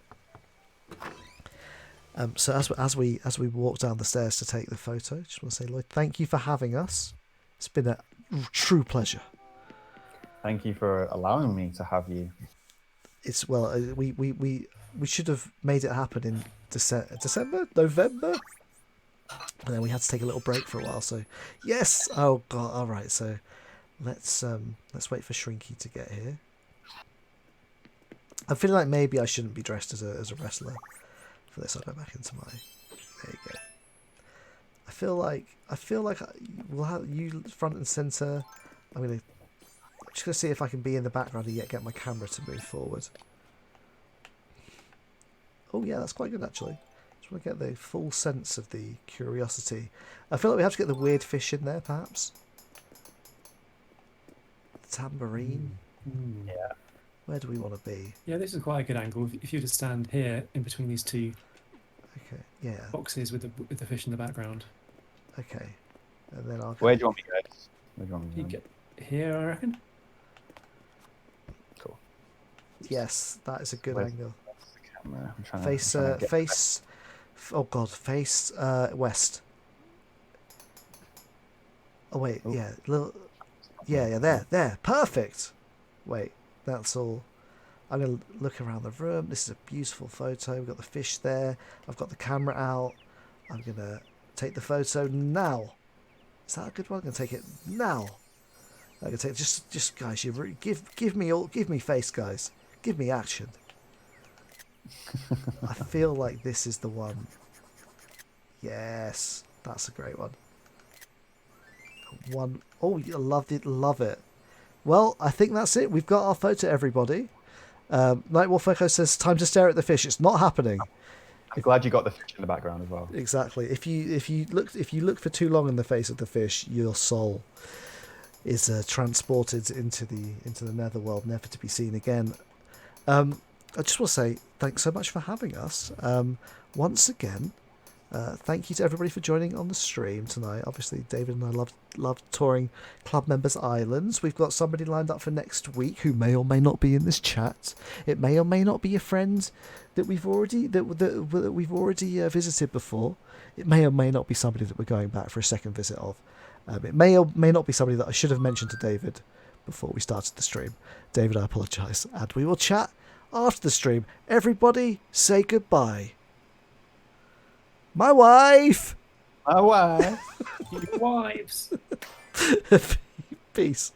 So as we walk down the stairs to take the photo, just want to say, Lloyd, thank you for having us. It's been a true pleasure. Thank you for allowing me to have you. it's well, we should have made it happen in December, November, and then we had to take a little break for a while. So yes, oh god, all right. So let's wait for Shrinky to get here. I'm feeling like maybe I shouldn't be dressed as a wrestler for this. I'll go back into my. There you go. I feel like we'll have you front and center. I'm just gonna see if I can be in the background and yet get my camera to move forward. Oh yeah, that's quite good actually. Just want to get the full sense of the curiosity. I feel like we have to get the weird fish in there, perhaps. The tambourine. Yeah. Where do we want to be? Yeah, this is quite a good angle. If you were to stand here in between these two Okay. Yeah. boxes with the fish in the background. Okay. And then I'll. Where do you want me, guys? Where do you want me? You get here, I reckon. Cool. Yes, that is a good Where's- angle. That's the camera. I'm trying Face, to get face. Oh god, face west. Oh wait, Oh. yeah, little. Yeah, there, perfect. Wait, that's all. I'm gonna look around the room. This is a beautiful photo. We've got the fish there. I've got the camera out. I'm gonna take the photo now. Is that a good one? I'm gonna take it now. I'm gonna take just guys. You give me face, guys. Give me action. I feel like this is the one. Yes, that's a great one. Oh, you loved it, love it. Well, I think that's it. We've got our photo, everybody. Nightwolf Echo says, "Time to stare at the fish." It's not happening. I'm glad you got the fish in the background as well. Exactly. If you look for too long in the face of the fish, your soul is transported into the netherworld, never to be seen again. I just want to say thanks so much for having us. Once again, thank you to everybody for joining on the stream tonight. Obviously, David and I love touring Club Members Islands. We've got somebody lined up for next week who may or may not be in this chat. It may or may not be a friend that we've already visited before. It may or may not be somebody that we're going back for a second visit of. It may or may not be somebody that I should have mentioned to David before we started the stream. David, I apologise, and we will chat after the stream. Everybody, say goodbye. My wife. My wife. Wives. Peace.